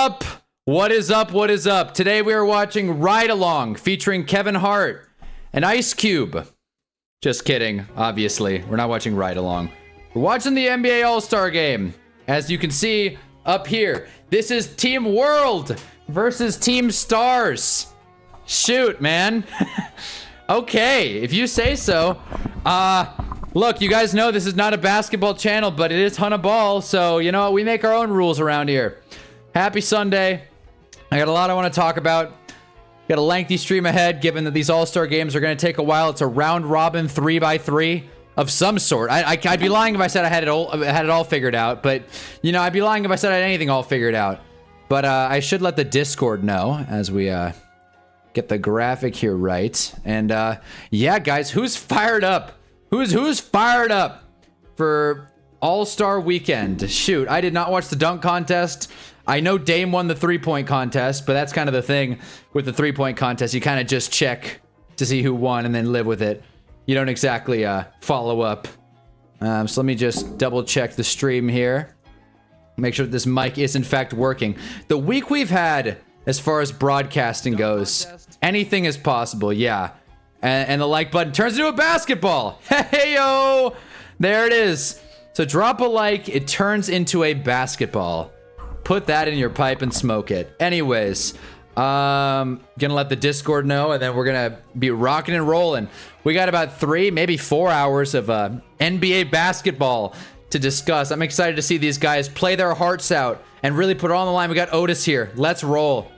up? What is up? What is up? Today we are watching Ride Along featuring Kevin Hart and Ice Cube. Just kidding, obviously. We're not watching Ride Along. We're watching the NBA All-Star Game. As you can see up here, this is Team World versus Team Stars. Shoot, man. Okay, if you say so. Look, you guys know this is not a basketball channel, but it is HUNNABALL, so you know, we make our own rules around here. Happy Sunday. I got a lot I want to talk about. Got a lengthy stream ahead, given that these All-Star games are going to take a while. It's a round-robin 3x3 of some sort. I'd be lying if I said I had it all figured out, but you know, I'd be lying if I said I had anything all figured out. But I should let the Discord know as we get the graphic here right. And yeah, guys, who's fired up? Who's fired up for All-Star Weekend? Shoot, I did not watch the dunk contest. I know Dame won the three-point contest, but that's kind of the thing with the three-point contest. You kind of just check to see who won and then live with it. You don't exactly follow up. So let me just double-check the stream here. Make sure that this mic is, in fact, working. The week we've had, as far as broadcasting goes, anything is possible, yeah. And the like button turns into a basketball. Hey-yo! There it is. So drop a like, it turns into a basketball. Put that in your pipe and smoke it. Anyways, gonna let the Discord know, and then we're gonna be rocking and rolling. We got about 3, maybe 4 hours of NBA basketball to discuss. I'm excited to see these guys play their hearts out and really put it on the line. We got Otis here. Let's roll.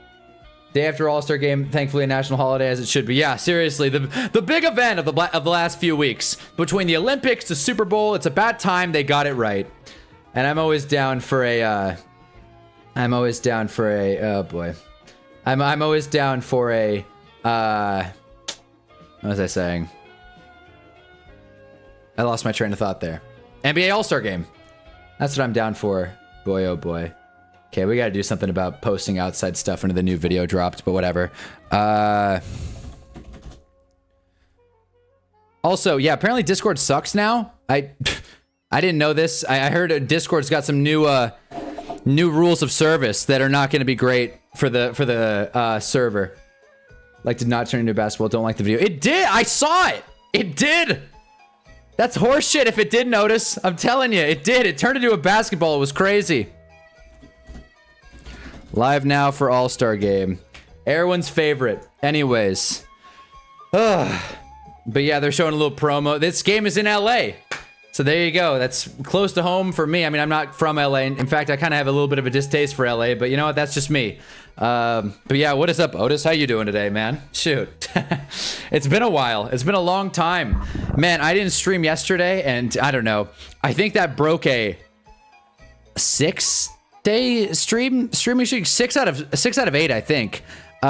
Day after All-Star Game, thankfully a national holiday as it should be. Yeah, seriously, the big event of the last few weeks. Between the Olympics, the Super Bowl, it's about time they got it right. And I'm always down for a... I'm always down for a... Oh, boy. I'm always down for a... What was I saying? I lost my train of thought there. NBA All-Star Game. That's what I'm down for. Boy, oh, boy. Okay, we gotta do something about posting outside stuff into the new video dropped, but whatever. Also, yeah, apparently Discord sucks now. I didn't know this. I heard Discord's got some new rules of service that are not going to be great for the server. Like, did not turn into basketball. Don't like the video. It did. I saw it. It did. That's horseshit. If it did notice, I'm telling you, it did. It turned into a basketball. It was crazy. Live now for All-Star Game. Everyone's favorite. Anyways. Ugh. But yeah, they're showing a little promo. This game is in LA. So there you go. That's close to home for me. I mean, I'm not from LA. In fact, I kind of have a little bit of a distaste for LA, but you know what? That's just me. But yeah, what is up, Otis? How you doing today, man? Shoot. It's been a while. It's been a long time. Man, I didn't stream yesterday, and I don't know. I think that broke a 6-day streaming streak. 6 out of 8, I think.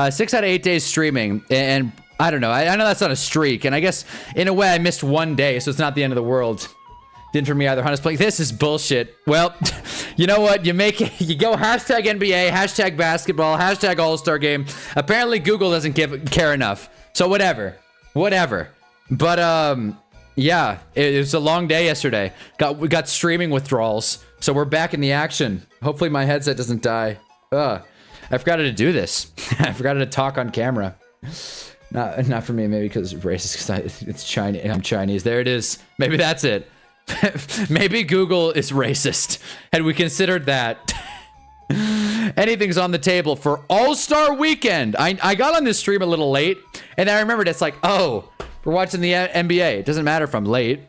6 out of 8 days streaming, and I don't know. I know that's not a streak, and I guess in a way I missed 1 day, so it's not the end of the world. Didn't for me either. Hunter's playing. This is bullshit. Well, you know what? You go hashtag NBA, hashtag basketball, hashtag All-Star Game. Apparently Google doesn't care enough. So whatever. But yeah, it was a long day yesterday. We got streaming withdrawals, so we're back in the action. Hopefully my headset doesn't die. I forgot how to do this. I forgot how to talk on camera. Not for me, maybe because it's racist, because it's Chinese. I'm Chinese. There it is. Maybe that's it. Maybe Google is racist. Had we considered that? Anything's on the table for All-Star Weekend. I got on this stream a little late, and I remembered it's like, oh, we're watching the NBA. It doesn't matter if I'm late.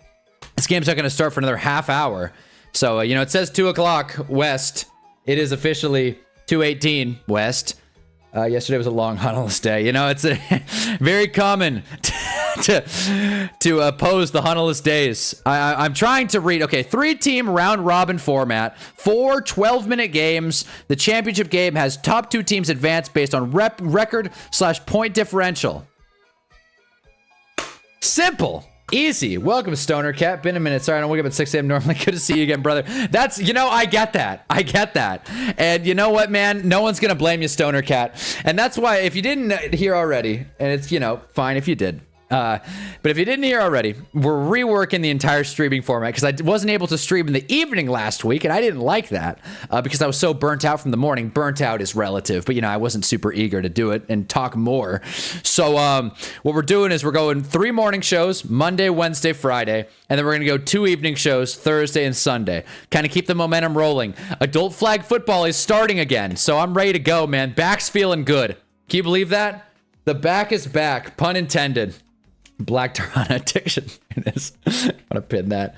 This game's not going to start for another half hour. So, you know, it says 2 o'clock West. It is officially 2:18 West. Yesterday was a long huddleless day. You know, it's very common to oppose the huddleless days. I'm trying to read. Okay, 3-team round-robin format, 4 12-minute games. The championship game has top 2 teams advance based on record/point differential. Simple. Easy. Welcome, Stoner Cat. Been a minute. Sorry, I don't wake up at 6 a.m. normally. Good to see you again, brother. That's, you know, I get that. And you know what, man? No one's going to blame you, Stoner Cat. And that's why, if you didn't hear already, and it's, you know, fine if you did. But if you didn't hear already, we're reworking the entire streaming format because I wasn't able to stream in the evening last week, and I didn't like that because I was so burnt out from the morning. Burnt out is relative, but I wasn't super eager to do it and talk more. So what we're doing is we're going 3 morning shows, Monday, Wednesday, Friday, and then we're going to go 2 evening shows, Thursday and Sunday. Kind of keep the momentum rolling. Adult flag football is starting again, so I'm ready to go, man. Back's feeling good. Can you believe that? The back is back, pun intended. Black Tirana addiction. It is. I'm gonna pin that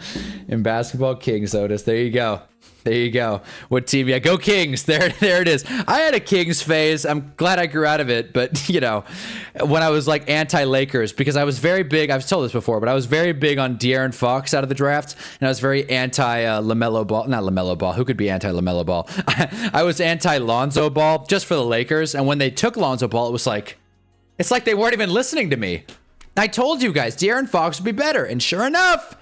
in basketball. Kings, Otis. There you go. There you go. What team? Yeah, go Kings. There it is. I had a Kings phase. I'm glad I grew out of it. But when I was like anti-Lakers, because I was very big. I've told this before, but I was very big on De'Aaron Fox out of the draft, and I was very anti LaMelo Ball. Not LaMelo Ball. Who could be anti LaMelo Ball? I was anti Lonzo Ball just for the Lakers. And when they took Lonzo Ball, it was like, it's like they weren't even listening to me. I told you guys, De'Aaron Fox would be better. And sure enough,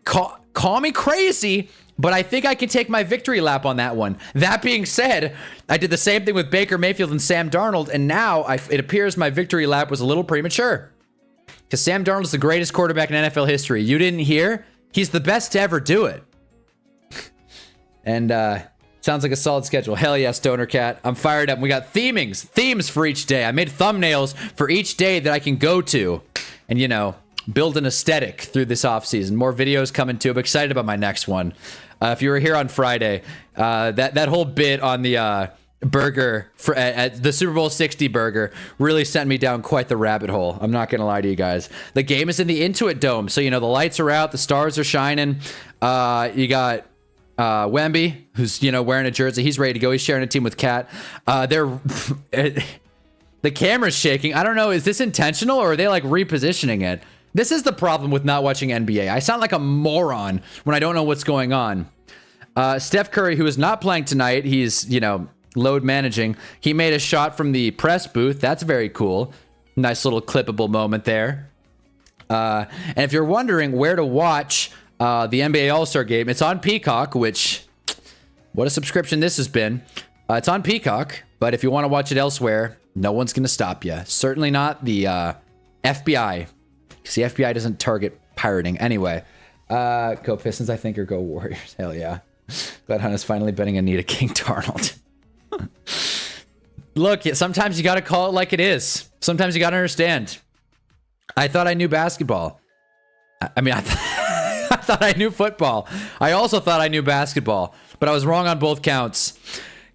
call me crazy, but I think I can take my victory lap on that one. That being said, I did the same thing with Baker Mayfield and Sam Darnold, and now it appears my victory lap was a little premature. Because Sam Darnold is the greatest quarterback in NFL history. You didn't hear? He's the best to ever do it. And sounds like a solid schedule. Hell yeah, Stoner Cat. I'm fired up. We got themes for each day. I made thumbnails for each day that I can go to and, build an aesthetic through this offseason. More videos coming too. I'm excited about my next one. If you were here on Friday, that whole bit on the burger, at the Super Bowl 60 burger, really sent me down quite the rabbit hole. I'm not going to lie to you guys. The game is in the Intuit Dome. So, the lights are out. The stars are shining. You got Wemby, who's, wearing a jersey. He's ready to go. He's sharing a team with Kat. The camera's shaking. I don't know. Is this intentional or are they like repositioning it? This is the problem with not watching NBA. I sound like a moron when I don't know what's going on. Steph Curry, who is not playing tonight, he's, load managing. He made a shot from the press booth. That's very cool. Nice little clippable moment there. And if you're wondering where to watch the NBA All-Star game, it's on Peacock, which, what a subscription this has been. It's on Peacock, but if you want to watch it elsewhere, no one's going to stop you. Certainly not the FBI, because the FBI doesn't target pirating. Anyway, go Pistons, I think, or go Warriors. Hell yeah. Glad Hunna's finally betting Anita King Darnold. Look, sometimes you got to call it like it is. Sometimes you got to understand. I thought I knew basketball. I thought I knew football. I also thought I knew basketball, but I was wrong on both counts.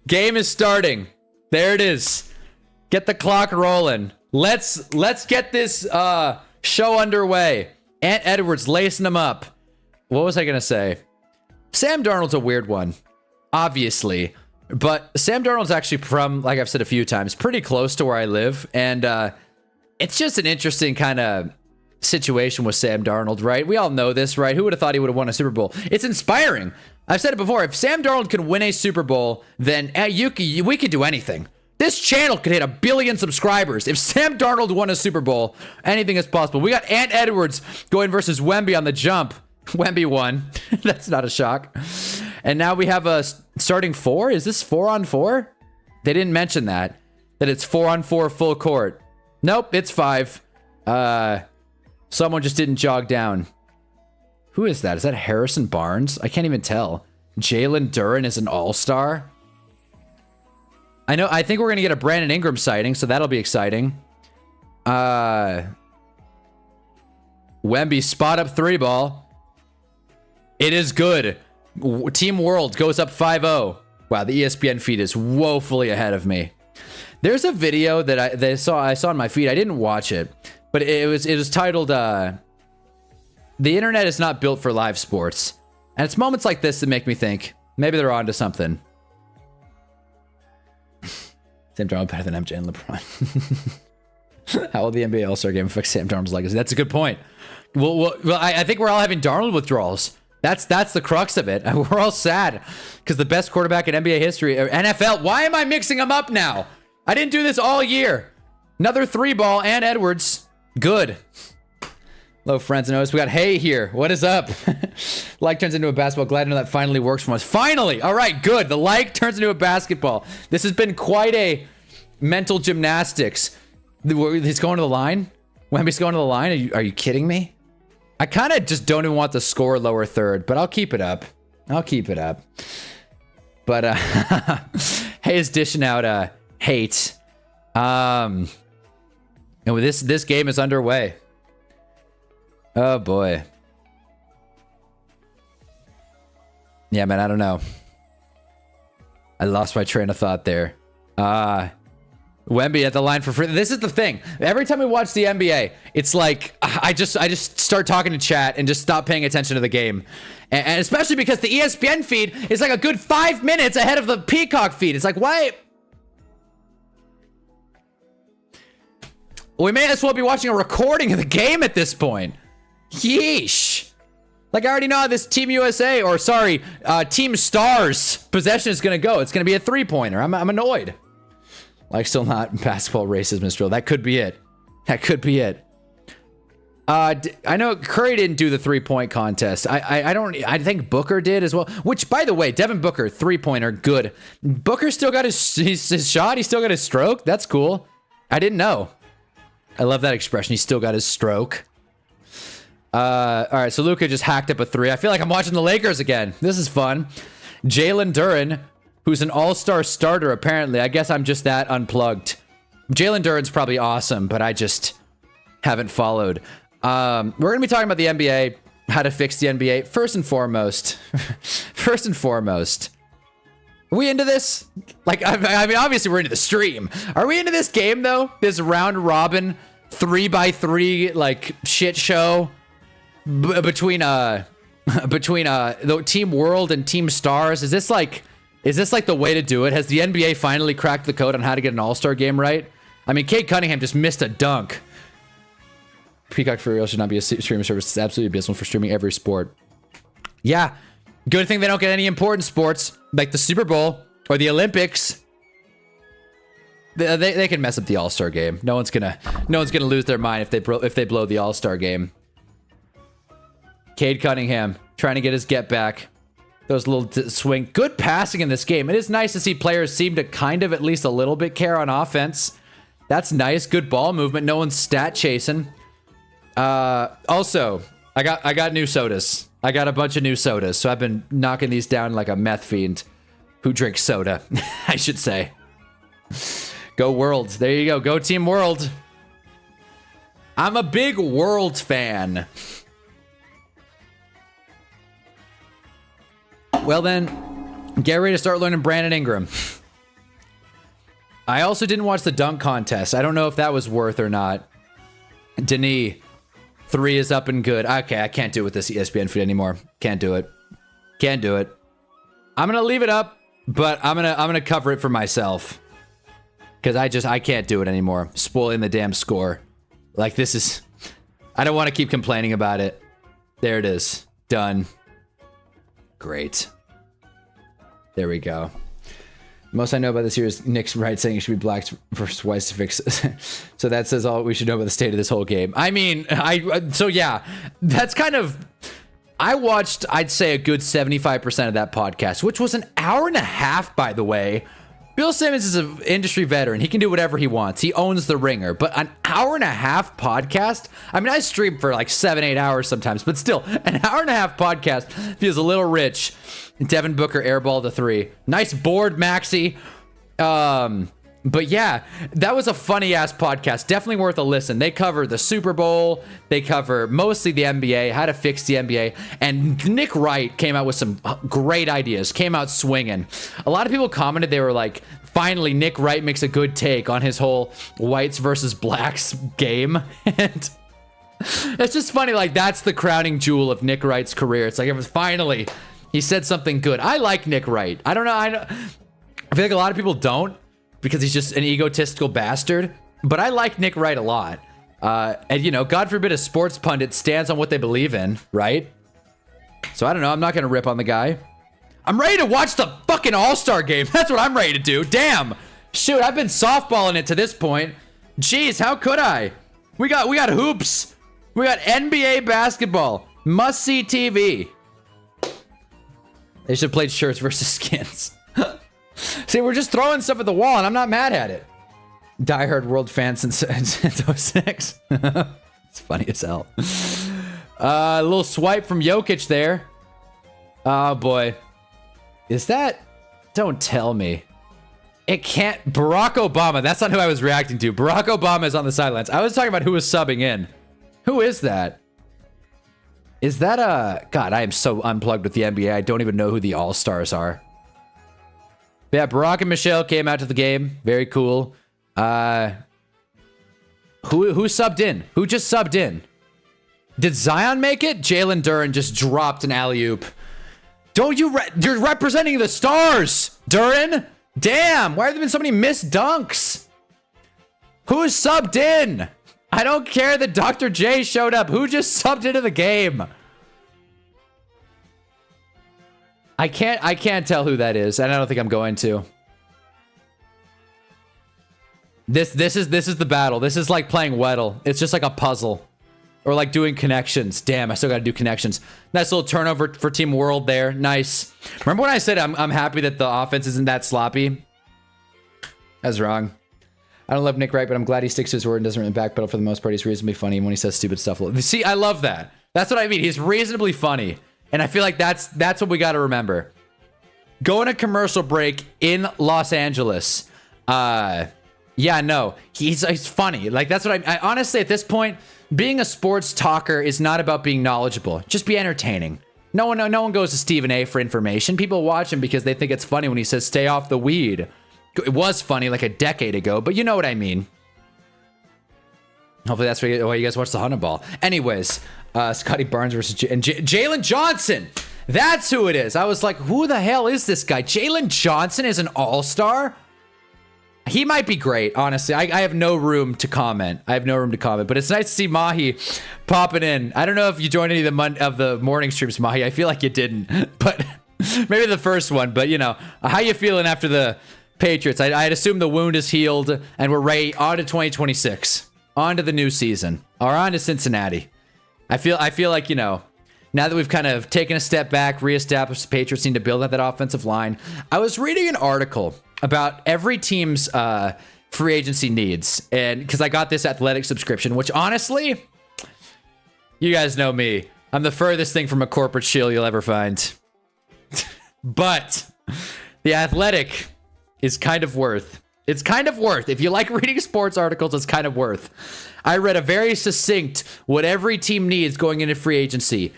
Game is starting. There it is. Get the clock rolling. Let's get this show underway. Ant Edwards lacing them up. What was I gonna say? Sam Darnold's a weird one, obviously, but Sam Darnold's actually from, like I've said a few times, pretty close to where I live, and it's just an interesting kind of situation with Sam Darnold, right? We all know this, right? Who would have thought he would have won a Super Bowl? It's inspiring. I've said it before. If Sam Darnold can win a Super Bowl, then we could do anything. This channel could hit 1 billion subscribers. If Sam Darnold won a Super Bowl, anything is possible. We got Ant Edwards going versus Wemby on the jump. Wemby won. That's not a shock. And now we have a starting 4. Is this 4-on-4? They didn't mention that it's 4-on-4 full court. Nope, it's 5. Someone just didn't jog down. Who is that? Is that Harrison Barnes? I can't even tell. Jalen Duren is an all-star. I think we're going to get a Brandon Ingram sighting, so that'll be exciting. Wemby spot up 3 ball. It is good. Team World goes up 5-0. Wow, the ESPN feed is woefully ahead of me. There's a video that I saw on my feed. I didn't watch it, but it was titled "The Internet is not built for live sports," and it's moments like this that make me think maybe they're onto something. Sam Darnold better than MJ and LeBron. How will the NBA All-Star Game affect Sam Darnold's legacy? That's a good point. Well, I think we're all having Darnold withdrawals. That's the crux of it. We're all sad because the best quarterback in NBA history, or NFL. Why am I mixing them up now? I didn't do this all year. Another 3 ball and Edwards. Good. Hello, friends and hosts. We got Hey here. What is up? Like turns into a basketball. Glad to know that finally works for us. Finally. All right, good. The like turns into a basketball. This has been quite a mental gymnastics. He's going to the line. Wemby's going to the line. Are you kidding me? I kind of just don't even want the score lower third, but I'll keep it up. I'll keep it up. But Hayes dishing out hate. And this game is underway. Oh boy. Yeah, man, I don't know. I lost my train of thought there. Wemby at the line for free. This is the thing. Every time we watch the NBA, it's like I just start talking to chat and just stop paying attention to the game. And especially because the ESPN feed is like a good 5 minutes ahead of the Peacock feed. It's like, why? We may as well be watching a recording of the game at this point. Yeesh. Like, I already know how this Team USA, or sorry, Team Stars possession is going to go. It's going to be a three-pointer. I'm annoyed. Like, still not basketball racism drill. That could be it. That could be it. I know Curry didn't do the three-point contest. I think Booker did as well. Which, by the way, Devin Booker, three-pointer, good. Booker still got his shot. He still got his stroke. That's cool. I didn't know. I love that expression. He still got his stroke. All right, so Luka just hacked up a three. I feel like I'm watching the Lakers again. This is fun. Jalen Duren, who's an all-star starter, apparently. I guess I'm just that unplugged. Jalen Duren's probably awesome, but I just haven't followed. We're going to be talking about the NBA, how to fix the NBA. First and foremost, are we into this? Like, I mean, obviously we're into the stream. Are we into this game, though? This round-robin 3x3, like, shit show between the Team World and Team Stars? Is this like the way to do it? Has the NBA finally cracked the code on how to get an all-star game right? I mean, Cade Cunningham just missed a dunk. Peacock for real should not be a streaming service. It's absolutely abysmal for streaming every sport. Yeah, good thing they don't get any important sports like the Super Bowl or the Olympics. They can mess up the all-star game. No one's gonna lose their mind if they blow the all-star game. Cade Cunningham trying to get his get back. Those little swing. Good passing in this game. It is nice to see players seem to kind of at least a little bit care on offense. That's nice. Good ball movement. No one's stat chasing. Also, I got new sodas. I got a bunch of new sodas. So I've been knocking these down like a meth fiend who drinks soda, I should say. Go World. There you go. Go Team World. I'm a big World fan. Well then, get ready to start learning Brandon Ingram. I also didn't watch the dunk contest. I don't know if that was worth or not. Denis, 3 is up and good. Okay, I can't do it with this ESPN feed anymore. Can't do it. Can't do it. I'm gonna leave it up, but I'm gonna cover it for myself. Cause I can't do it anymore. Spoiling the damn score. Like, this is, I don't want to keep complaining about it. There it is. Done. Great. There we go. Most I know about this year is Nick's right saying it should be blacks versus whites to fix it. So that says all we should know about the state of this whole game. I mean, so yeah, that's kind of, I watched, I'd say a good 75% of that podcast, which was an hour and a half, by the way. Bill Simmons is an industry veteran. He can do whatever he wants. He owns the Ringer. But an hour and a half podcast? I mean, I stream for like 7-8 hours sometimes, but still, an hour and a half podcast feels a little rich. Devin Booker airball to 3. Nice board, Maxi. But yeah, that was a funny ass podcast. Definitely worth a listen. They cover the Super Bowl. They cover mostly the NBA, how to fix the NBA. And Nick Wright came out with some great ideas, came out swinging. A lot of people commented, they were like, finally, Nick Wright makes a good take on his whole whites versus blacks game. And it's just funny, like, that's the crowning jewel of Nick Wright's career. It's like, it was finally, he said something good. I like Nick Wright. I don't know. I feel like a lot of people don't, because he's just an egotistical bastard. But I like Nick Wright a lot. And, you know, God forbid a sports pundit stands on what they believe in, right? So I don't know. I'm not going to rip on the guy. I'm ready to watch the fucking All-Star game. That's what I'm ready to do. Damn. Shoot, I've been softballing it to this point. Jeez, how could I? We got hoops. We got NBA basketball. Must-see TV. They should have played shirts versus skins. See, we're just throwing stuff at the wall, and I'm not mad at it. Diehard World fan since 06. It's funny as hell. A little swipe from Jokic there. Oh boy. Is that... Don't tell me. It can't... Barack Obama. That's not who I was reacting to. Barack Obama is on the sidelines. I was talking about who was subbing in. Who is that? Is that a... God, I am so unplugged with the NBA. I don't even know who the All-Stars are. But yeah, Barack and Michelle came out to the game. Very cool. Who subbed in? Who just subbed in? Did Zion make it? Jalen Duren just dropped an alley-oop. Don't you... You're representing the stars, Duren! Damn! Why have there been so many missed dunks? Who subbed in? I don't care that Dr. J showed up. Who just subbed into the game? I can't tell who that is, and I don't think I'm going to. This is the battle. This is like playing Weddle. It's just like a puzzle. Or like doing connections. Damn, I still gotta do connections. Nice little turnover for Team World there. Nice. Remember when I said I'm happy that the offense isn't that sloppy? That's wrong. I don't love Nick Wright, but I'm glad he sticks to his word and doesn't really backpedal for the most part. He's reasonably funny when he says stupid stuff. See, I love that. That's what I mean. He's reasonably funny. And I feel like that's what we gotta remember. Going to commercial break in Los Angeles. Yeah, no. He's funny. Like, that's what I honestly, at this point, being a sports talker is not about being knowledgeable. Just be entertaining. No one goes to Stephen A for information. People watch him because they think it's funny when he says stay off the weed. It was funny like a decade ago, but you know what I mean. Hopefully that's why you guys watch the HUNNABALL. Anyways, Scotty Barnes versus Jalen Johnson. That's who it is. I was like, who the hell is this guy? Jalen Johnson is an all-star? He might be great, honestly. I have no room to comment. But it's nice to see Mahi popping in. I don't know if you joined any of the morning streams, Mahi. I feel like you didn't, but maybe the first one. But, you know, how you feeling after the Patriots? I'd assume the wound is healed, and we're ready on to 2026. On to the new season. Or on to Cincinnati. I feel like, you know, now that we've kind of taken a step back, reestablished the Patriots need to build up that offensive line. I was reading an article about every team's free agency needs, and because I got this athletic subscription, which honestly, you guys know me, I'm the furthest thing from a corporate shill you'll ever find. But the athletic is kind of worth. It's kind of worth. If you like reading sports articles, it's kind of worth. I read a very succinct what every team needs going into free agency.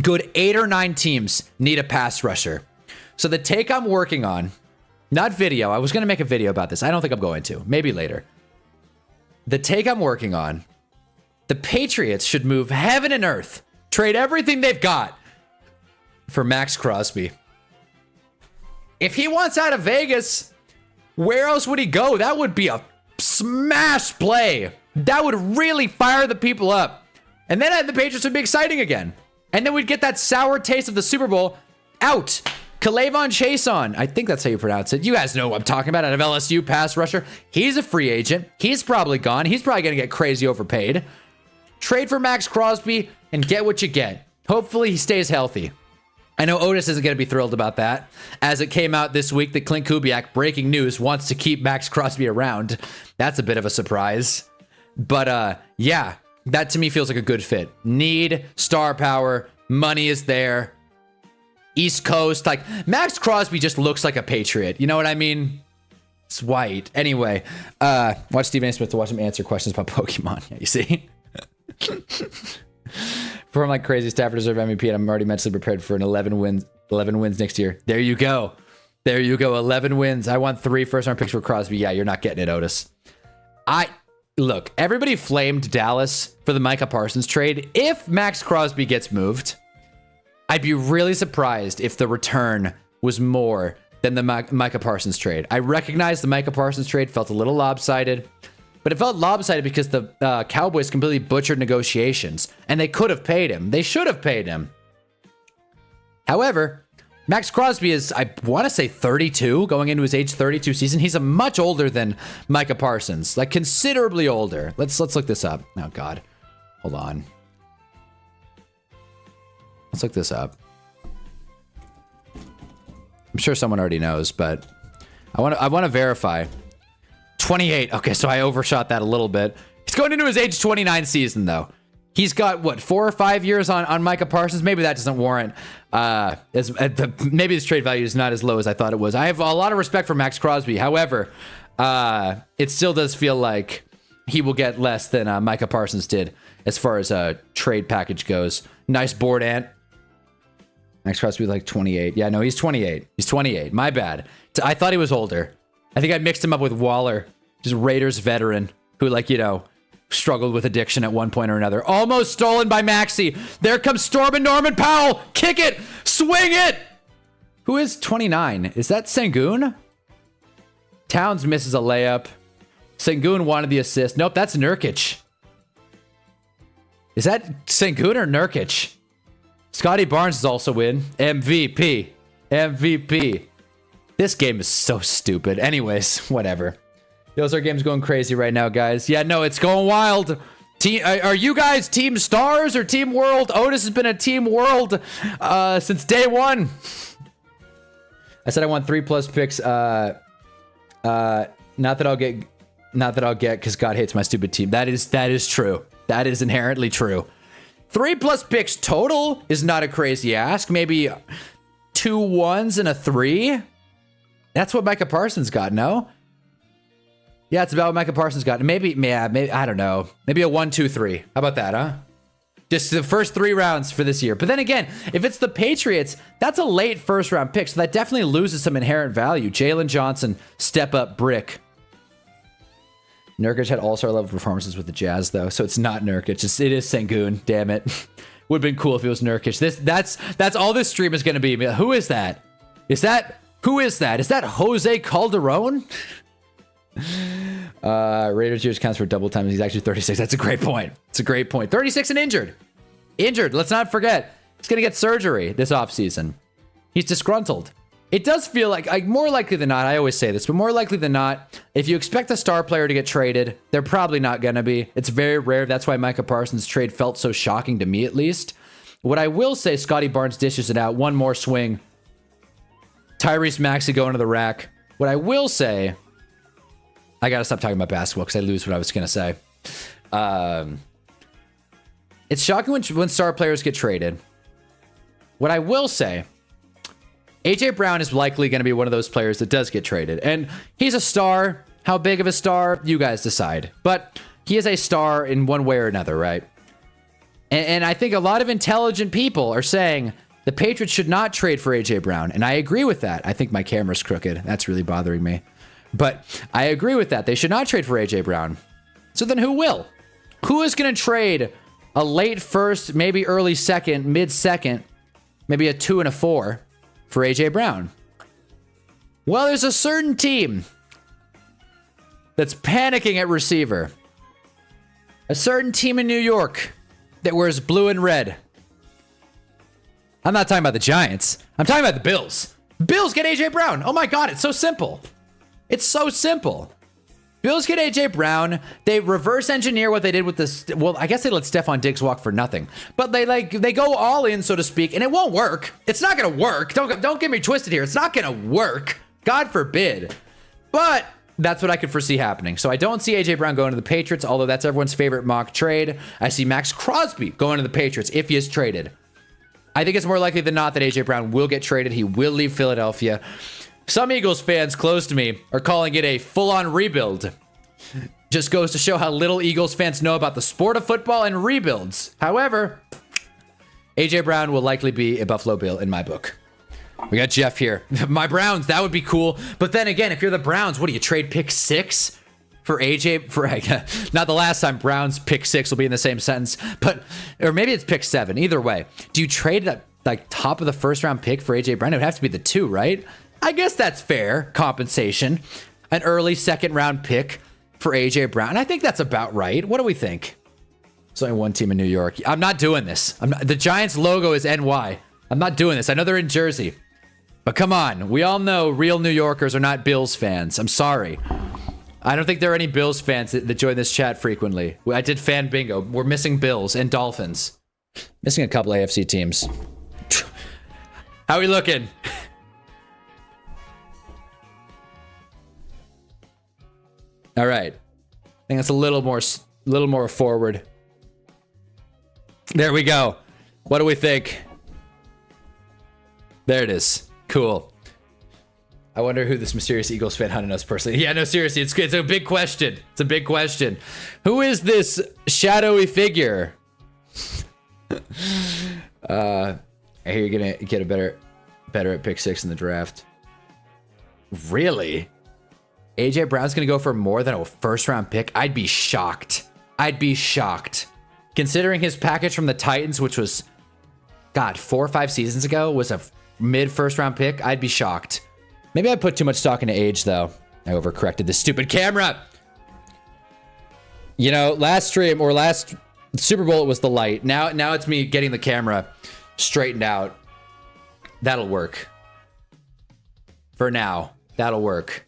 Good 8 or 9 teams need a pass rusher. So the take I'm working on, not video. I was going to make a video about this. I don't think I'm going to. Maybe later. The take I'm working on, the Patriots should move heaven and earth, trade everything they've got for Max Crosby. If he wants out of Vegas, where else would he go? That would be a smash play. That would really fire the people up. And then the Patriots would be exciting again. And then we'd get that sour taste of the Super Bowl out. K'Lavon Chaisson, I think that's how you pronounce it. You guys know what I'm talking about. Out of LSU, pass rusher. He's a free agent. He's probably gone. He's probably going to get crazy overpaid. Trade for Max Crosby and get what you get. Hopefully he stays healthy. I know Otis isn't going to be thrilled about that, as it came out this week that Clint Kubiak, breaking news, wants to keep Max Crosby around. That's a bit of a surprise. But yeah, that to me feels like a good fit. Need, star power, money is there. East Coast, like Max Crosby just looks like a Patriot. You know what I mean? It's white. Anyway, watch Stephen A. Smith to watch him answer questions about Pokemon. Yeah, you see? For I'm like crazy, Stafford deserve MVP, and I'm already mentally prepared for an 11 wins next year. There you go. 11 wins. I want 3 first-round picks for Crosby. Yeah, you're not getting it, Otis. Look, everybody flamed Dallas for the Micah Parsons trade. If Max Crosby gets moved, I'd be really surprised if the return was more than the Micah Parsons trade. I recognize the Micah Parsons trade felt a little lopsided, but it felt lopsided because the Cowboys completely butchered negotiations, and they could have paid him. They should have paid him. However, Max Crosby is, I want to say 32, going into his age 32 season. He's a much older than Micah Parsons, like considerably older. Let's look this up. Oh God, hold on. Let's look this up. I'm sure someone already knows, but I want to verify. 28. Okay, so I overshot that a little bit. He's going into his age 29 season, though. He's got, what, 4 or 5 years on Micah Parsons? Maybe that doesn't warrant... maybe his trade value is not as low as I thought it was. I have a lot of respect for Max Crosby. However, it still does feel like he will get less than Micah Parsons did as far as a trade package goes. Nice board, Ant. Max Crosby like 28. Yeah, no, he's 28. He's 28. My bad. I thought he was older. I think I mixed him up with Waller, just Raiders veteran who, like, you know, struggled with addiction at one point or another. Almost stolen by Maxey. There comes Stormin' Norman Powell. Kick it. Swing it. Who is 29? Is that Sengun? Towns misses a layup. Sengun wanted the assist. Nope, that's Nurkic. Is that Sengun or Nurkic? Scotty Barnes is also in. MVP. MVP. This game is so stupid. Anyways, whatever. Those are games going crazy right now, guys. Yeah, no, it's going wild. Are you guys Team Stars or Team World? Otis has been a Team World since day one. I said I want 3+ picks. Not that I'll get because God hates my stupid team. That is true. That is inherently true. 3+ picks total is not a crazy ask. Maybe 2 1s and a 3. That's what Micah Parsons got, no? Yeah, it's about what Micah Parsons got. Maybe, I don't know. Maybe a 1 2 3. How about that, huh? Just the first 3 rounds for this year. But then again, if it's the Patriots, that's a late first round pick. So that definitely loses some inherent value. Jalen Johnson, step up brick. Nurkic had all-star level performances with the Jazz, though. So it's not Nurkic. It is Sengun. Damn it. Would have been cool if it was Nurkic. That's all this stream is going to be. Who is that? Who is that? Is that Jose Calderon? Raiders years counts for double time. He's actually 36. That's a great point. It's a great point. 36 and injured. Let's not forget. He's going to get surgery this offseason. He's disgruntled. It does feel like more likely than not, I always say this, but more likely than not, if you expect a star player to get traded, they're probably not going to be. It's very rare. That's why Micah Parsons' trade felt so shocking to me, at least. What I will say, Scotty Barnes dishes it out. One more swing. Tyrese Maxey going to the rack. What I will say, I got to stop talking about basketball because I lose what I was going to say. It's shocking when star players get traded. What I will say, AJ Brown is likely going to be one of those players that does get traded. And he's a star. How big of a star? You guys decide. But he is a star in one way or another, right? And I think a lot of intelligent people are saying the Patriots should not trade for AJ Brown. And I agree with that. I think my camera's crooked. That's really bothering me. But I agree with that. They should not trade for AJ Brown. So then who will? Who is going to trade a late first, maybe early second, mid second, maybe a 2 and a 4 for AJ Brown? Well, there's a certain team that's panicking at receiver. A certain team in New York that wears blue and red. I'm not talking about the Giants. I'm talking about the Bills. Bills get AJ Brown. Oh my God, it's so simple. It's so simple. Bills get AJ Brown. They reverse engineer what they did with this. Well, I guess they let Stephon Diggs walk for nothing, but they go all in, so to speak, and it won't work. It's not going to work. Don't get me twisted here. It's not going to work. God forbid. But that's what I could foresee happening. So I don't see AJ Brown going to the Patriots, although that's everyone's favorite mock trade. I see Max Crosby going to the Patriots if he is traded. I think it's more likely than not that AJ Brown will get traded. He will leave Philadelphia. Some Eagles fans close to me are calling it a full-on rebuild. Just goes to show how little Eagles fans know about the sport of football and rebuilds. However, AJ Brown will likely be a Buffalo Bill in my book. We got Jeff here. My Browns, that would be cool. But then again, if you're the Browns, what do you trade pick 6 for AJ? Not the last time Browns pick 6 will be in the same sentence, but or maybe it's pick 7. Either way, do you trade that like top of the first round pick for AJ Brown? It would have to be the 2, right? I guess that's fair compensation. An early second round pick for AJ Brown. I think that's about right. What do we think? There's only one team in New York. I'm not doing this. The Giants logo is NY. I'm not doing this. I know they're in Jersey. But come on. We all know real New Yorkers are not Bills fans. I'm sorry. I don't think there are any Bills fans that join this chat frequently. I did fan bingo. We're missing Bills and Dolphins. Missing a couple AFC teams. How are we looking? All right. I think that's a little more forward. There we go. What do we think? There it is. Cool. I wonder who this mysterious Eagles fan Hunter knows personally. Yeah, no, seriously, it's a big question. It's a big question. Who is this shadowy figure? I hear you're gonna get a better at pick 6 in the draft. Really? AJ Brown's gonna go for more than a first-round pick? I'd be shocked. I'd be shocked. Considering his package from the Titans, which was, God, 4 or 5 seasons ago, was a mid-first-round pick, I'd be shocked. Maybe I put too much stock into age, though. I overcorrected this stupid camera. You know, last stream or last Super Bowl, it was the light. Now it's me getting the camera straightened out. That'll work. For now, that'll work.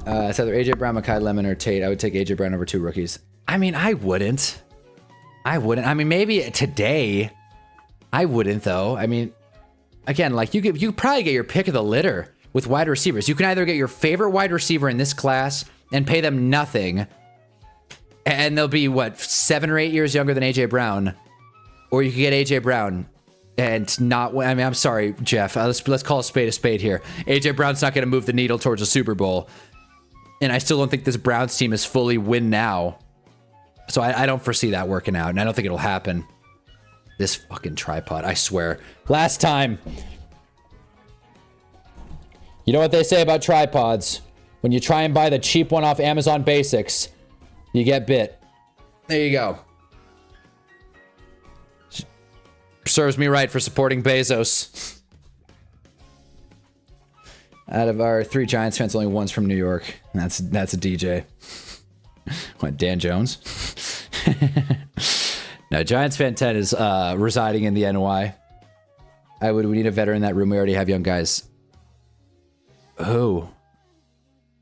It's either AJ Brown, Mekhi Lemon, or Tate. I would take AJ Brown over 2 rookies. I mean, I wouldn't. I mean, maybe today. I wouldn't, though. I mean, again, like you probably get your pick of the litter with wide receivers. You can either get your favorite wide receiver in this class and pay them nothing, and they'll be what, 7 or 8 years younger than AJ Brown, or you can get AJ Brown and not. I mean, I'm sorry, Jeff. Let's call a spade here. AJ Brown's not going to move the needle towards a Super Bowl, and I still don't think this Browns team is fully win now. So I don't foresee that working out, and I don't think it'll happen. This fucking tripod, I swear. Last time. You know what they say about tripods? When you try and buy the cheap one off Amazon Basics, you get bit. There you go. Serves me right for supporting Bezos. Out of our 3 Giants fans, only one's from New York. And that's a DJ. What, Dan Jones? No, Giants fan 10 is residing in the NY. We need a veteran in that room. We already have young guys. Who?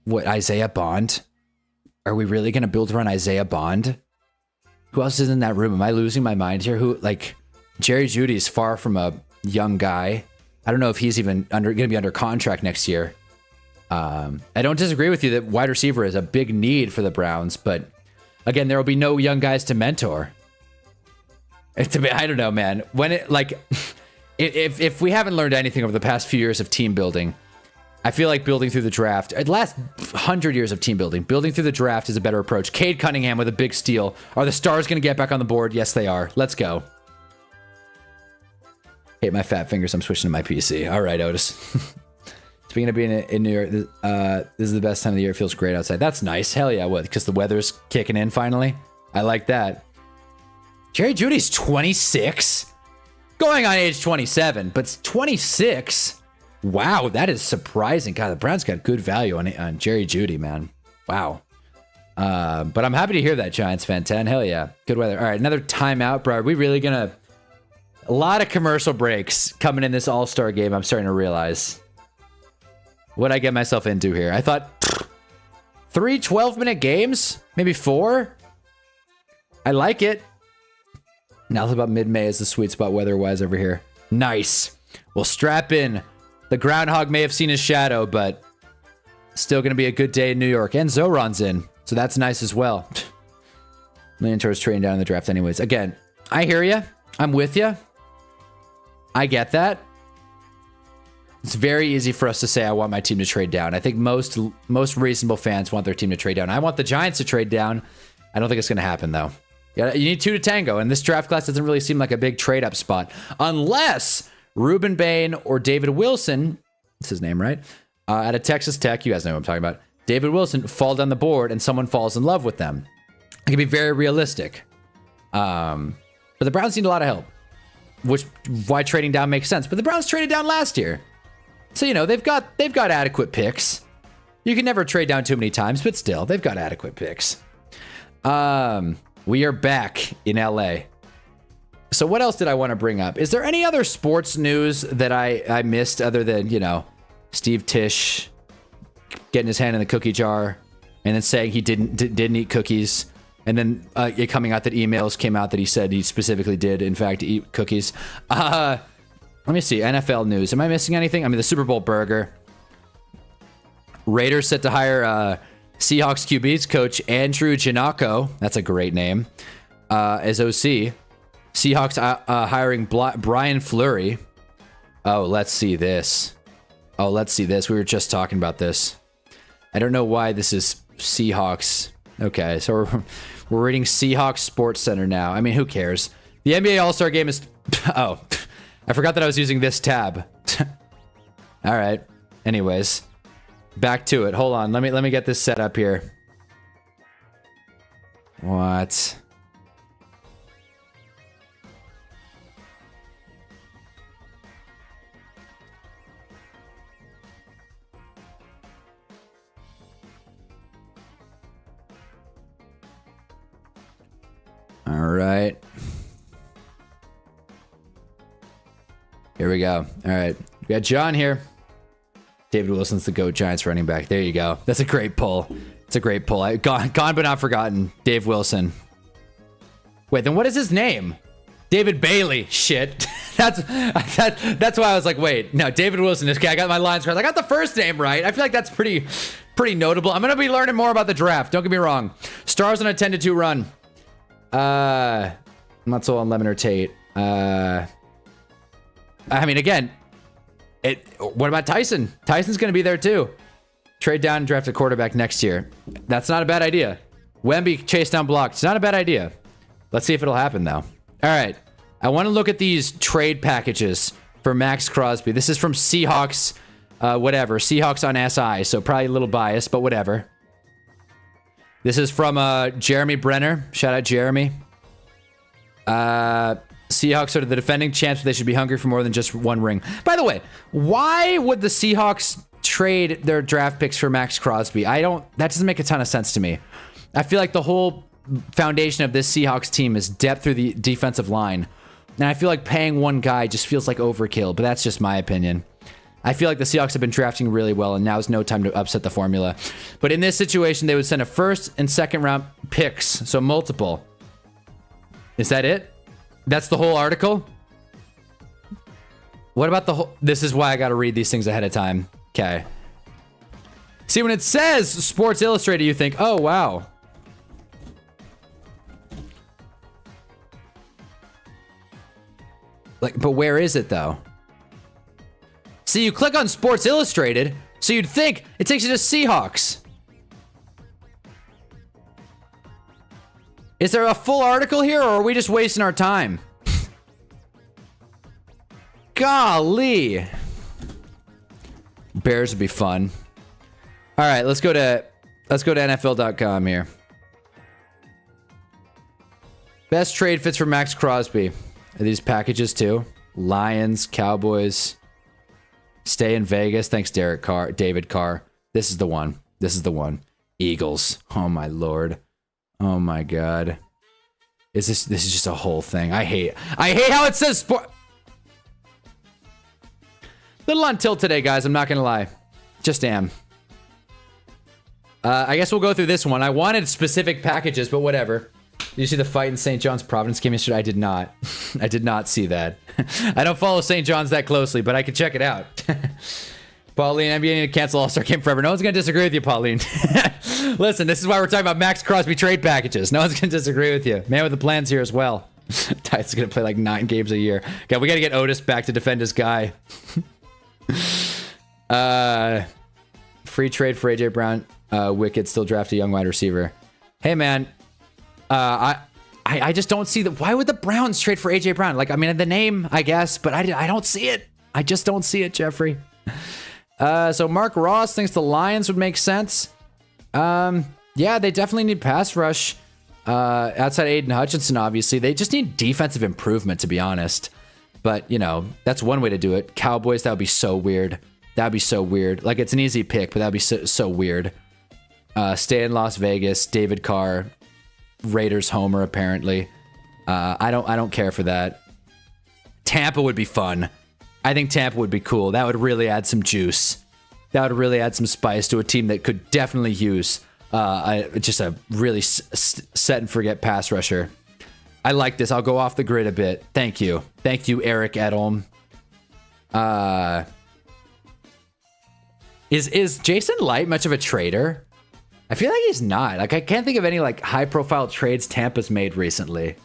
What, Isaiah Bond? Are we really going to build around Isaiah Bond? Who else is in that room? Am I losing my mind here? Who, like, Jerry Jeudy is far from a young guy. I don't know if he's even going to be under contract next year. I don't disagree with you that wide receiver is a big need for the Browns, but again, there will be no young guys to mentor. I don't know, man. When it, like, if we haven't learned anything over the past few years of team building, I feel like building through the draft, the last 100 years of team building through the draft is a better approach. Cade Cunningham with a big steal. Are the Stars going to get back on the board? Yes, they are. Let's go. Hate my fat fingers. I'm switching to my PC. All right, Otis. Speaking of being in New York, this is the best time of the year. It feels great outside. That's nice. Hell yeah. What? Because the weather's kicking in finally? I like that. Jerry Jeudy's 26? Going on age 27, but 26? Wow, that is surprising. God, the Browns got good value on Jerry Jeudy, man. Wow. But I'm happy to hear that, Giants fan 10. Hell yeah. Good weather. All right, another timeout, bro. Are we really going to... A lot of commercial breaks coming in this All-Star game, I'm starting to realize. What'd I get myself into here? I thought 3 12-minute games? Maybe 4? I like it. Now about mid-May is the sweet spot weather-wise over here. Nice. Well, strap in. The groundhog may have seen his shadow, but still going to be a good day in New York. And Zoran's in, so that's nice as well. Million towards trading down in the draft anyways. Again, I hear you. I'm with you. I get that. It's very easy for us to say I want my team to trade down. I think most reasonable fans want their team to trade down. I want the Giants to trade down. I don't think it's going to happen, though. You need 2 to tango, and this draft class doesn't really seem like a big trade-up spot. Unless Ruben Bain or David Wilson, that's his name, right? Out of Texas Tech, you guys know what I'm talking about. David Wilson fall down the board, and someone falls in love with them. It can be very realistic. But the Browns need a lot of help, which why trading down makes sense. But the Browns traded down last year. So, you know, they've got adequate picks. You can never trade down too many times, but still, they've got adequate picks. We are back in LA. So what else did I want to bring up? Is there any other sports news that I missed other than, you know, Steve Tisch getting his hand in the cookie jar and then saying he didn't eat cookies, and then it coming out that emails came out that he said he specifically did, in fact, eat cookies. Let me see. NFL news. Am I missing anything? I mean, the Super Bowl burger. Raiders set to hire Seahawks QBs coach Andrew Giannacco. That's a great name. As OC. Seahawks hiring Brian Fleury. Oh, let's see this. Oh, let's see this. We were just talking about this. I don't know why this is Seahawks. Okay, so we're reading Seahawks Sports Center now. I mean, who cares? The NBA All-Star Game is... Oh, I forgot that I was using this tab. All right. Anyways, back to it. Hold on. Let me get this set up here. What? All right. Here we go. All right. We got John here. David Wilson's the GOAT Giants running back. There you go. That's a great pull. It's a great pull. Gone but not forgotten. Dave Wilson. Wait, then what is his name? David Bailey. Shit. That's why I was like, wait. No, David Wilson. This guy, I got my lines right. I got the first name right. I feel like that's pretty notable. I'm going to be learning more about the draft. Don't get me wrong. Stars on a 10-2 run. I'm not so on Lemon or Tate. I mean, again, what about Tyson? Tyson's going to be there too. Trade down and draft a quarterback next year. That's not a bad idea. Wemby chase down block. It's not a bad idea. Let's see if it'll happen though. All right. I want to look at these trade packages for Max Crosby. This is from Seahawks, whatever. Seahawks on SI, so probably a little biased, but whatever. This is from Jeremy Brenner. Shout out Jeremy. Seahawks are the defending champs. They should be hungry for more than just one ring. By the way, why would the Seahawks trade their draft picks for Max Crosby? That doesn't make a ton of sense to me. I feel like the whole foundation of this Seahawks team is depth through the defensive line. And I feel like paying one guy just feels like overkill, but that's just my opinion. I feel like the Seahawks have been drafting really well, and now is no time to upset the formula. But in this situation, they would send a first and second round picks, so multiple. Is that it? That's the whole article? What about the whole... This is why I got to read these things ahead of time. Okay. See, when it says Sports Illustrated, you think, oh, wow. Like, but where is it, though? See, you click on Sports Illustrated, so you'd think it takes you to Seahawks. Is there a full article here, or are we just wasting our time? Golly. Bears would be fun. All right, let's go to NFL.com here. Best trade fits for Max Crosby. Are these packages too? Lions, Cowboys. Stay in Vegas. Thanks, David Carr. This is the one. This is the one. Eagles. Oh my lord. Oh my god. This is just a whole thing. I hate how it says sport. Little on tilt today, guys. I'm not gonna lie. Just am. I guess we'll go through this one. I wanted specific packages, but whatever. Did you see the fight in St. John's Providence game yesterday? I did not. I did not see that. I don't follow St. John's that closely, but I could check it out. Pauline, NBA need to cancel All-Star Game forever. No one's going to disagree with you, Pauline. Listen, this is why we're talking about Max Crosby trade packages. No one's going to disagree with you. Man with the plans here as well. Ty's going to play like 9 games a year. God, we got to get Otis back to defend his guy. Free trade for AJ Brown. Wicked still draft a young wide receiver. Hey, man. I just don't see why would the Browns trade for AJ Brown? Like, I mean, the name, I guess, but I don't see it. I just don't see it, Jeffrey. So Mark Ross thinks the Lions would make sense. Yeah, they definitely need pass rush. Outside Aiden Hutchinson, obviously. They just need defensive improvement, to be honest. But, you know, that's one way to do it. Cowboys, that would be so weird. That would be so weird. Like, it's an easy pick, but that would be so weird. Stay in Las Vegas, David Carr. Raiders homer, apparently. I don't care for that. Tampa would be fun. I think Tampa would be cool. That would really add some juice. That would really add some spice to a team that could definitely use just a really set and forget pass rusher. I like this. I'll go off the grid a bit. Thank you. Thank you, Eric Edholm. Is Jason Light much of a trader? I feel like he's not. Like, I can't think of any like high profile trades Tampa's made recently.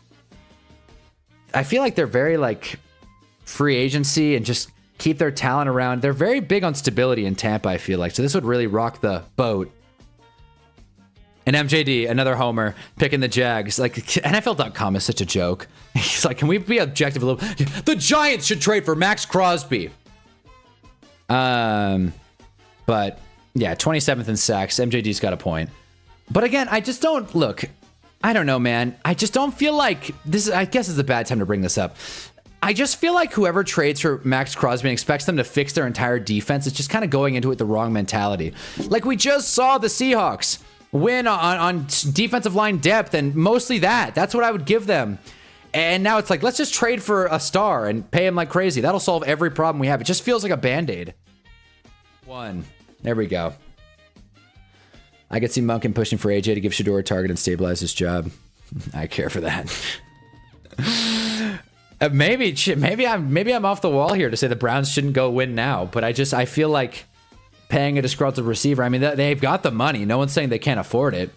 I feel like they're very like free agency and just keep their talent around. They're very big on stability in Tampa, I feel like. So this would really rock the boat. And MJD, another homer, picking the Jags. Like, NFL.com is such a joke. He's like, can we be objective a little? The Giants should trade for Max Crosby. But yeah, 27th in sacks. MJD's got a point. But again, I just don't look. I don't know, man. I just don't feel like this. I guess it's a bad time to bring this up. I just feel like whoever trades for Max Crosby and expects them to fix their entire defense is just kind of going into it the wrong mentality. Like we just saw the Seahawks win on defensive line depth and mostly that. That's what I would give them. And now it's like, let's just trade for a star and pay him like crazy. That'll solve every problem we have. It just feels like a Band-Aid. One. There we go. I could see Monken pushing for AJ to give Shedeur a target and stabilize his job. I care for that. Maybe I'm off the wall here to say the Browns shouldn't go win now, but I feel like paying a disgruntled receiver. I mean, they've got the money. No one's saying they can't afford it.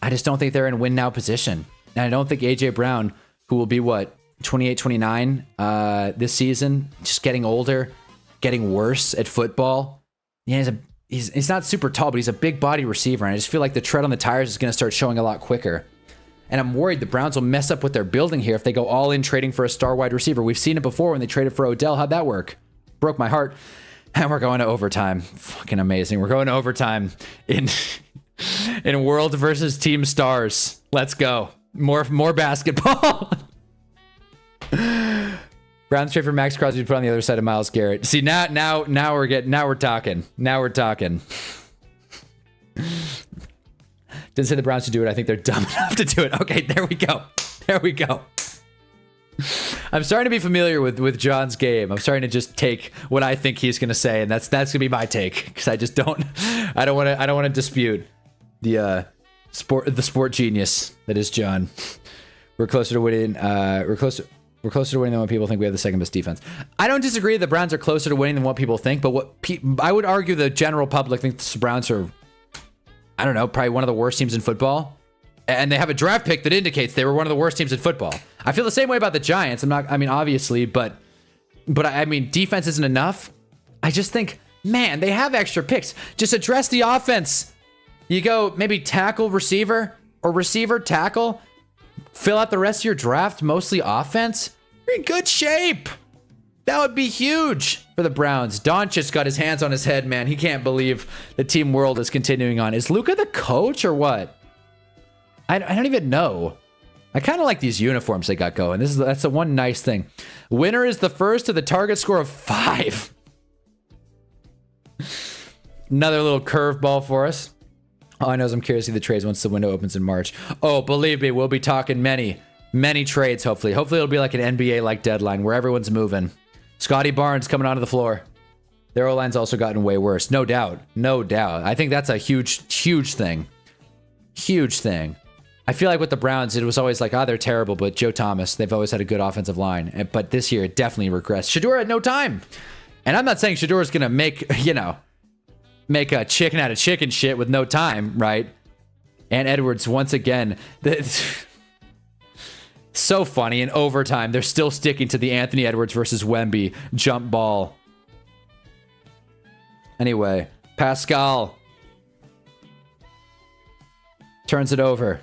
I just don't think they're in win now position. And I don't think AJ Brown, who will be what, 28, 29 this season, just getting older, getting worse at football. Yeah, he's not super tall, but he's a big body receiver. And I just feel like the tread on the tires is going to start showing a lot quicker. And I'm worried the Browns will mess up what they're building here if they go all in trading for a star wide receiver. We've seen it before when they traded for Odell. How'd that work? Broke my heart. And we're going to overtime. Fucking amazing. We're going to overtime in World versus Team Stars. Let's go. More basketball. Browns trade for Max Crosby to put on the other side of Myles Garrett. See, now we're talking. Now we're talking. Didn't say the Browns should do it. I think they're dumb enough to do it. Okay, there we go. There we go. I'm starting to be familiar with John's game. I'm starting to just take what I think he's going to say, and that's going to be my take because I don't want to dispute the sport genius that is John. We're closer to winning. We're closer to winning than what people think. We have the second best defense. I don't disagree. The Browns are closer to winning than what people think, but I would argue the general public thinks the Browns are, I don't know, probably one of the worst teams in football. And they have a draft pick that indicates they were one of the worst teams in football. I feel the same way about the Giants. Obviously, but I mean, defense isn't enough. I just think, man, they have extra picks. Just address the offense. You go maybe tackle, receiver, or receiver, tackle. Fill out the rest of your draft, mostly offense. You're in good shape. That would be huge for the Browns. Doncic got his hands on his head, man. He can't believe the team world is continuing on. Is Luka the coach or what? I don't even know. I kind of like these uniforms they got going. That's the one nice thing. Winner is the first to the target score of 5. Another little curveball for us. All I know is I'm curious to see the trades once the window opens in March. Oh, believe me, we'll be talking many trades, hopefully. Hopefully it'll be like an NBA-like deadline where everyone's moving. Scotty Barnes coming onto the floor. Their O-line's also gotten way worse. No doubt. No doubt. I think that's a huge thing. Huge thing. I feel like with the Browns, it was always like, they're terrible, but Joe Thomas, they've always had a good offensive line. But this year, it definitely regressed. Shedeur had no time. And I'm not saying Shedeur is going to make a chicken out of chicken shit with no time, right? And Edwards, once again, so funny. In overtime, they're still sticking to the Anthony Edwards versus Wemby jump ball. Anyway, Pascal turns it over.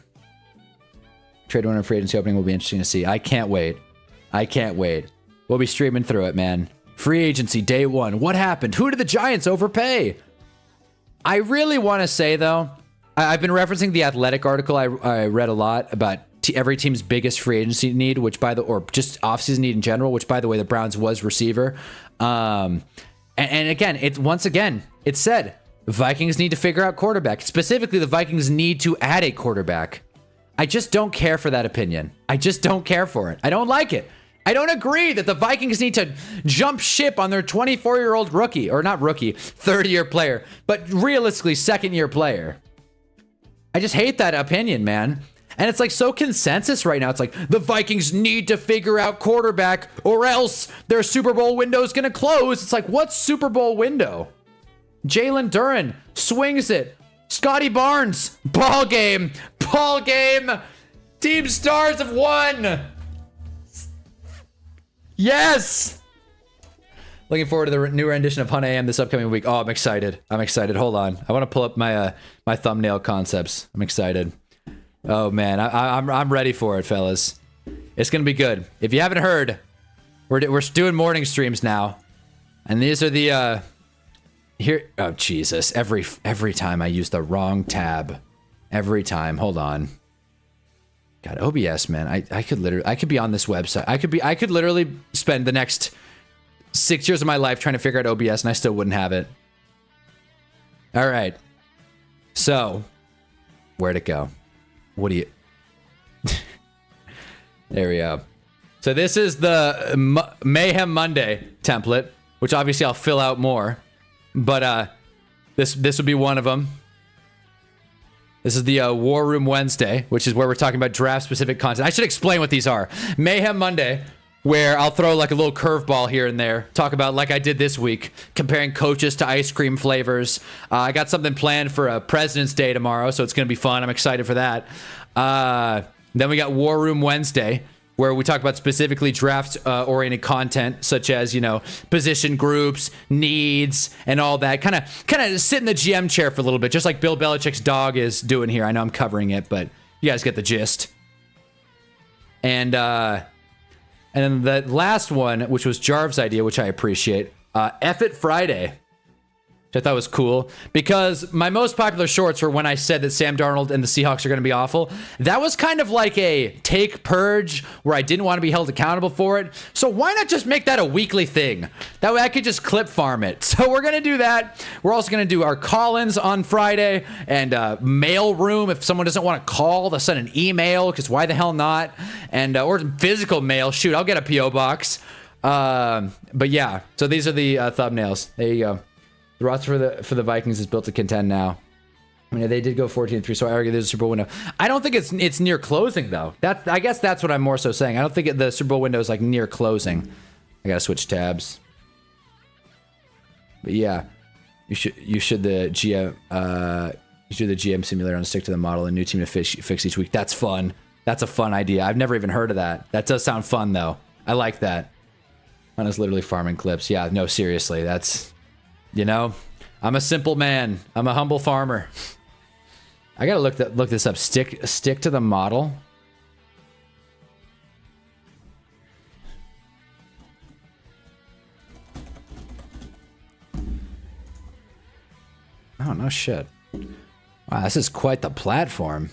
Trade winner free agency opening will be interesting to see. I can't wait. We'll be streaming through it, man. Free agency day 1. What happened? Who did the Giants overpay? I really want to say, though, I've been referencing the Athletic article I read a lot about every team's biggest free agency need, or just offseason need in general, which, by the way, the Browns was receiver. And again, it said Vikings need to figure out quarterback. Specifically, the Vikings need to add a quarterback. I just don't care for that opinion. I just don't care for it. I don't like it. I don't agree that the Vikings need to jump ship on their 24-year-old rookie, or not rookie, 30-year player, but realistically second-year player. I just hate that opinion, man. And it's like so consensus right now. It's like the Vikings need to figure out quarterback or else their Super Bowl window is going to close. It's like, what Super Bowl window? Jalen Duren swings it. Scotty Barnes. Ball game. Ball game. Team Stars have won. Yes. Looking forward to the new rendition of Hun AM this upcoming week. Oh, I'm excited. I'm excited. Hold on. I want to pull up my my thumbnail concepts. I'm excited. Oh man, I'm ready for it, fellas. It's gonna be good. If you haven't heard, we're doing morning streams now, and these are the here. Oh Jesus! Every time I use the wrong tab. Every time. Hold on. God, OBS, man. I could be on this website. I could literally spend the next 6 years of my life trying to figure out OBS and I still wouldn't have it. All right. So, where'd it go? What do you... There we go. So this is the Mayhem Monday template, which obviously I'll fill out more. But this would be one of them. This is the War Room Wednesday, which is where we're talking about draft-specific content. I should explain what these are. Mayhem Monday, where I'll throw like a little curveball here and there. Talk about, like I did this week, comparing coaches to ice cream flavors. I got something planned for President's Day tomorrow, so it's going to be fun. I'm excited for that. Then we got War Room Wednesday, where we talk about specifically draft-oriented content, such as, you know, position groups, needs, and all that. Kind of sit in the GM chair for a little bit, just like Bill Belichick's dog is doing here. I know I'm covering it, but you guys get the gist. And then the last one, which was Jarv's idea, which I appreciate, F It Friday, which I thought was cool, because my most popular shorts were when I said that Sam Darnold and the Seahawks are going to be awful. That was kind of like a take purge where I didn't want to be held accountable for it. So why not just make that a weekly thing? That way I could just clip farm it. So we're going to do that. We're also going to do our call-ins on Friday and mail room. If someone doesn't want to call, they'll send an email, because why the hell not? And or physical mail. Shoot, I'll get a P.O. box. But yeah, so these are the thumbnails. There you go. The roster for the Vikings is built to contend now. I mean, they did go 14-3, so I argue there's a Super Bowl window. I don't think it's near closing though. I guess that's what I'm more so saying. I don't think the Super Bowl window is like near closing. I gotta switch tabs. But yeah, you should the GM simulator and stick to the model, a new team to fix each week. That's fun. That's a fun idea. I've never even heard of that. That does sound fun though. I like that. Mine is literally farming clips. Yeah, no, seriously, that's. You know, I'm a simple man. I'm a humble farmer. I gotta look this up. Stick to the model. Oh, no shit. Wow, this is quite the platform.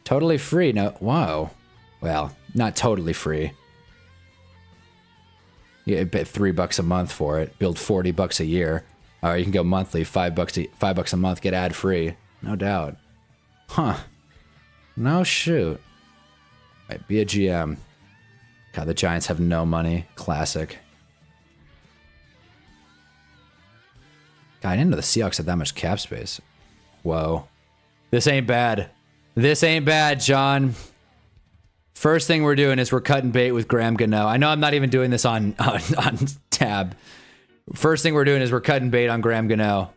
Totally free. No, whoa. Well, not totally free. You bet $3 a month for it. Build $40 a year. Or you can go monthly, $5 a month, get ad free. No doubt. Huh. No shoot. Might be a GM. God, the Giants have no money. Classic. God, I didn't know the Seahawks had that much cap space. Whoa. This ain't bad. This ain't bad, John. First thing we're doing is we're cutting bait with Graham Gano. I know I'm not even doing this on tab. First thing we're doing is we're cutting bait on Graham Gano.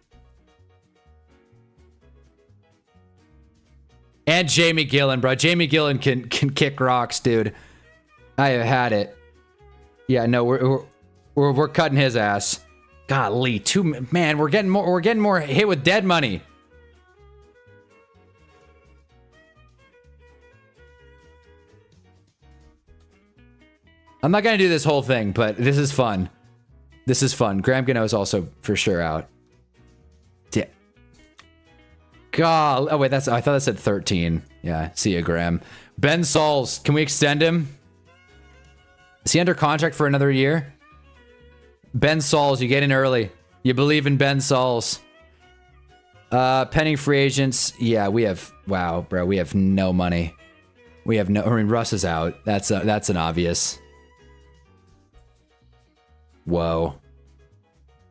And Jamie Gillen, bro. Jamie Gillen can kick rocks, dude. I have had it. Yeah, no, we're cutting his ass. Golly, man, we're getting more hit with dead money. I'm not going to do this whole thing, but this is fun. This is fun. Graham Gano is also for sure out. Yeah. God. Oh, wait. I thought that said 13. Yeah. See ya, Graham. Ben Sauls. Can we extend him? Is he under contract for another year? Ben Sauls, you get in early. You believe in Ben Sauls. Pending free agents. Yeah, we have... Wow, bro. We have no money. We have no... I mean, Russ is out. That's an obvious... Whoa.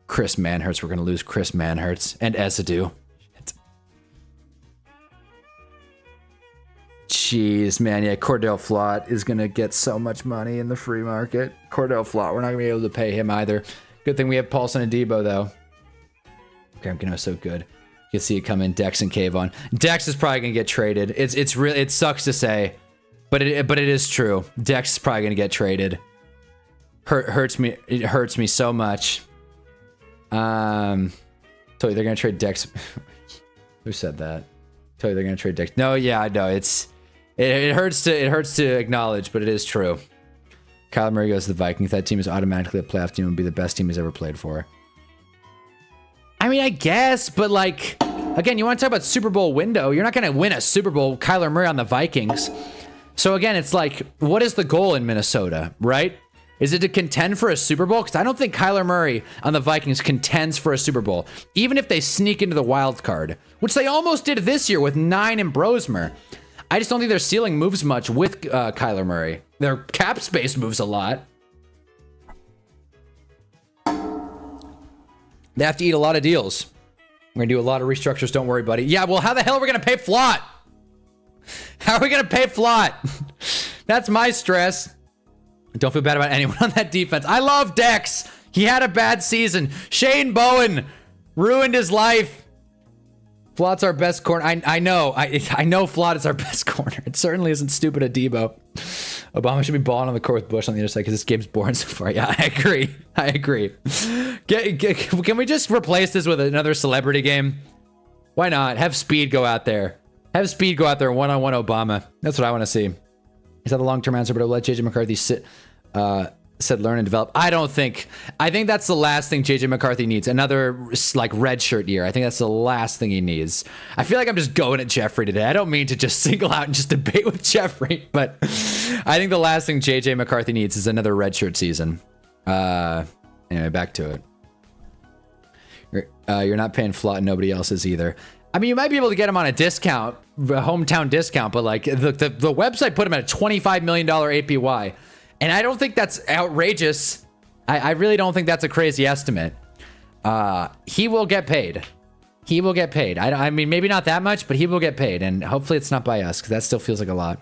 Chris Manhertz. We're going to lose Chris Manhertz. And Esadou. Jeez, man. Yeah, Cordell Flott is going to get so much money in the free market. Cordell Flott. We're not going to be able to pay him either. Good thing we have Paulson and Debo, though. Graham Gano is so good. You can see it coming. Dex and Kayvon. Dex is probably gonna get traded. It's really, it sucks to say, but it is true. Dex is probably gonna get traded. Hurts me. It hurts me so much. Totally, they're gonna trade Dex. Who said that? Totally, they're gonna trade Dex. No, yeah, I know. It hurts to acknowledge, but it is true. Kyler Murray goes to the Vikings. That team is automatically a playoff team and be the best team he's ever played for. I mean, I guess, but like, again, you want to talk about Super Bowl window. You're not going to win a Super Bowl with Kyler Murray on the Vikings. So again, it's like, what is the goal in Minnesota, right? Is it to contend for a Super Bowl? Because I don't think Kyler Murray on the Vikings contends for a Super Bowl. Even if they sneak into the wild card, which they almost did this year with 9 and Brosmer. I just don't think their ceiling moves much with Kyler Murray. Their cap space moves a lot. They have to eat a lot of deals. We're going to do a lot of restructures. Don't worry, buddy. Yeah, well, how the hell are we going to pay Flott? How are we going to pay Flott? That's my stress. Don't feel bad about anyone on that defense. I love Dex. He had a bad season. Shane Bowen ruined his life. Flott's our best corner. I know. I know Flott is our best corner. It certainly isn't stupid at Debo. Obama should be balling on the court with Bush on the other side because this game's boring so far. Yeah, I agree. I agree. Can we just replace this with another celebrity game? Why not? Have Speed go out there. Have Speed go out there one-on-one Obama. That's what I want to see. Is that a long-term answer? But I'll let JJ McCarthy sit, learn and develop. I think that's the last thing JJ McCarthy needs. Another like red shirt year. I think that's the last thing he needs. I feel like I'm just going at Jeffrey today. I don't mean to just single out and just debate with Jeffrey, but I think the last thing JJ McCarthy needs is another red shirt season. Anyway, back to it. You're not paying Flott and nobody else is either. I mean, you might be able to get him on a discount, a hometown discount, but like the website put him at a $25 million APY. And I don't think that's outrageous. I really don't think that's a crazy estimate. He will get paid. He will get paid. I mean, maybe not that much, but he will get paid. And hopefully it's not by us, because that still feels like a lot.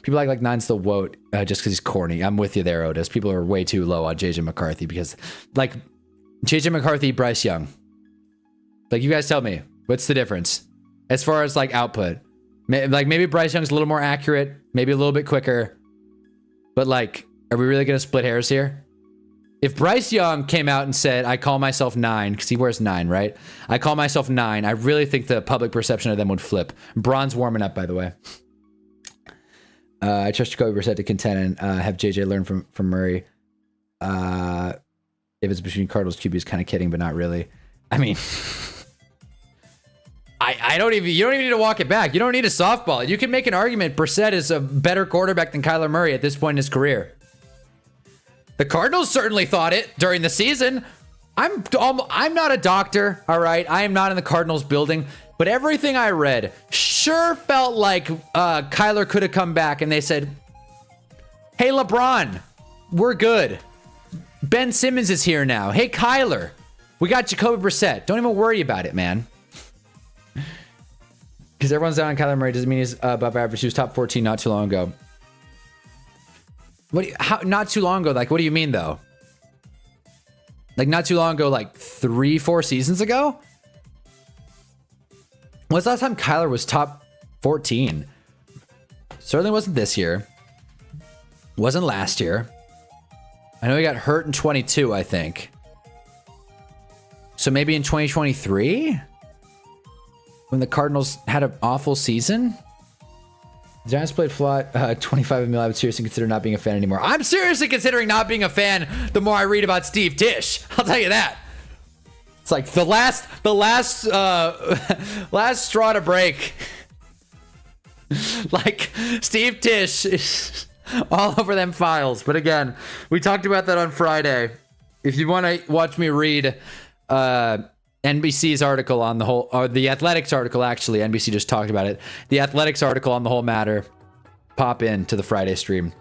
People like Nine's the Woat just because he's corny. I'm with you there, Otis. People are way too low on JJ McCarthy because, like, JJ McCarthy, Bryce Young. Like, you guys tell me, what's the difference as far as like output? Like, maybe Bryce Young's a little more accurate, maybe a little bit quicker, but like, are we really gonna split hairs here? If Bryce Young came out and said, I call myself 9, because he wears 9, right? I call myself 9. I really think the public perception of them would flip. Braun's warming up, by the way. I trust Jacoby Brissett to contend and have JJ learn from Murray. If it's between Cardinals QBs, kind of kidding, but not really. I mean, I don't even, you don't even need to walk it back. You don't need a softball. You can make an argument Brissett is a better quarterback than Kyler Murray at this point in his career. The Cardinals certainly thought it during the season. I'm not a doctor, all right? I am not in the Cardinals building, but everything I read sure felt like Kyler could have come back and they said, hey, LeBron, we're good. Ben Simmons is here now. Hey, Kyler, we got Jacoby Brissett. Don't even worry about it, man. Because everyone's down on Kyler Murray doesn't mean he's above average. He was top 14 not too long ago. How not too long ago? Like, what do you mean though? Like, not too long ago, like 3-4 seasons ago? When's the last time Kyler was top 14? Certainly wasn't this year. Wasn't last year. I know he got hurt in 22, I think. So maybe in 2023? When the Cardinals had an awful season? The Giants played Flott 25 mil. I would seriously consider not being a fan anymore. I'm seriously considering not being a fan the more I read about Steve Tisch. I'll tell you that. It's like the last straw to break. Like, Steve Tisch is all over them files. But again, we talked about that on Friday. If you want to watch me read NBC's article on the whole, or the Athletics article, actually, NBC just talked about it. The Athletics article on the whole matter, pop in to the Friday stream.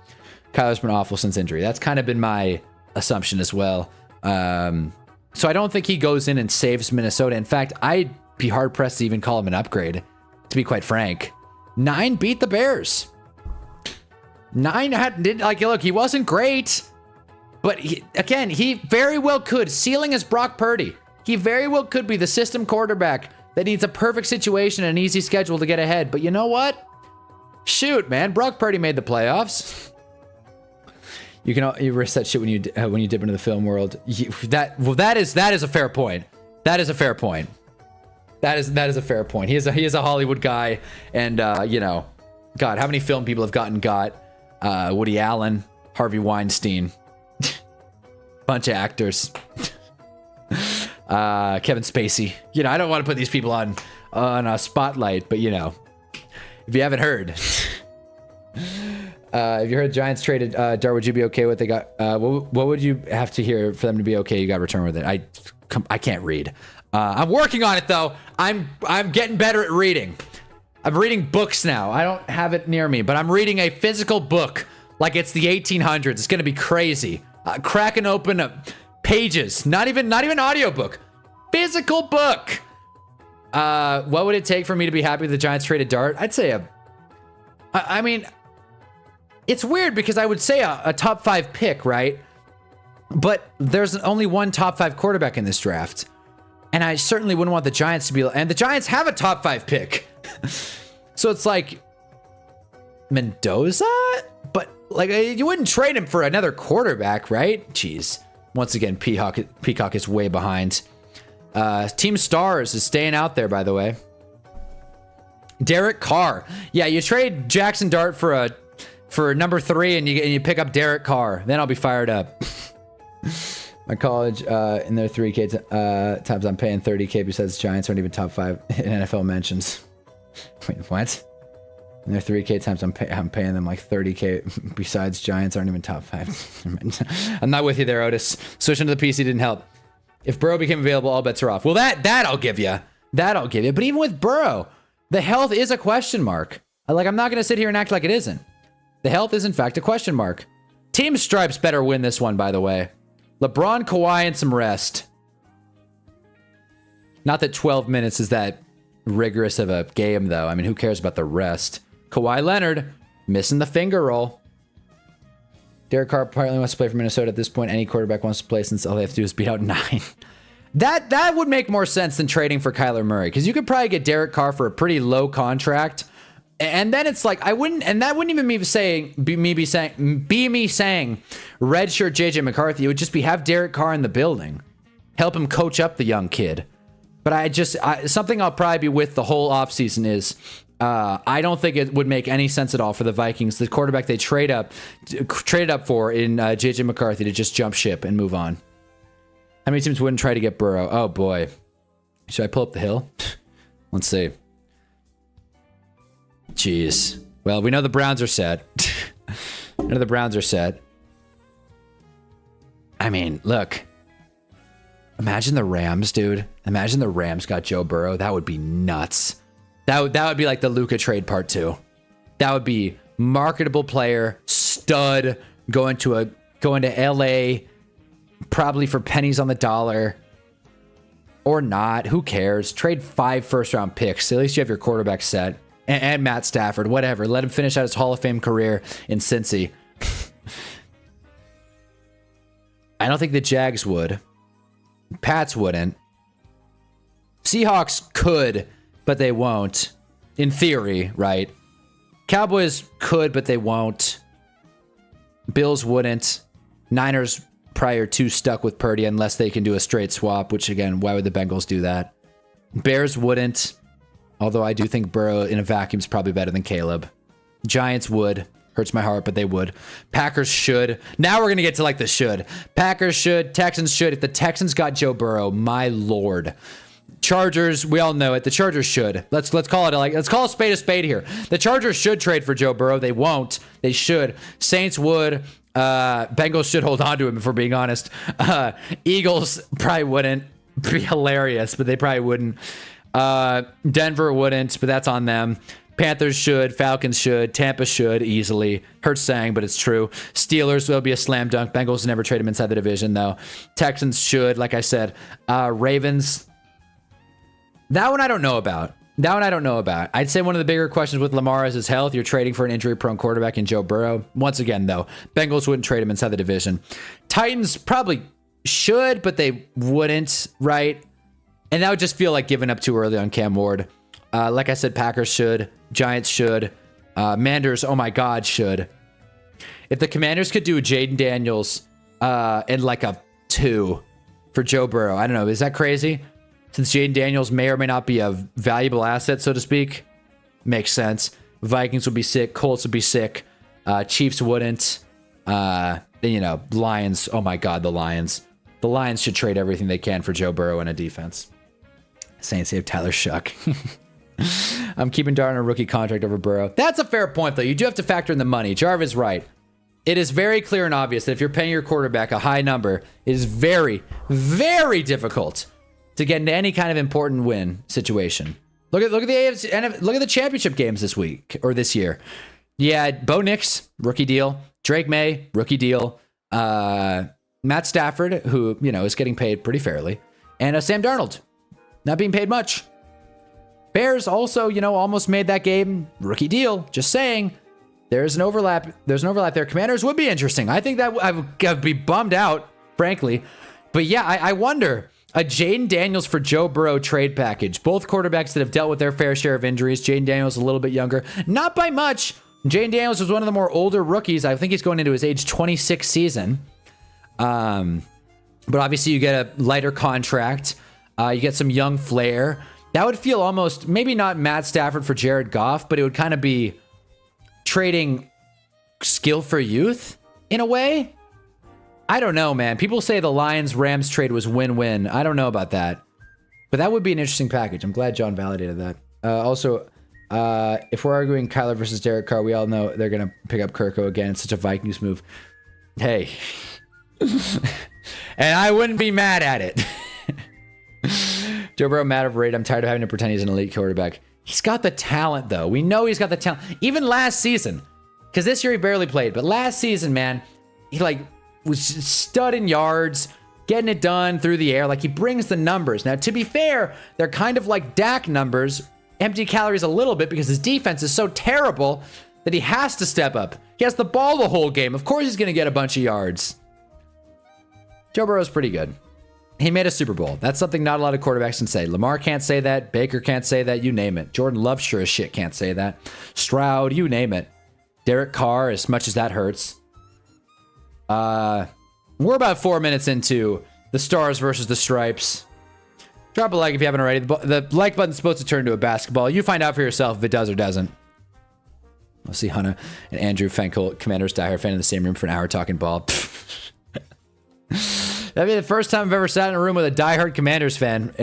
Kyler's been awful since injury. That's kind of been my assumption as well. So I don't think he goes in and saves Minnesota. In fact, I'd be hard pressed to even call him an upgrade, to be quite frank. 9 beat the Bears. 9 did, like, look, he wasn't great, but he very well could. Ceiling is Brock Purdy. He very well could be the system quarterback that needs a perfect situation and an easy schedule to get ahead. But you know what? Shoot, man. Brock Purdy made the playoffs. You risk that shit when you dip into the film world. That is a fair point. That is a fair point. That is a fair point. He is a Hollywood guy, and you know, God, how many film people have got Woody Allen, Harvey Weinstein, bunch of actors, Kevin Spacey. You know, I don't want to put these people on a spotlight, but you know, if you haven't heard. If you heard Giants traded Dart, would you be okay with it? What would you have to hear for them to be okay? You got to return with it. I can't read. I'm working on it though. I'm getting better at reading. I'm reading books now. I don't have it near me, but I'm reading a physical book like it's the 1800s. It's gonna be crazy. Cracking open pages. Not even audiobook. Physical book. What would it take for me to be happy with the Giants traded Dart? I'd say I mean, it's weird because I would say a top 5 pick, right? But there's only one top 5 quarterback in this draft. And I certainly wouldn't want the Giants to be... And the Giants have a top 5 pick. So it's like... Mendoza? But, like, you wouldn't trade him for another quarterback, right? Jeez. Once again, Peacock is way behind. Team Stars is staying out there, by the way. Derek Carr. Yeah, you trade Jackson Dart for number 3 and you pick up Derek Carr. Then I'll be fired up. My college in their 3K times I'm paying 30K besides Giants aren't even top 5 in NFL mentions. Wait, what? In their 3K times I'm paying them like 30K besides Giants aren't even top 5. I'm not with you there, Otis. Switching to the PC didn't help. If Burrow became available, all bets are off. Well, that I'll give you. That I'll give you. But even with Burrow, the health is a question mark. Like, I'm not going to sit here and act like it isn't. The health is, in fact, a question mark. Team Stripes better win this one, by the way. LeBron, Kawhi, and some rest. Not that 12 minutes is that rigorous of a game, though. I mean, who cares about the rest? Kawhi Leonard, missing the finger roll. Derek Carr apparently wants to play for Minnesota at this point. Any quarterback wants to play since all they have to do is beat out 9. That would make more sense than trading for Kyler Murray. Because you could probably get Derek Carr for a pretty low contract. And then it's like, that wouldn't even be me saying redshirt JJ McCarthy. It would just be have Derek Carr in the building, help him coach up the young kid. But something I'll probably be with the whole offseason is I don't think it would make any sense at all for the Vikings, the quarterback they traded up for in JJ McCarthy, to just jump ship and move on. How many teams wouldn't try to get Burrow? Oh boy, should I pull up the hill? Let's see. Jeez. Well, we know the Browns are set. We know the Browns are set. I mean, look. Imagine the Rams, dude. Imagine the Rams got Joe Burrow. That would be nuts. That would be like the Luka trade part 2. That would be marketable player, stud, going to LA, probably for pennies on the dollar. Or not. Who cares? Trade 5 first-round picks. At least you have your quarterback set. And Matt Stafford, whatever. Let him finish out his Hall of Fame career in Cincy. I don't think the Jags would. Pats wouldn't. Seahawks could, but they won't. In theory, right? Cowboys could, but they won't. Bills wouldn't. Niners probably are too stuck with Purdy unless they can do a straight swap, which again, why would the Bengals do that? Bears wouldn't. Although I do think Burrow in a vacuum is probably better than Caleb. Giants would. Hurts my heart, but they would. Packers should. Now we're going to get to like the should. Packers should. Texans should. If the Texans got Joe Burrow, my lord. Chargers, we all know it. The Chargers should. Let's call it let's call a spade here. The Chargers should trade for Joe Burrow. They won't. They should. Saints would. Bengals should hold on to him, if we're being honest. Eagles probably wouldn't. Be hilarious, but they probably wouldn't. Denver wouldn't, but that's on them. Panthers should. Falcons should. Tampa should easily. Hurts saying, but it's true. Steelers will be a slam dunk. Bengals never trade them inside the division, though. Texans should, like I said. Ravens. That one I don't know about. I'd say one of the bigger questions with Lamar is his health. You're trading for an injury-prone quarterback in Joe Burrow. Once again, though, Bengals wouldn't trade him inside the division. Titans probably should, but they wouldn't, right? And that would just feel like giving up too early on Cam Ward. Like I said, Packers should. Giants should. Manders, oh my God, should. If the Commanders could do a Jaden Daniels and like a 2 for Joe Burrow, I don't know. Is that crazy? Since Jaden Daniels may or may not be a valuable asset, so to speak. Makes sense. Vikings would be sick. Colts would be sick. Chiefs wouldn't. You know, Lions. Oh my God, the Lions. The Lions should trade everything they can for Joe Burrow and a defense. Saints have Tyler Shuck. I'm keeping Darnold on a rookie contract over Burrow. That's a fair point, though. You do have to factor in the money. Jarvis right. It is very clear and obvious that if you're paying your quarterback a high number, it is very, very difficult to get into any kind of important win situation. Look at the AFC, and look at the championship games this week or this year. Yeah, Bo Nix, rookie deal. Drake May, rookie deal. Matt Stafford, who, you know, is getting paid pretty fairly. And Sam Darnold, not being paid much. Bears also, you know, almost made that game. Rookie deal. Just saying. There's an overlap. There's an overlap there. Commanders would be interesting. I think that I'd be bummed out, frankly. But yeah, I wonder. A Jaden Daniels for Joe Burrow trade package. Both quarterbacks that have dealt with their fair share of injuries. Jaden Daniels a little bit younger. Not by much. Jaden Daniels was one of the more older rookies. I think he's going into his age 26 season. But obviously you get a lighter contract. You get some young flair. That would feel almost, maybe not Matt Stafford for Jared Goff, but it would kind of be trading skill for youth in a way. I don't know, man. People say the Lions-Rams trade was win-win. I don't know about that. But that would be an interesting package. I'm glad John validated that. Also, if we're arguing Kyler versus Derek Carr, we all know they're going to pick up Kirko again. It's such a Vikings move. Hey. And I wouldn't be mad at it. Joe Burrow, mad overrated. I'm tired of having to pretend he's an elite quarterback. He's got the talent, though. We know he's got the talent. Even last season. Because this year he barely played. But last season, man, he was stud in yards, getting it done through the air. Like, he brings the numbers. Now, to be fair, they're kind of like Dak numbers. Empty calories a little bit because his defense is so terrible that he has to step up. He has the ball the whole game. Of course he's going to get a bunch of yards. Joe Burrow's pretty good. He made a Super Bowl. That's something not a lot of quarterbacks can say. Lamar can't say that. Baker can't say that. You name it. Jordan Love sure as shit can't say that. Stroud, you name it. Derek Carr, as much as that hurts. We're about 4 minutes into the Stars versus the Stripes. Drop a like if you haven't already. The like button's supposed to turn to a basketball. You find out for yourself if it does or doesn't. We'll see Hunna and Andrew Fenkel, Commanders diehard fan, in the same room for an hour talking ball. That'd be the first time I've ever sat in a room with a diehard Commanders fan.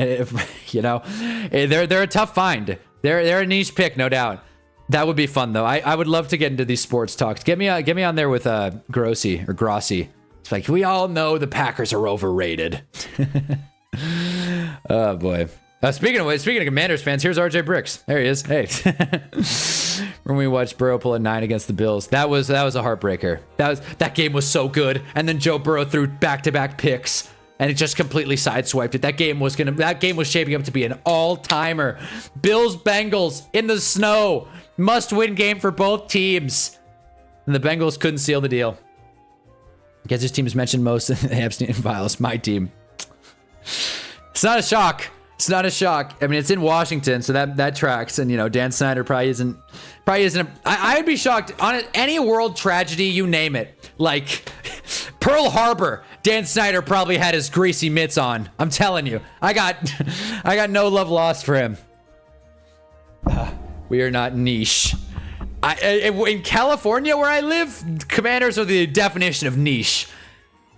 You know, they're a tough find. They're a niche pick, no doubt. That would be fun, though. I would love to get into these sports talks. Get me on there with Grossi. It's like, we all know the Packers are overrated. Oh boy. Speaking of Commanders fans, here's RJ Bricks. There he is. Hey. When we watched Burrow pull a 9 against the Bills, that was a heartbreaker. That game was so good, and then Joe Burrow threw back-to-back picks, and it just completely sideswiped it. That game was shaping up to be an all-timer. Bills-Bengals in the snow, must-win game for both teams, and the Bengals couldn't seal the deal. Guess his team is mentioned most in the Epstein files. My team. It's not a shock. It's not a shock. I mean, it's in Washington, so that tracks. And, you know, Dan Snyder probably isn't. I would be shocked on any world tragedy, you name it. Like Pearl Harbor, Dan Snyder probably had his greasy mitts on. I'm telling you, I got no love lost for him. We are not niche. In California, where I live, Commanders are the definition of niche.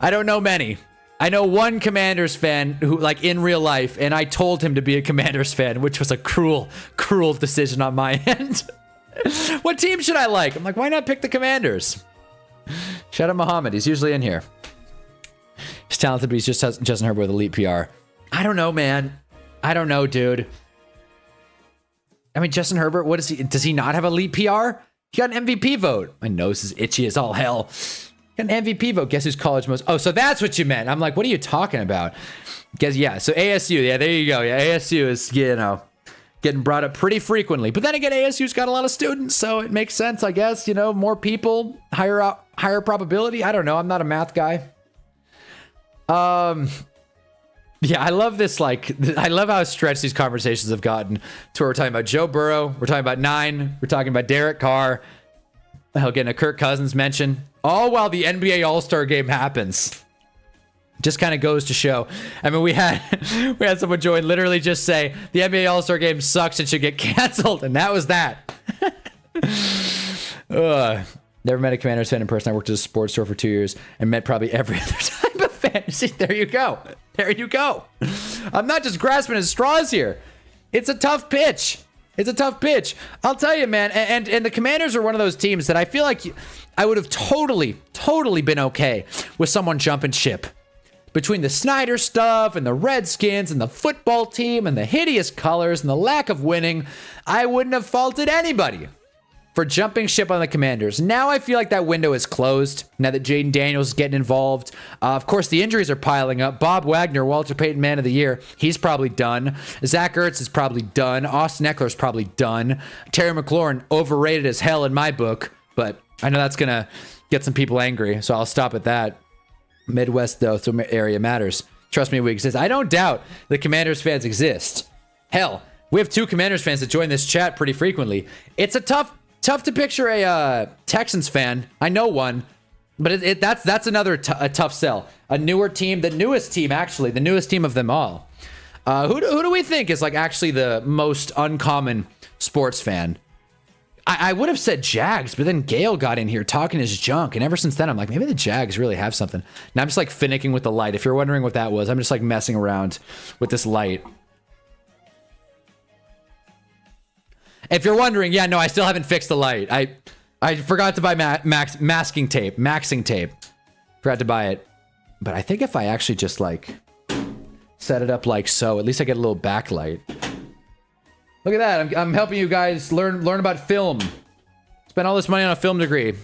I don't know many. I know one Commanders fan who, like, in real life, and I told him to be a Commanders fan, which was a cruel decision on my end. What team should I like? I'm like, why not pick the Commanders? Shout out Muhammad. He's usually in here. He's talented, but he's just Justin Herbert with elite PR. I don't know, man. I don't know, dude. I mean, Justin Herbert, what is he? Does he not have elite PR? He got an MVP vote. My nose is itchy as all hell. Got an MVP vote. Guess who's college most? Oh, so that's what you meant. I'm like, what are you talking about? Guess, yeah. So ASU. Yeah, there you go. Yeah, ASU is, you know, getting brought up pretty frequently. But then again, ASU's got a lot of students, so it makes sense, I guess. You know, more people, higher probability. I don't know. I'm not a math guy. The Yeah, I love this. Like, I love how stretched these conversations have gotten to where we're talking about Joe Burrow, we're talking about Nine, we're talking about Derek Carr, hell, getting a Kirk Cousins mention, all while the NBA All-Star game happens. Just kind of goes to show. I mean, we had someone join literally just say the NBA All-Star game sucks and should get canceled, and that was that. Never met a Commanders fan in person. I worked at a sports store for 2 years and met probably every other type of fan. See, there you go. There you go. I'm not just grasping at straws here. It's a tough pitch. It's a tough pitch. I'll tell you, man. And the Commanders are one of those teams that I feel like I would have totally been okay with someone jumping ship. Between the Snyder stuff and the Redskins and the football team and the hideous colors and the lack of winning, I wouldn't have faulted anybody for jumping ship on the Commanders. Now I feel like that window is closed now that Jaden Daniels is getting involved. Of course, the injuries are piling up. Bob Wagner, Walter Payton Man of the Year, he's probably done. Zach Ertz is probably done. Austin Eckler's probably done. Terry McLaurin, overrated as hell in my book, but I know that's going to get some people angry, so I'll stop at that. Midwest, though, so area matters. Trust me, we exist. I don't doubt the Commanders fans exist. Hell, we have 2 Commanders fans that join this chat pretty frequently. It's a tough to picture a Texans fan. I know one, but that's another a tough sell. A newer team, the newest team actually, the newest team of them all. Who do we think is like actually the most uncommon sports fan? I would have said Jags, but then Gale got in here talking his junk, and ever since then I'm like, maybe the Jags really have something. Now I'm just like finicking with the light. If you're wondering what that was, I'm just like messing around with this light. If you're wondering, yeah, no, I still haven't fixed the light. I forgot to buy masking tape, maxing tape. Forgot to buy it. But I think if I actually just like set it up like so, at least I get a little backlight. Look at that. I'm helping you guys learn about film. Spend all this money on a film degree.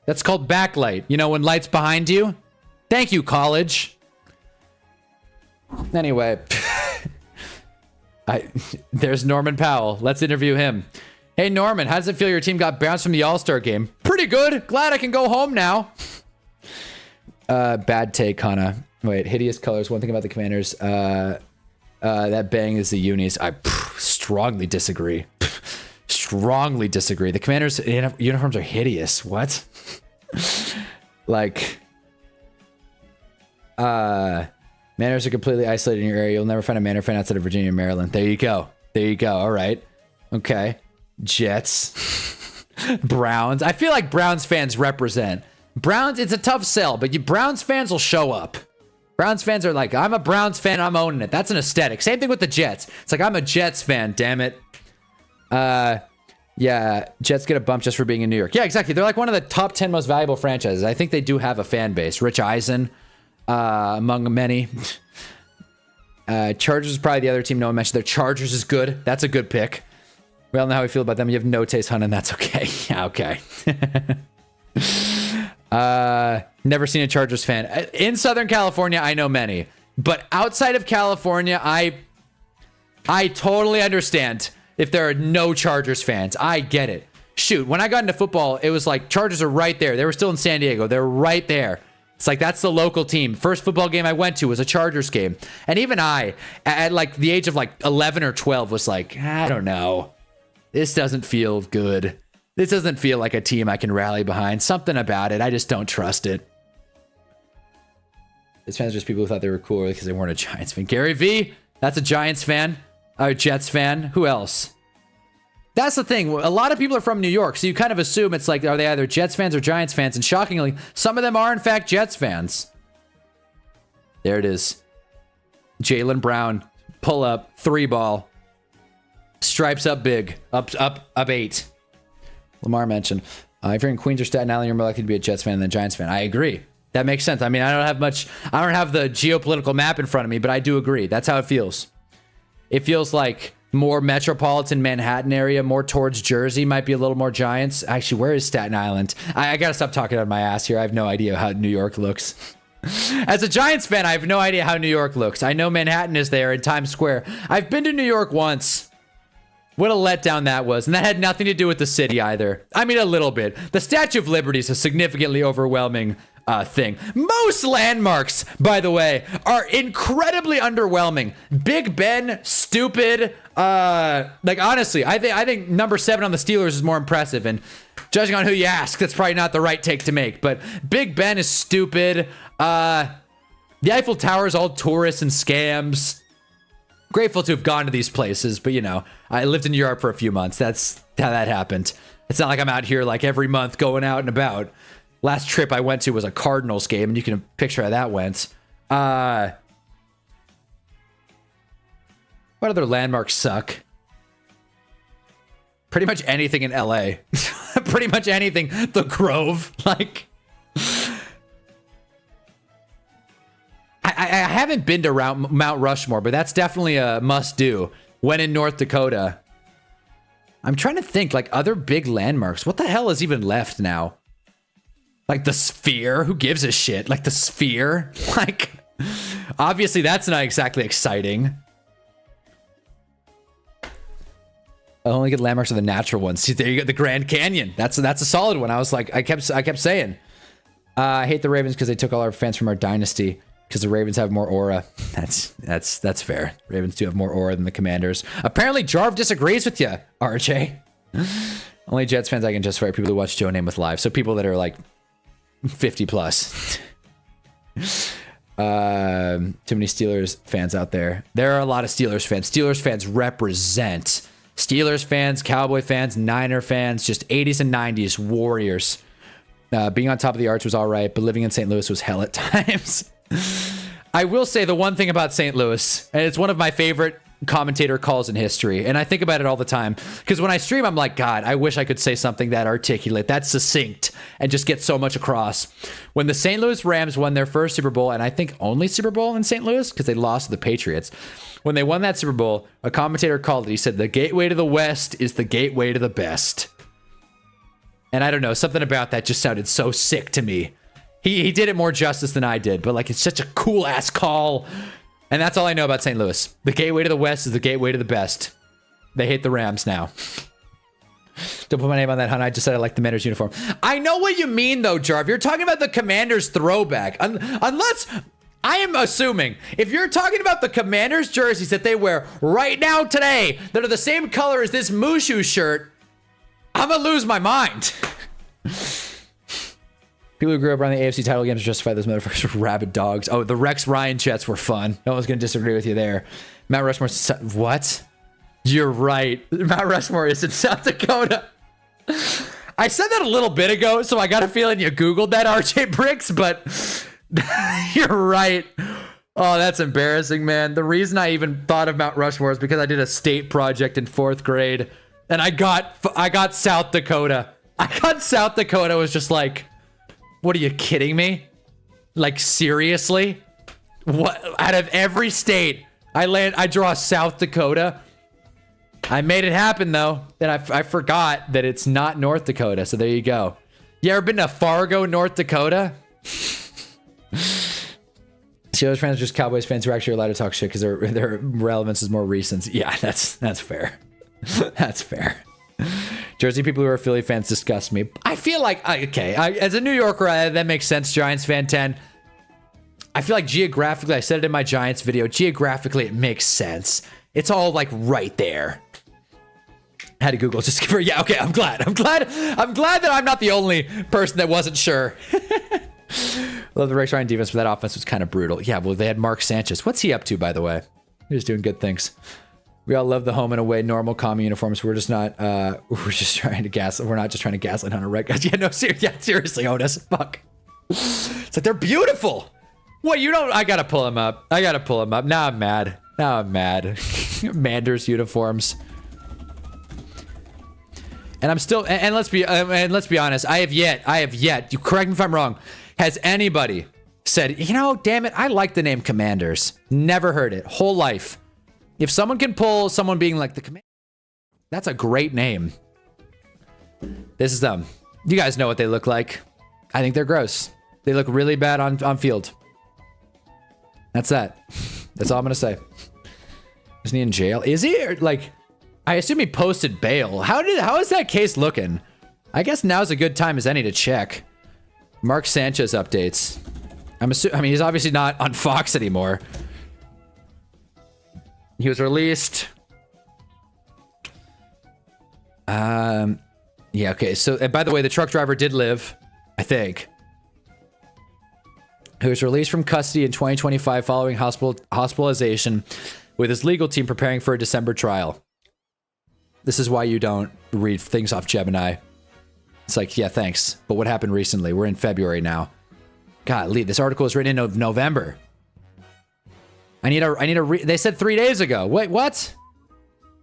That's called backlight. You know, when light's behind you? Thank you, college. Anyway. There's Norman Powell. Let's interview him. Hey, Norman, how does it feel your team got bounced from the All-Star game? Pretty good. Glad I can go home now. Bad take, Hannah. Wait, hideous colors. One thing about the Commanders. That bang is the unis. I strongly disagree. Strongly disagree. The Commanders' uniforms are hideous. What? Like, Manners are completely isolated in your area. You'll never find a Manor fan outside of Virginia and Maryland. There you go. There you go. All right. Okay. Jets. Browns. I feel like Browns fans represent. Browns, it's a tough sell, but Browns fans will show up. Browns fans are like, I'm a Browns fan, I'm owning it. That's an aesthetic. Same thing with the Jets. It's like, I'm a Jets fan, damn it. Yeah, Jets get a bump just for being in New York. Yeah, exactly. They're like one of the top 10 most valuable franchises. I think they do have a fan base. Rich Eisen, among many. Chargers is probably the other team no one mentioned. Their Chargers is good. That's a good pick. We all know how we feel about them. You have no taste, hun, and that's okay. Yeah, okay. Never seen a Chargers fan. In Southern California, I know many. But outside of California, I totally understand if there are no Chargers fans. I get it. Shoot, when I got into football, it was like Chargers are right there. They were still in San Diego. They're right there. It's like, that's the local team. First football game I went to was a Chargers game. And even I, at like the age of like 11 or 12, was like, I don't know. This doesn't feel good. This doesn't feel like a team I can rally behind. Something about it. I just don't trust it. These fans are just people who thought they were cool because they weren't a Giants fan. Gary V, that's a Giants fan. A Jets fan. Who else? That's the thing. A lot of people are from New York, so you kind of assume it's like, are they either Jets fans or Giants fans? And shockingly, some of them are in fact Jets fans. There it is. Jaylen Brown, pull up, 3-ball. Stripes up big. Up 8. Lamar mentioned, if you're in Queens or Staten Island, you're more likely to be a Jets fan than a Giants fan. I agree. That makes sense. I mean, I don't have the geopolitical map in front of me, but I do agree. That's how it feels. It feels like more metropolitan Manhattan area, more towards Jersey, might be a little more Giants. Actually, where is Staten Island? I gotta stop talking out of my ass here. I have no idea how New York looks. As a Giants fan, I have no idea how New York looks. I know Manhattan is there in Times Square. I've been to New York once. What a letdown that was. And that had nothing to do with the city either. I mean, a little bit. The Statue of Liberty is a significantly overwhelming thing. Most landmarks, by the way, are incredibly underwhelming. Big Ben, stupid. Like, honestly, I think number 7 on the Steelers is more impressive. And judging on who you ask, that's probably not the right take to make. But Big Ben is stupid. The Eiffel Tower is all tourists and scams. Grateful to have gone to these places, but you know, I lived in Europe for a few months. That's how that happened. It's not like I'm out here like every month going out and about. Last trip I went to was a Cardinals game, and you can picture how that went. What other landmarks suck? Pretty much anything in LA. Pretty much anything. The Grove. Like, I haven't been to Mount Rushmore, but that's definitely a must-do when in North Dakota. I'm trying to think, like, other big landmarks. What the hell is even left now? Like the Sphere? Who gives a shit? Like the Sphere? Like, obviously that's not exactly exciting. I only get landmarks are the natural ones. See, there you go, the Grand Canyon. That's a solid one. I was like, I kept saying. I hate the Ravens because they took all our fans from our dynasty. Because the Ravens have more aura. That's fair. Ravens do have more aura than the Commanders. Apparently, Jarv disagrees with you, RJ. Only Jets fans I can justify are people who watch Joe Namath live. So people that are like 50 plus. Too many Steelers fans out there. There are a lot of Steelers fans. Steelers fans represent. Steelers fans, Cowboy fans, Niner fans, just 80s and 90s warriors. Being on top of the arch was all right, but living in St. Louis was hell at times. I will say the one thing about St. Louis, and it's one of my favorite commentator calls in history, and I think about it all the time, because when I stream, I'm like, God, I wish I could say something that articulate, that succinct, and just get so much across. When the St. Louis Rams won their first Super Bowl, and I think only Super Bowl in St. Louis, because they lost to the Patriots, when they won that Super Bowl, a commentator called it, he said, the gateway to the West is the gateway to the best. And I don't know, something about that just sounded so sick to me. He did it more justice than I did, but like, it's such a cool ass call. And that's all I know about St. Louis. The gateway to the West is the gateway to the best. They hate the Rams now. Don't put my name on that, hun. I just said I like the Commanders uniform. I know what you mean though, Jarv. You're talking about the Commanders throwback. Unless, I am assuming, if you're talking about the Commanders jerseys that they wear right now today, that are the same color as this Mushu shirt, I'm gonna lose my mind. People who grew up around the AFC title games justify those motherfuckers with rabid dogs. Oh, the Rex Ryan chats were fun. No one's going to disagree with you there. Mount Rushmore. What? You're right. Mount Rushmore is in South Dakota. I said that a little bit ago, so I got a feeling you Googled that, RJ Bricks, but you're right. Oh, that's embarrassing, man. The reason I even thought of Mount Rushmore is because I did a state project in 4th grade, and I got South Dakota. South Dakota was just like, what are you kidding me? Like, seriously? What? Out of every state, I draw South Dakota. I made it happen though. Then I forgot that it's not North Dakota. So there you go. You ever been to Fargo, North Dakota? Steelers fans are just Cowboys fans who are actually allowed to talk shit because their relevance is more recent. Yeah, that's fair. That's fair. Jersey people who are Philly fans disgust me. I feel like, okay, as a New Yorker, that makes sense. Giants fan 10. I feel like geographically, I said it in my Giants video, geographically, it makes sense. It's all like right there. I had to Google just for, yeah, okay, I'm glad that I'm not the only person that wasn't sure. Love the Rex Ryan defense, but that offense was kind of brutal. Yeah, well, they had Mark Sanchez. What's he up to, by the way? He's doing good things. We all love the home and away normal common uniforms. We're just not, we're just trying to we're not just trying to gaslight Hunter, right, guys? Yeah, no, seriously, Otis, fuck. It's like, they're beautiful. What, you don't, I gotta pull him up. Now I'm mad. Manders uniforms. And I'm still, and let's be honest, I have yet, you correct me if I'm wrong, has anybody said, you know, damn it, I like the name Commanders. Never heard it, whole life. If someone can pull someone being like the Commanders, that's a great name. This is them. You guys know what they look like. I think they're gross. They look really bad on field. That's that. That's all I'm gonna say. Isn't he in jail? Is he? Or, like, I assume he posted bail. How is that case looking? I guess now's a good time as any to check. Mark Sanchez updates. I mean, he's obviously not on Fox anymore. He was released. Yeah, okay. So, and by the way, the truck driver did live, I think. He was released from custody in 2025 following hospitalization, with his legal team preparing for a December trial. This is why you don't read things off Gemini. It's like, yeah, thanks. But what happened recently? We're in February now. Golly, this article was written in November. I need a they said 3 days ago. Wait, what?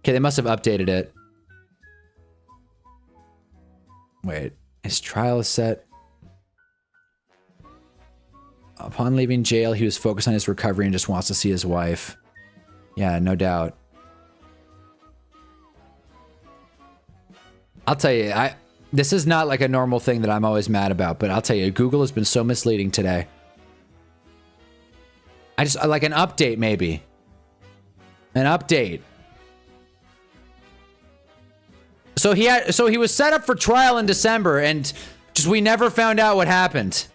Okay, they must have updated it. Wait, his trial is set. Upon leaving jail, he was focused on his recovery and just wants to see his wife. Yeah, no doubt. I'll tell you, this is not like a normal thing that I'm always mad about, but I'll tell you, Google has been so misleading today. I like an update, maybe. An update. So he was set up for trial in December, and just we never found out what happened.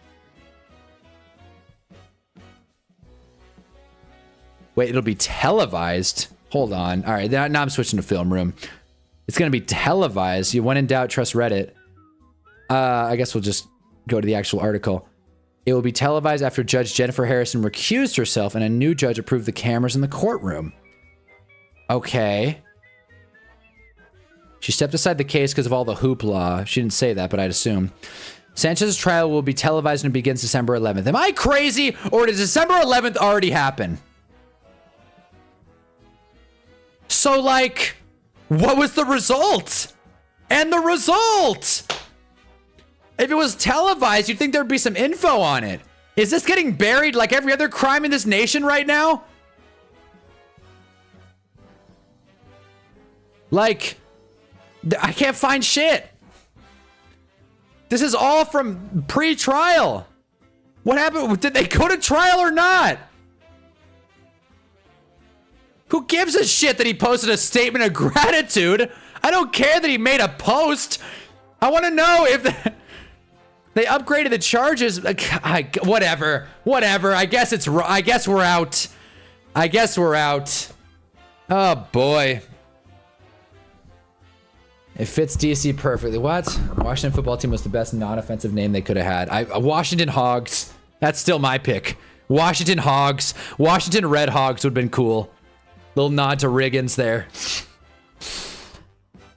Wait, it'll be televised. Hold on. All right, now I'm switching to film room. It's going to be televised. You when in doubt, trust Reddit. I guess we'll just go to the actual article. It will be televised after Judge Jennifer Harrison recused herself and a new judge approved the cameras in the courtroom. Okay. She stepped aside the case because of all the hoopla. She didn't say that, but I'd assume. Sanchez's trial will be televised and begins December 11th. Am I crazy, or did December 11th already happen? So, like, what was the result? And the result! If it was televised, you'd think there'd be some info on it. Is this getting buried like every other crime in this nation right now? Like, I can't find shit. This is all from pre-trial. What happened? Did they go to trial or not? Who gives a shit that he posted a statement of gratitude? I don't care that he made a post. I want to know if they upgraded the charges. Whatever. I guess we're out. I guess we're out. Oh boy. It fits DC perfectly. What? Washington football team was the best non-offensive name they could have had. Washington Hogs. That's still my pick. Washington Hogs. Washington Red Hogs would have been cool. Little nod to Riggins there.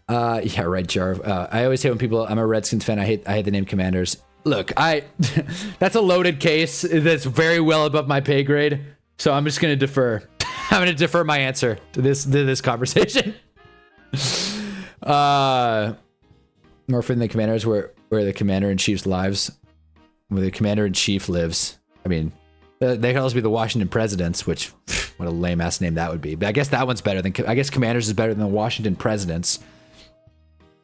Yeah, right, Jar. I always hate when people. I'm a Redskins fan. I hate the name Commanders. Look, that's a loaded case. That's very well above my pay grade. So I'm just gonna defer. I'm gonna defer my answer to this conversation. More than the Commanders, where the Commander-in-Chief's lives, where the Commander-in-Chief lives. I mean, they can also be the Washington Presidents, which, what a lame-ass name that would be. But I guess that one's better than... I guess Commanders is better than the Washington Presidents.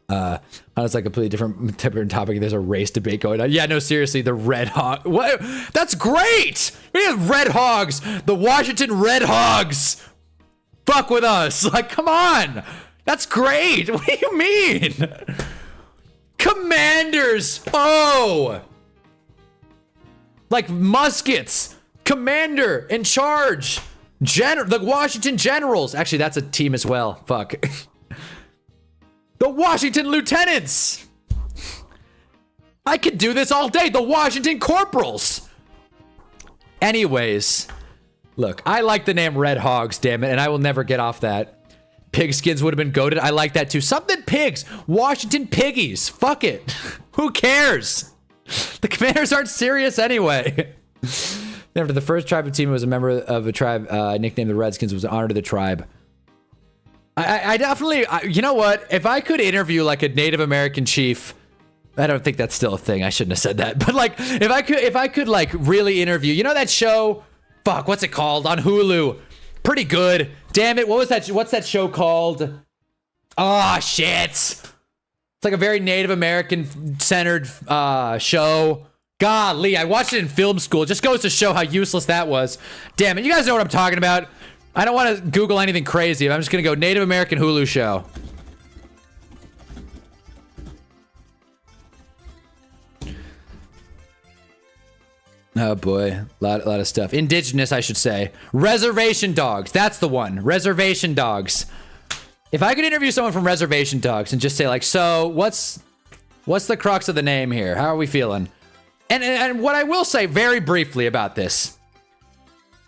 It's like a completely different topic. There's a race debate going on. Yeah, no, seriously, the Red Hog... What? That's great! We have Red Hogs! The Washington Red Hogs! Fuck with us! Like, come on! That's great! What do you mean? Commanders! Oh! Like muskets! Commander in charge. The Washington Generals. Actually, that's a team as well. Fuck. The Washington Lieutenants. I could do this all day. The Washington Corporals. Anyways, look, I like the name Red Hogs, damn it, and I will never get off that. Pigskins would have been goated. I like that too. Something pigs. Washington Piggies. Fuck it. Who cares? The Commanders aren't serious anyway. After the first tribal team was a member of a tribe nicknamed the Redskins, was an honor to the tribe. I definitely, you know what? If I could interview like a Native American chief, I don't think that's still a thing. I shouldn't have said that. But like, if I could like really interview, you know that show? Fuck, what's it called on Hulu? Pretty good. Damn it, what's that show called? Oh shit. It's like a very Native American centered show. Golly, I watched it in film school. It just goes to show how useless that was. Damn it, you guys know what I'm talking about. I don't want to Google anything crazy. I'm just gonna go Native American Hulu show. Oh boy, a lot of stuff. Indigenous, I should say. Reservation Dogs. That's the one. Reservation Dogs. If I could interview someone from Reservation Dogs and just say like, so what's the crux of the name here? How are we feeling? And what I will say very briefly about this,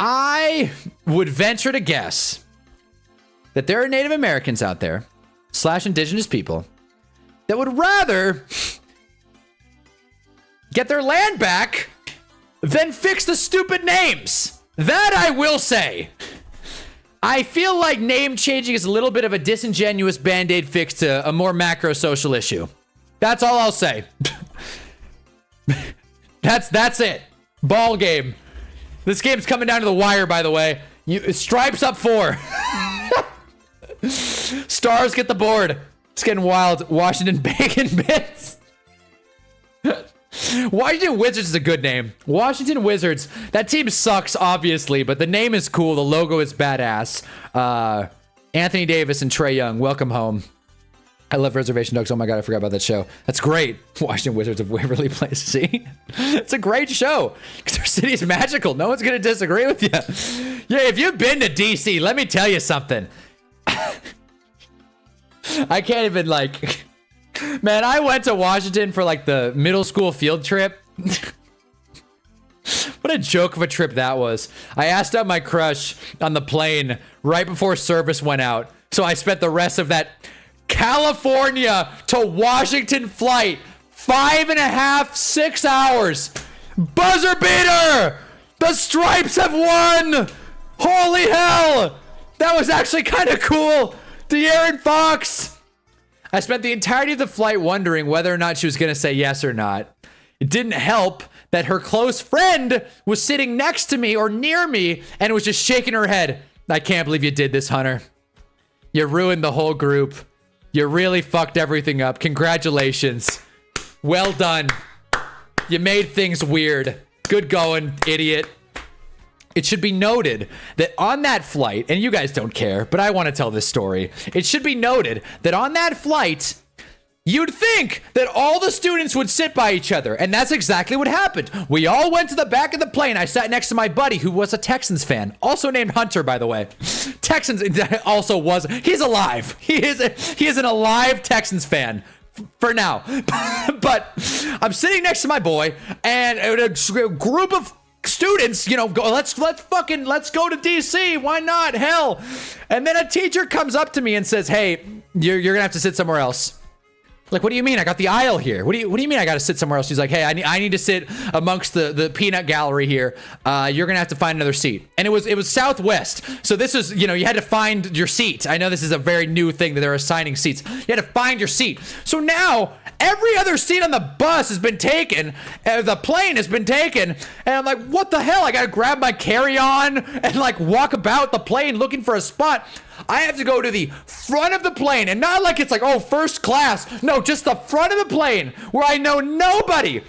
I would venture to guess that there are Native Americans out there / indigenous people that would rather get their land back than fix the stupid names. That I will say. I feel like name changing is a little bit of a disingenuous band-aid fix to a more macro social issue. That's all I'll say. That's it. Ball game. This game's coming down to the wire, by the way. Stripes up 4. Stars get the board. It's getting wild. Washington Bacon Bits. Washington Wizards is a good name. Washington Wizards. That team sucks, obviously, but the name is cool. The logo is badass. Anthony Davis and Trae Young. Welcome home. I love Reservation Dogs. Oh my god, I forgot about that show. That's great. Washington Wizards of Waverly Place. See? It's a great show. Because our city is magical. No one's going to disagree with you. Yeah, if you've been to DC, let me tell you something. I can't even like... Man, I went to Washington for like the middle school field trip. What a joke of a trip that was. I asked out my crush on the plane right before service went out. So I spent the rest of that California to Washington flight 5.5, 6 hours. Buzzer beater! The Stripes have won! Holy hell! That was actually kind of cool. De'Aaron Fox. I spent the entirety of the flight wondering whether or not she was going to say yes or not. It didn't help that her close friend was sitting next to me or near me and was just shaking her head. I can't believe you did this, Hunter. You ruined the whole group. You really fucked everything up. Congratulations. Well done. You made things weird. Good going, idiot. It should be noted that on that flight, and you guys don't care, but I want to tell this story. It should be noted that on that flight, you'd think that all the students would sit by each other, and that's exactly what happened. We all went to the back of the plane. I sat next to my buddy who was a Texans fan, also named Hunter, by the way. Texans also was. He's alive. He is an alive Texans fan. For now. But I'm sitting next to my boy, and a group of students, you know, let's go to DC. Why not? Hell. And then a teacher comes up to me and says, "Hey, you're gonna have to sit somewhere else." Like, what do you mean? I got the aisle here. What do you mean I got to sit somewhere else? He's like, "Hey, I need to sit amongst the peanut gallery here. You're gonna have to find another seat." And it was Southwest. So this is, you know, you had to find your seat. I know this is a very new thing that they're assigning seats. You had to find your seat. So now every other seat on the bus has been taken. The plane has been taken. And I'm like, what the hell? I got to grab my carry-on and like walk about the plane looking for a spot. I have to go to the front of the plane, and not like it's like, oh, first class. No, just the front of the plane where I know nobody.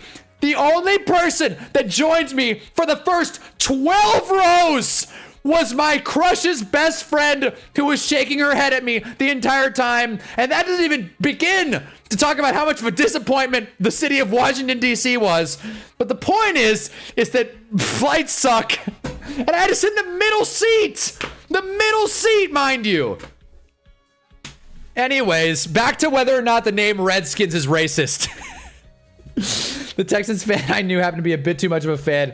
The only person that joins me for the first 12 rows was my crush's best friend who was shaking her head at me the entire time. And that doesn't even begin to talk about how much of a disappointment the city of Washington, D.C. was. But the point is that flights suck. And I had to sit in the middle seat. The middle seat, mind you. Anyways, back to whether or not the name Redskins is racist. The Texans fan I knew happened to be a bit too much of a fan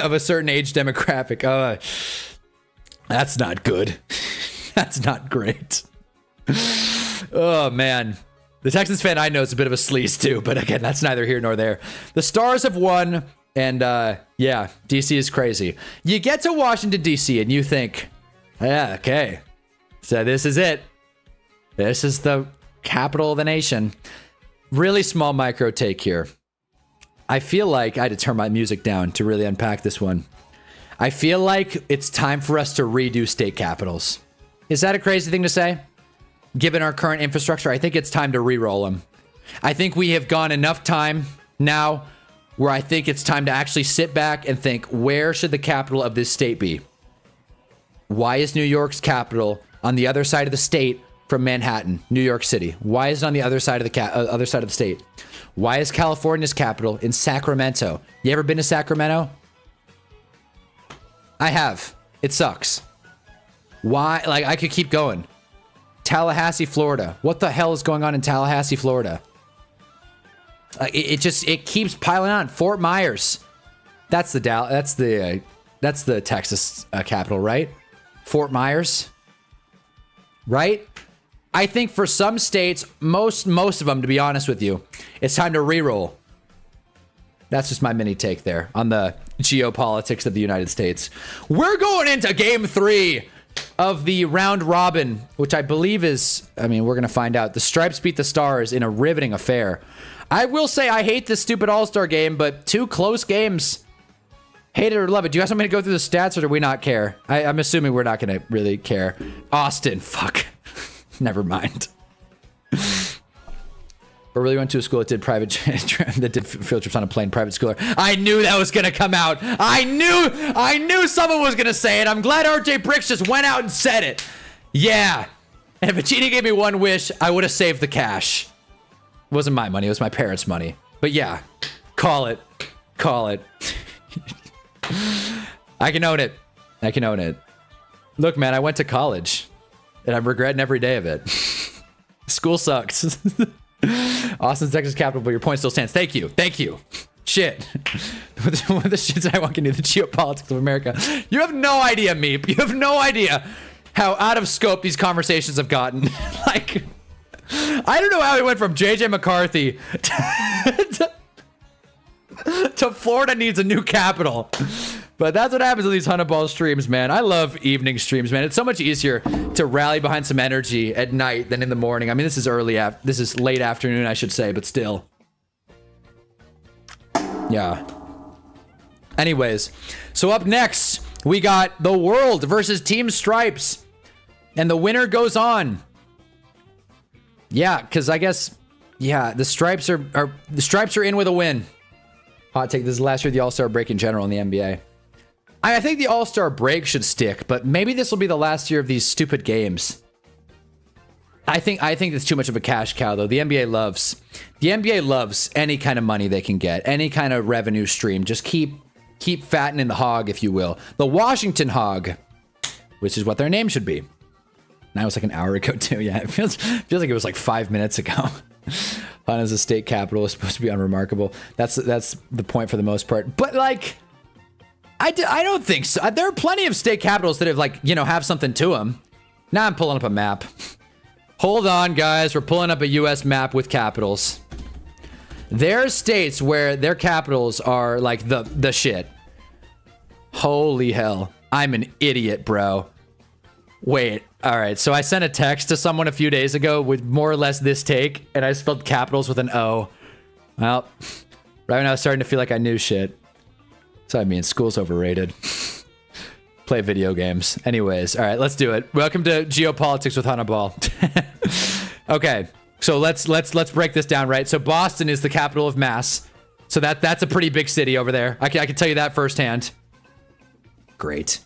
of a certain age demographic. That's not good. That's not great. Oh, man. The Texans fan I know is a bit of a sleaze, too. But again, that's neither here nor there. The Stars have won. And, yeah, DC is crazy. You get to Washington, DC, and you think, yeah, okay. So this is it. This is the capital of the nation. Really small micro take here. I feel like I had to turn my music down to really unpack this one. I feel like it's time for us to redo state capitals. Is that a crazy thing to say? Given our current infrastructure, I think it's time to re-roll them. I think we have gone enough time now where I think it's time to actually sit back and think, where should the capital of this state be? Why is New York's capital on the other side of the state from Manhattan, New York City? Why is it on the other side of the other side of the state? Why is California's capital in Sacramento? You ever been to Sacramento? I have. It sucks. Why? Like, I could keep going. Tallahassee, Florida. What the hell is going on in Tallahassee, Florida? It keeps piling on. Fort Myers. That's the Texas capital, right? Fort Myers. Right? I think for some states, most of them, to be honest with you, it's time to re-roll. That's just my mini take there on the geopolitics of the United States. We're going into game 3 of the round robin, which I believe is, I mean, we're going to find out. The Stripes beat the Stars in a riveting affair. I will say I hate this stupid All-Star game, but 2 close games. Hate it or love it. Do you guys want me to go through the stats or do we not care? I'm assuming we're not going to really care. Austin, fuck. Never mind. But really went to a school that did that did field trips on a plane, private schooler. I knew that was gonna come out. I knew someone was gonna say it. I'm glad RJ Bricks just went out and said it. Yeah. And if a genie gave me one wish, I would have saved the cash. It wasn't my money, it was my parents' money. But yeah, call it. Call it. I can own it. I can own it. Look, man, I went to college. And I'm regretting every day of it. School sucks. Austin's Texas capital, but your point still stands. Thank you. Thank you. Shit. What the shit did I walk into the geopolitics of America? You have no idea, Meep. You have no idea how out of scope these conversations have gotten. Like, I don't know how it went from JJ McCarthy to Florida needs a new capital. But that's what happens with these HUNNABALL streams, man. I love evening streams, man. It's so much easier to rally behind some energy at night than in the morning. I mean, this is this is late afternoon, I should say, but still. Yeah. Anyways, so up next, we got the World versus Team Stripes. And the winner goes on. Yeah, because I guess, yeah, the Stripes are in with a win. Hot take, this is last year of the All-Star break in general in the NBA. I think the All-Star break should stick, but maybe this will be the last year of these stupid games. I think it's too much of a cash cow, though. The NBA loves any kind of money they can get, any kind of revenue stream. Just keep fattening the hog, if you will. The Washington Hog, which is what their name should be. That was like an hour ago, too. Yeah, it feels like it was like 5 minutes ago. Hunna's a state capital is supposed to be unremarkable. That's the point for the most part. But like, I don't think so. There are plenty of state capitals that have like, you know, have something to them. Now I'm pulling up a map. Hold on, guys. We're pulling up a U.S. map with capitals. There are states where their capitals are like the shit. Holy hell. I'm an idiot, bro. Wait. All right. So I sent a text to someone a few days ago with more or less this take, and I spelled capitals with an O. Well, right now I'm starting to feel like I knew shit. So I mean, school's overrated. Play video games. Anyways, all right, let's do it. Welcome to Geopolitics with HUNNABALL. Okay, so let's break this down, right? So Boston is the capital of Mass. So that's a pretty big city over there. I can tell you that firsthand. Great.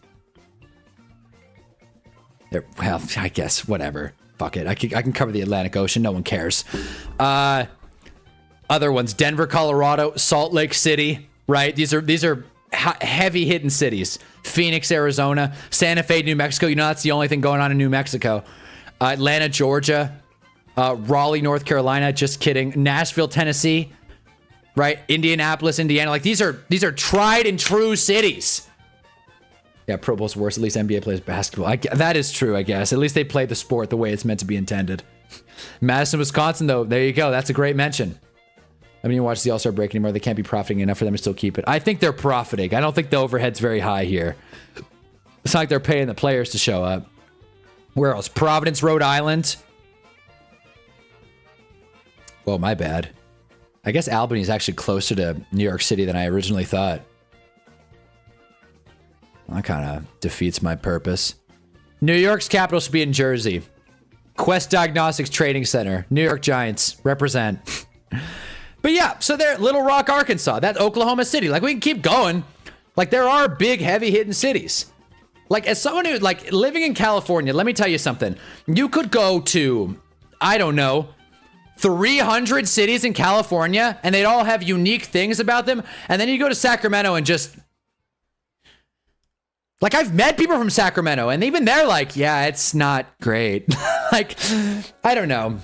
Well, I guess whatever. Fuck it. I can cover the Atlantic Ocean. No one cares. Other ones: Denver, Colorado, Salt Lake City. Right? These are heavy hitting cities. Phoenix, Arizona, Santa Fe, New Mexico. You know that's the only thing going on in New Mexico. Atlanta, Georgia, Raleigh, North Carolina. Just kidding. Nashville, Tennessee. Right? Indianapolis, Indiana. Like these are tried and true cities. Yeah, Pro Bowl's worse. At least NBA plays basketball. That is true, I guess. At least they play the sport the way it's meant to be intended. Madison, Wisconsin, though. There you go. That's a great mention. I mean, you watch the All-Star break anymore. They can't be profiting enough for them to still keep it. I think they're profiting. I don't think the overhead's very high here. It's not like they're paying the players to show up. Where else? Providence, Rhode Island. Well, my bad. I guess Albany is actually closer to New York City than I originally thought. That kind of defeats my purpose. New York's capital should be in Jersey. Quest Diagnostics Trading Center. New York Giants. Represent. But yeah, so they're Little Rock, Arkansas. That's Oklahoma City. Like, we can keep going. Like, there are big, heavy-hitting cities. Like, as someone who, like, living in California, let me tell you something. You could go to, I don't know, 300 cities in California, and they'd all have unique things about them. And then you go to Sacramento and just... Like, I've met people from Sacramento, and even they're like, yeah, it's not great. Like, I don't know.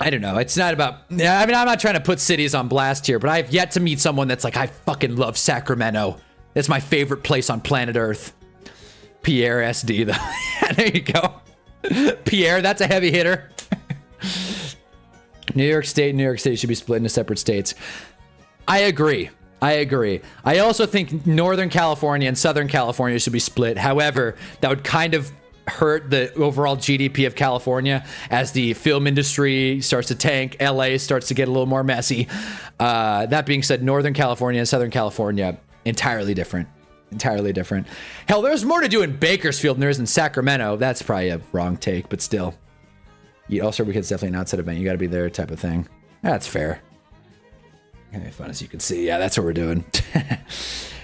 It's not about, I mean, I'm not trying to put cities on blast here, but I have yet to meet someone that's like, I fucking love Sacramento. It's my favorite place on planet Earth. Pierre SD, though. Yeah, there you go. Pierre, that's a heavy hitter. New York State and New York City should be split into separate states. I agree. I also think Northern California and Southern California should be split. However, that would kind of hurt the overall GDP of California as the film industry starts to tank. LA starts to get a little more messy. That being said, Northern California and Southern California, entirely different. Hell, there's more to do in Bakersfield than there is in Sacramento. That's probably a wrong take, but still. Also, it's definitely an outside event. You got to be there type of thing. That's fair. Kind of fun, as you can see. Yeah, that's what we're doing.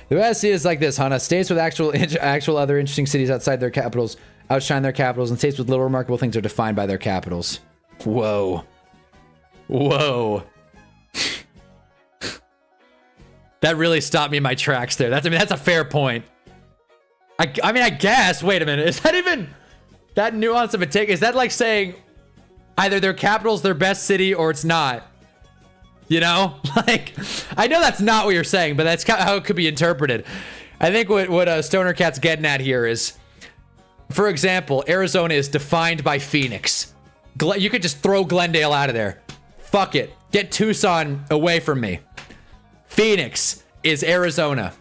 The way I see it is like this, Hannah. States with actual other interesting cities outside their capitals outshine their capitals, and states with little remarkable things are defined by their capitals. Whoa. That really stopped me in my tracks there. That's a fair point. I mean, I guess. Wait a minute. Is that even that nuance of a take? Is that like saying either their capital's their best city or it's not? You know, like, I know that's not what you're saying, but that's how it could be interpreted. I think what Stoner Cat's getting at here is, for example, Arizona is defined by Phoenix. You could just throw Glendale out of there. Fuck it. Get Tucson away from me. Phoenix is Arizona.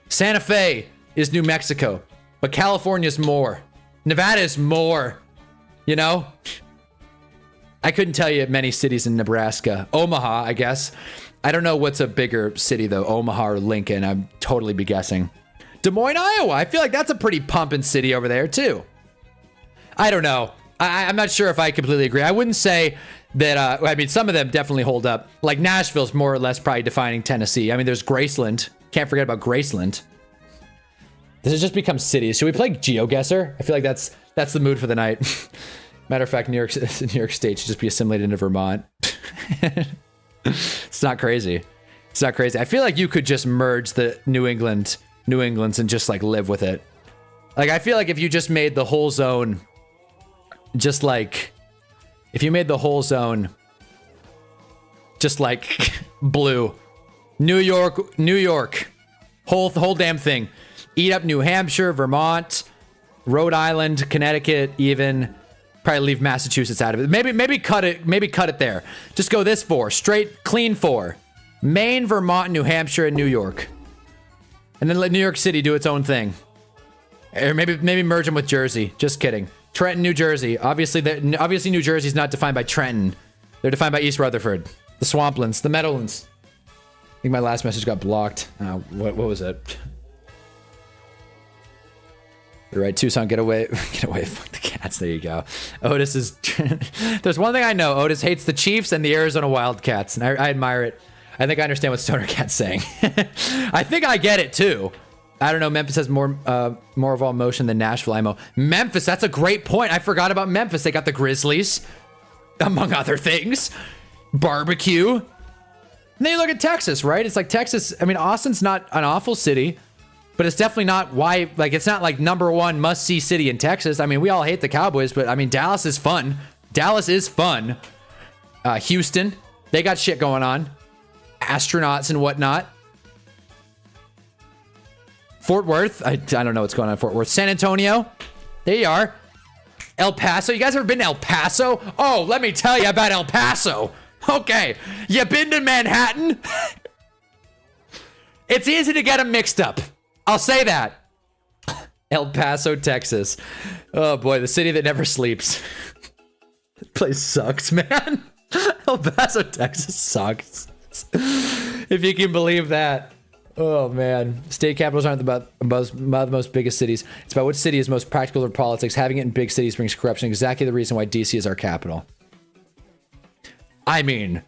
Santa Fe is New Mexico. But California's more. Nevada is more. You know? I couldn't tell you many cities in Nebraska. Omaha, I guess. I don't know what's a bigger city, though. Omaha or Lincoln. I'd totally be guessing. Des Moines, Iowa. I feel like that's a pretty pumping city over there, too. I don't know. I'm not sure if I completely agree. I wouldn't say that, I mean, some of them definitely hold up. Like, Nashville's more or less probably defining Tennessee. I mean, there's Graceland. Can't forget about Graceland. This has just become cities. Should we play GeoGuessr? I feel like that's the mood for the night. Matter of fact, New York State should just be assimilated into Vermont. It's not crazy. I feel like you could just merge the New England's and just like live with it. Like, I feel like if you just made the whole zone, just like blue, New York, whole damn thing. Eat up New Hampshire, Vermont, Rhode Island, Connecticut, even. Probably leave Massachusetts out of it. Maybe cut it there. Just go this 4. Straight, clean 4. Maine, Vermont, New Hampshire, and New York. And then let New York City do its own thing. Or maybe merge them with Jersey. Just kidding. Trenton, New Jersey. Obviously New Jersey's not defined by Trenton. They're defined by East Rutherford. The Swamplands. The Meadowlands. I think my last message got blocked. What was it? You're right, Tucson, get away, fuck the Cats, there you go. Otis is, there's one thing I know, Otis hates the Chiefs and the Arizona Wildcats, and I admire it. I think I understand what Stoner Cat's saying. I think I get it, too. I don't know, Memphis has more of all motion than Nashville IMO. Memphis, that's a great point. I forgot about Memphis. They got the Grizzlies, among other things. Barbecue. And then you look at Texas, right? It's like Texas, I mean, Austin's not an awful city, but it's definitely not it's not like #1 must-see city in Texas. I mean, we all hate the Cowboys, but I mean, Dallas is fun. Houston, they got shit going on. Astronauts and whatnot. Fort Worth, I don't know what's going on in Fort Worth. San Antonio, there you are. El Paso, you guys ever been to El Paso? Oh, let me tell you about El Paso. Okay, you been to Manhattan? It's easy to get them mixed up. I'll say that. El Paso, Texas. Oh boy, the city that never sleeps. This place sucks, man. El Paso, Texas sucks. If you can believe that. Oh man. State capitals aren't the most biggest cities. It's about which city is most practical for politics. Having it in big cities brings corruption. Exactly the reason why DC is our capital. I mean,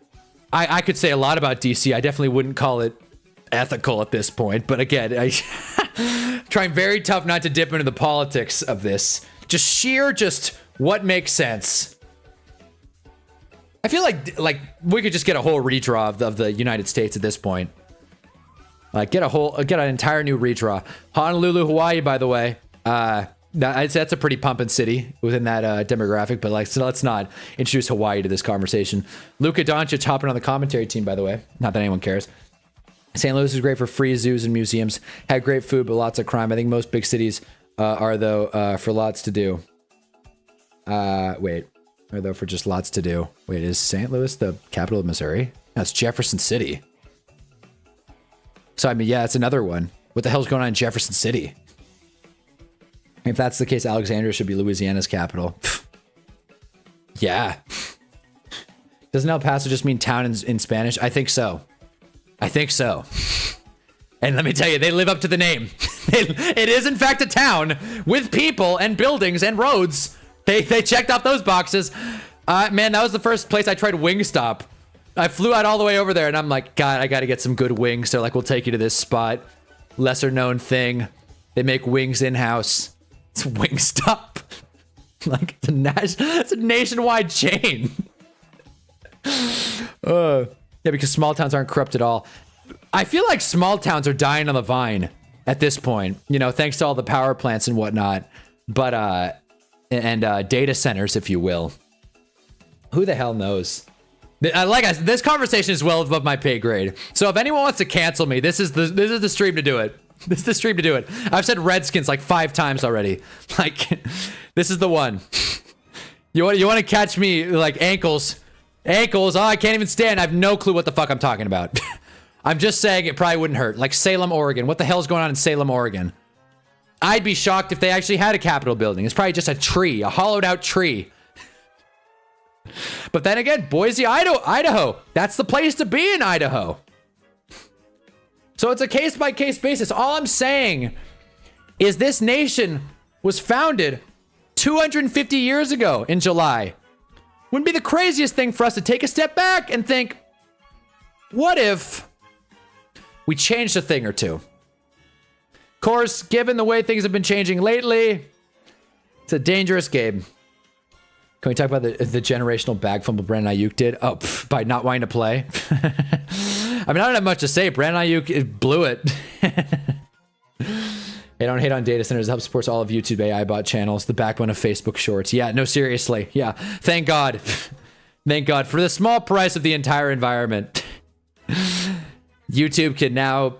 I could say a lot about DC. I definitely wouldn't call it ethical at this point, but again, trying very tough not to dip into the politics of this. Just what makes sense. I feel like we could just get a whole redraw of the United States at this point. Like, get an entire new redraw. Honolulu, Hawaii, by the way. That's a pretty pumping city within that demographic, but like, so let's not introduce Hawaii to this conversation. Luka Doncic hopping on the commentary team, by the way. Not that anyone cares. St. Louis is great for free zoos and museums. Had great food, but lots of crime. I think most big cities are, though, for lots to do. Wait. Or, though, for just lots to do. Wait, is St. Louis the capital of Missouri? No, it's Jefferson City. So, I mean, yeah, it's another one. What the hell's going on in Jefferson City? If that's the case, Alexandria should be Louisiana's capital. Yeah. Doesn't El Paso just mean town in Spanish? I think so. I think so. And let me tell you, they live up to the name. It is, in fact, a town with people and buildings and roads. They checked off those boxes. Man, that was the first place I tried Wingstop. I flew out all the way over there, and I'm like, God, I got to get some good wings. They're like, we'll take you to this spot. Lesser known thing. They make wings in-house. It's Wingstop. Like, it's a nationwide chain. Yeah, because small towns aren't corrupt at all. I feel like small towns are dying on the vine at this point, you know, thanks to all the power plants and whatnot. But, and data centers, if you will. Who the hell knows? Like I said, this conversation is well above my pay grade. So if anyone wants to cancel me, this is the stream to do it. This is the stream to do it. I've said Redskins like 5 times already. Like, this is the one. You want to catch me like ankles? Ankles. Oh, I can't even stand. I have no clue what the fuck I'm talking about. I'm just saying it probably wouldn't hurt. Like Salem, Oregon. What the hell's going on in Salem, Oregon? I'd be shocked if they actually had a Capitol building. It's probably just a tree, a hollowed out tree. But then again, Boise, Idaho. That's the place to be in Idaho. So it's a case-by-case basis. All I'm saying is this nation was founded 250 years ago in July. Wouldn't be the craziest thing for us to take a step back and think, what if we changed a thing or two? Of course, given the way things have been changing lately, it's a dangerous game. Can we talk about the generational bag fumble Brandon Ayuk did? Oh, by not wanting to play. I mean, I don't have much to say. Brandon Ayuk blew it. Hey, don't hate on data centers. It helps supports all of YouTube AI bot channels, the backbone of Facebook Shorts. Yeah, no, seriously. Yeah, thank God. Thank God. For the small price of the entire environment, YouTube can now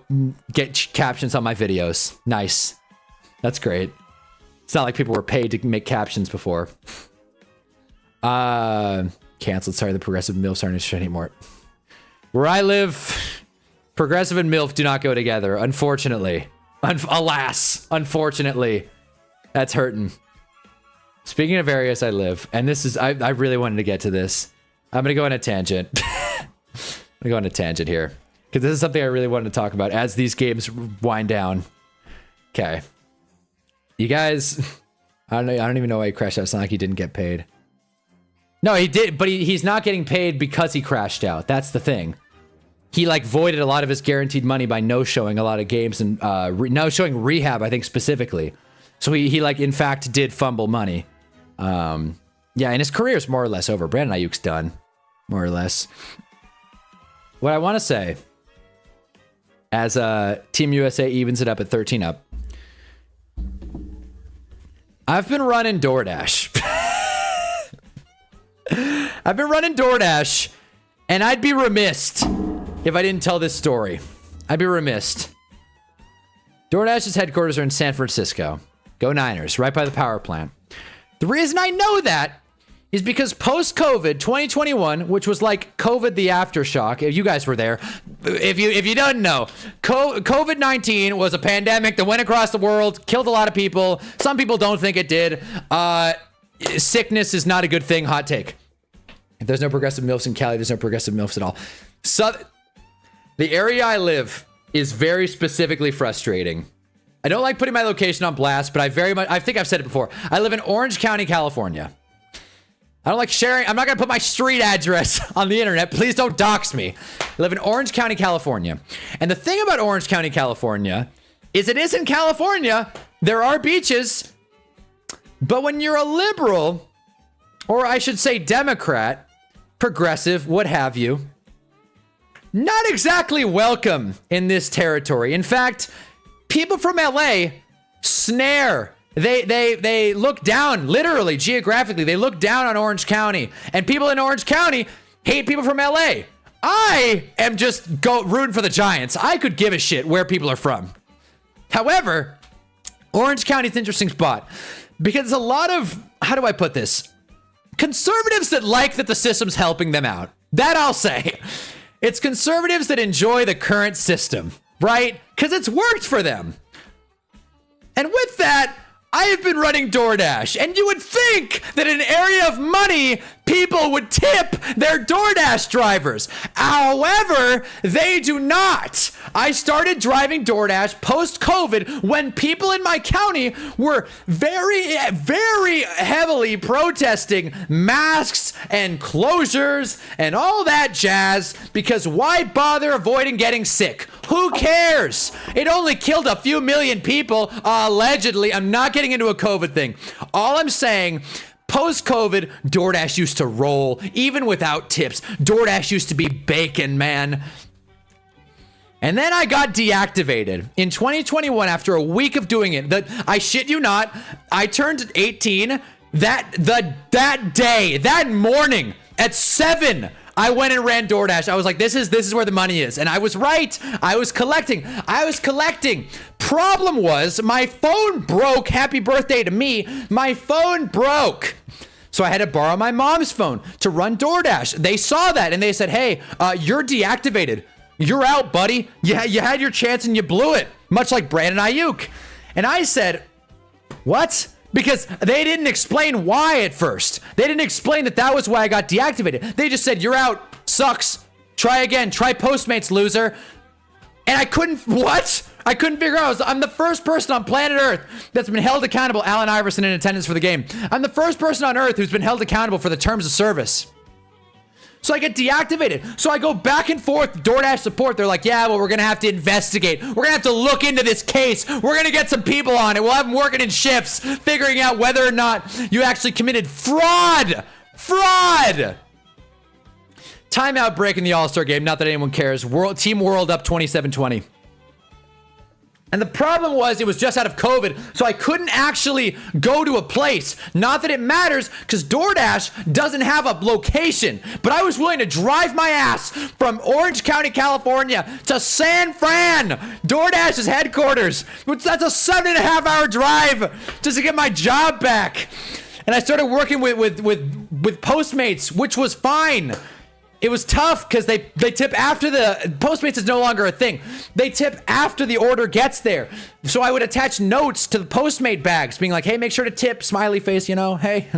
get captions on my videos. Nice. That's great. It's not like people were paid to make captions before. Canceled. Sorry, the progressive MILFs aren't interested anymore. Where I live, progressive and MILF do not go together, unfortunately. Alas, unfortunately. That's hurting. Speaking of areas I live, and this is, I really wanted to get to this. I'm going to go on a tangent. I'm going to go on a tangent here. Because this is something I really wanted to talk about as these games wind down. Okay. You guys, I don't even know why he crashed out. It's not like he didn't get paid. No, he did, but he's not getting paid because he crashed out. That's the thing. He like voided a lot of his guaranteed money by no-showing a lot of games and no-showing rehab, I think specifically. So he like in fact did fumble money. Yeah, and his career is more or less over. Brandon Ayuk's done, more or less. What I want to say, as Team USA evens it up at 13 up, I've been running DoorDash. I've been running DoorDash, and I'd be remiss if I didn't tell this story. I'd be remiss. DoorDash's headquarters are in San Francisco. Go Niners, right by the power plant. The reason I know that is because post-COVID 2021, which was like COVID the aftershock, if you guys were there, if you don't know, COVID-19 was a pandemic that went across the world, killed a lot of people. Some people don't think it did. Sickness is not a good thing. Hot take. If there's no progressive MILFs in Cali, there's no progressive MILFs at all. So the area I live is very specifically frustrating. I don't like putting my location on blast, but I think I've said it before. I live in Orange County, California. I don't like sharing. I'm not going to put my street address on the internet. Please don't dox me. I live in Orange County, California. And the thing about Orange County, California is it is in California. There are beaches. But when you're a liberal, or I should say Democrat, progressive, what have you, not exactly welcome in this territory. In fact, people from LA snare. They look down, literally, geographically, they look down on Orange County. And people in Orange County hate people from LA. I am just rooting for the Giants. I could give a shit where people are from. However, Orange County is an interesting spot because a lot of, how do I put this? Conservatives that like that the system's helping them out. That I'll say. It's conservatives that enjoy the current system, right? Because it's worked for them. And with that, I have been running DoorDash, and you would think that in an area of money, people would tip their DoorDash drivers. However, they do not. I started driving DoorDash post-COVID when people in my county were very, very heavily protesting masks and closures and all that jazz because why bother avoiding getting sick? Who cares? It only killed a few million people, allegedly. I'm not getting into a COVID thing. All I'm saying, post-COVID, DoorDash used to roll, even without tips. DoorDash used to be bacon, man. And then I got deactivated in 2021 after a week of doing it. I shit you not, I turned 18 that day, that morning at 7. I went and ran DoorDash. I was like, this is where the money is. And I was right. I was collecting. Problem was my phone broke. Happy birthday to me. My phone broke. So I had to borrow my mom's phone to run DoorDash. They saw that and they said, hey, you're deactivated. You're out, buddy. You had your chance and you blew it. Much like Brandon Ayuk. And I said, what? Because they didn't explain why at first. They didn't explain that was why I got deactivated. They just said, you're out. Sucks. Try again. Try Postmates, loser. And I couldn't figure out. I'm the first person on planet Earth that's been held accountable. Allen Iverson in attendance for the game. I'm the first person on Earth who's been held accountable for the terms of service. So I get deactivated. So I go back and forth, DoorDash support. They're like, yeah, well, we're going to have to investigate. We're going to have to look into this case. We're going to get some people on it. We'll have them working in shifts, figuring out whether or not you actually committed fraud. Timeout break in the All-Star game. Not that anyone cares. Team World up 27-20. And the problem was it was just out of COVID, so I couldn't actually go to a place. Not that it matters, because DoorDash doesn't have a location. But I was willing to drive my ass from Orange County, California to San Fran, DoorDash's headquarters, which that's a 7.5-hour drive just to get my job back. And I started working with Postmates, which was fine. It was tough because they tip after Postmates is no longer a thing. They tip after the order gets there. So I would attach notes to the Postmate bags being like, hey, make sure to tip, smiley face, hey.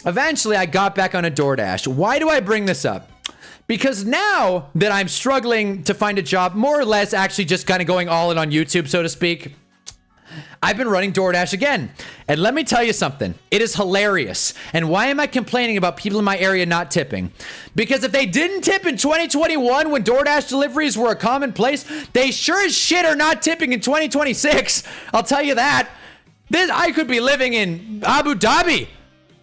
Eventually, I got back on a DoorDash. Why do I bring this up? Because now that I'm struggling to find a job, more or less actually just kind of going all in on YouTube, so to speak, I've been running DoorDash again. And let me tell you something. It is hilarious. And why am I complaining about people in my area not tipping? Because if they didn't tip in 2021 when DoorDash deliveries were a commonplace, they sure as shit are not tipping in 2026. I'll tell you that. I could be living in Abu Dhabi.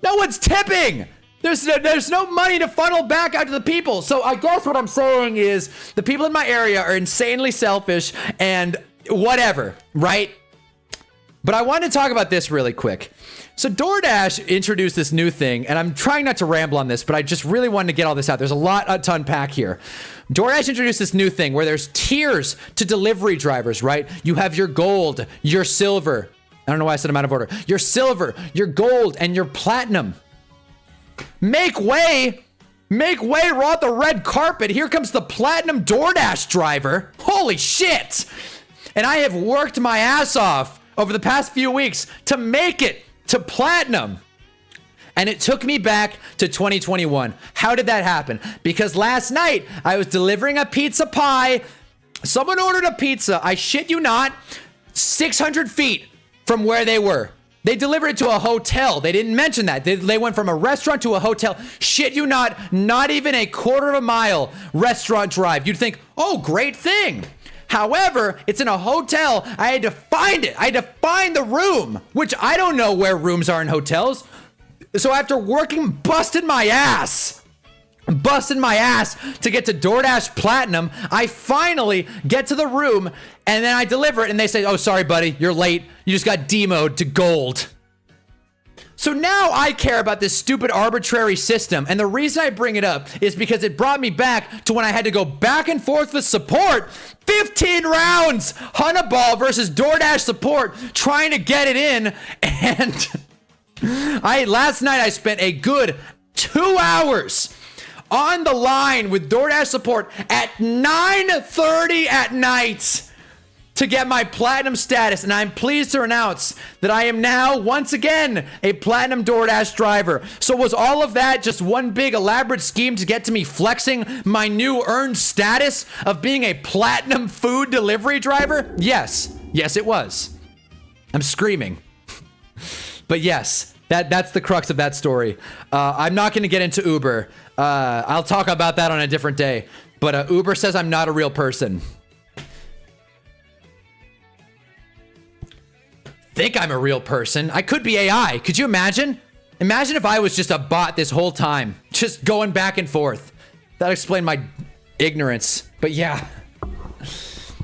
No one's tipping. There's no money to funnel back out to the people. So I guess what I'm saying is the people in my area are insanely selfish and whatever, right? But I wanted to talk about this really quick. So DoorDash introduced this new thing, and I'm trying not to ramble on this, but I just really wanted to get all this out. There's a lot to unpack here. DoorDash introduced this new thing where there's tiers to delivery drivers, right? You have your gold, your silver. I don't know why I said I'm out of order. Your silver, your gold, and your platinum. Make way. Make way, we're on the red carpet. Here comes the platinum DoorDash driver. Holy shit. And I have worked my ass off over the past few weeks to make it to platinum. And it took me back to 2021. How did that happen? Because last night I was delivering a pizza pie. Someone ordered a pizza, I shit you not, 600 feet from where they were. They delivered it to a hotel. They didn't mention that. They went from a restaurant to a hotel. Shit you not even a quarter of a mile restaurant drive. You'd think, oh, great thing. However, it's in a hotel. I had to find it. I had to find the room, which I don't know where rooms are in hotels. So after busting my ass busting my ass to get to DoorDash Platinum. I finally get to the room, and then I deliver it, and they say, oh, sorry, buddy, you're late. You just got demoed to gold. So now I care about this stupid arbitrary system, and the reason I bring it up is because it brought me back to when I had to go back and forth with support. 15 rounds, HUNNABALL versus DoorDash support, trying to get it in, and last night I spent a good 2 hours on the line with DoorDash support at 9:30 at night to get my platinum status, and I'm pleased to announce that I am now once again a platinum DoorDash driver. So was all of that just one big elaborate scheme to get to me flexing my new earned status of being a platinum food delivery driver? Yes it was. I'm screaming. But yes, that's the crux of that story. I'm not going to get into Uber. I'll talk about that on a different day. But Uber says I'm not a real person. Think I'm a real person. I could be AI. Could you imagine? Imagine if I was just a bot this whole time, just going back and forth. That'd explain my ignorance. But yeah,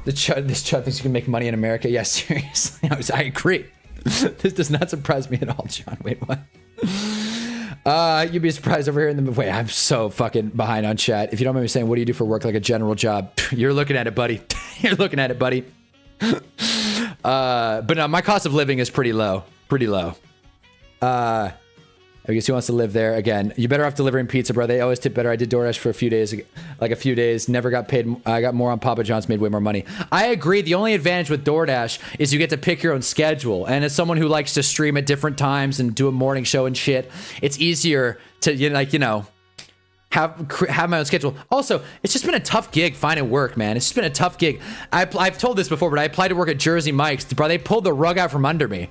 this chud thinks you can make money in America. Yeah, seriously, I agree. This does not surprise me at all, John. Wait, what? You'd be surprised over here in the... Wait, I'm so fucking behind on chat. If you don't mind me saying, what do you do for work like a general job? You're looking at it, buddy. You're looking at it, buddy. But no, my cost of living is pretty low. I guess he wants to live there. Again, you better off delivering pizza, bro. They always tip better. I did DoorDash for a few days, never got paid. I got more on Papa John's, made way more money. I agree. The only advantage with DoorDash is you get to pick your own schedule. And as someone who likes to stream at different times and do a morning show and shit, it's easier to, have my own schedule. Also, it's just been a tough gig finding work, man. It's just been a tough gig. I've told this before, but I applied to work at Jersey Mike's. Bro, they pulled the rug out from under me.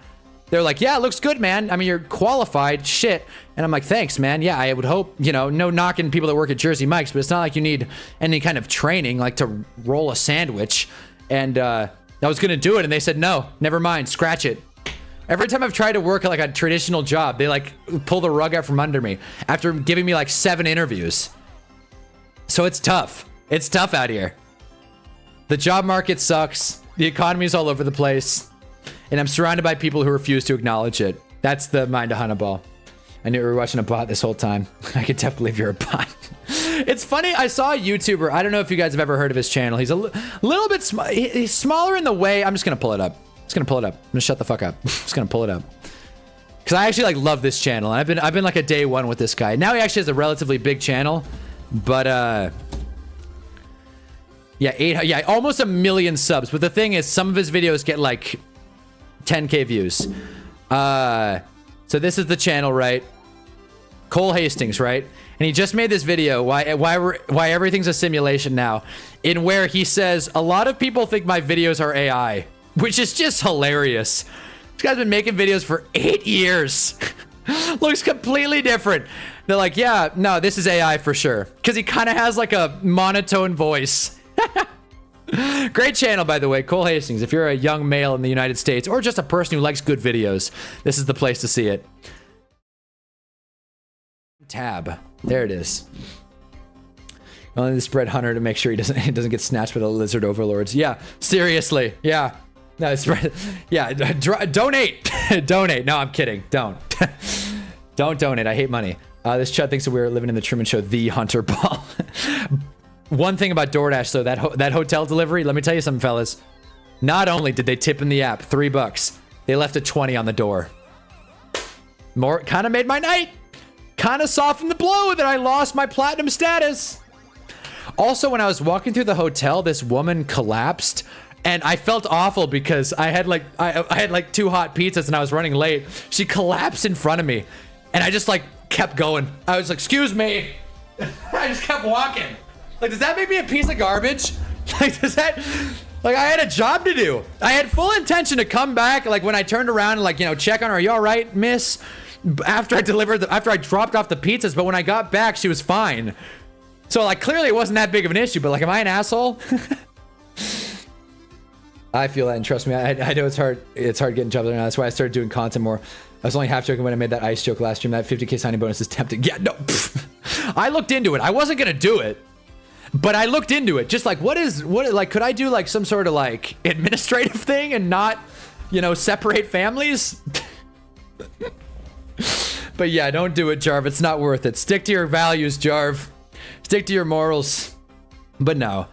They're like, yeah, it looks good, man. I mean, you're qualified, shit. And I'm like, thanks, man. Yeah, I would hope, no knocking people that work at Jersey Mike's, but it's not like you need any kind of training, like to roll a sandwich. And I was gonna do it, and they said, no, never mind, scratch it. Every time I've tried to work at like a traditional job, they like pull the rug out from under me after giving me like 7 interviews. So it's tough. It's tough out here. The job market sucks. The economy's all over the place. And I'm surrounded by people who refuse to acknowledge it. That's the mind of HUNNABALL. I knew we were watching a bot this whole time. I could definitely believe you're a bot. It's funny. I saw a YouTuber. I don't know if you guys have ever heard of his channel. He's a little bit he's smaller in the way. I'm just going to pull it up. I'm going to shut the fuck up. I'm just going to pull it up. Because I actually love this channel. I've been like a day one with this guy. Now he actually has a relatively big channel. But yeah, almost 1 million subs. But the thing is, some of his videos get like 10K views. So this is the channel, right? Cole Hastings, right? And he just made this video, why everything's a simulation now, in where he says, a lot of people think my videos are AI, which is just hilarious. This guy's been making videos for 8 years. Looks completely different. They're like, yeah, no, this is AI for sure. Because he kind of has like a monotone voice. Great channel, by the way, Cole Hastings. If you're a young male in the United States or just a person who likes good videos, this is the place to see it. Tab. There it is. Only the spread Hunter to make sure he doesn't get snatched by the lizard overlords. Yeah, seriously. Yeah. No, spread. Yeah, donate. Donate. No, I'm kidding. Don't. Don't donate. I hate money. This Chud thinks that we're living in the Truman Show, the Hunter Ball. One thing about DoorDash, though, that hotel delivery, let me tell you something, fellas. Not only did they tip in the app $3, they left a 20 on the door. More kind of made my night. Kind of softened the blow that I lost my platinum status. Also, when I was walking through the hotel, this woman collapsed, and I felt awful because I had like 2 hot pizzas and I was running late. She collapsed in front of me, and I just like kept going. I was like, excuse me. I just kept walking. Like, does that make me a piece of garbage? Like, does that... Like, I had a job to do. I had full intention to come back, like, when I turned around and, like, check on her. Are you all right, miss? After I dropped off the pizzas, but when I got back, she was fine. So, like, clearly it wasn't that big of an issue, but, like, am I an asshole? I feel that, and trust me, I know it's hard getting jobs right now. That's why I started doing content more. I was only half joking when I made that ice joke last stream. That 50K signing bonus is tempting. Yeah, no. I looked into it. I wasn't gonna do it, but I looked into it. Just like, what like, could I do like some sort of like administrative thing and not, you know, separate families? But yeah, don't do it, Jarv. It's not worth it. Stick to your values, Jarv. Stick to your morals. But no,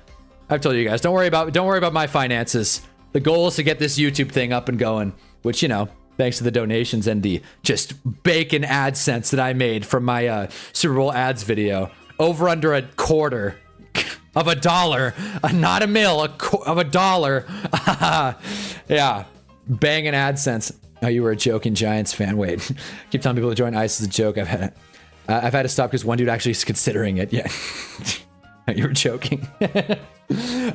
I've told you guys, don't worry about my finances. The goal is to get this YouTube thing up and going, which, you know, thanks to the donations and the just bacon AdSense that I made from my Super Bowl ads video. Over under a quarter of a dollar, not a mil, of a dollar. Yeah, banging AdSense. Oh, you were a joking Giants fan. Wait, keep telling people to join ICE as a joke. I've had to stop because one dude actually is considering it. Yeah, you were joking.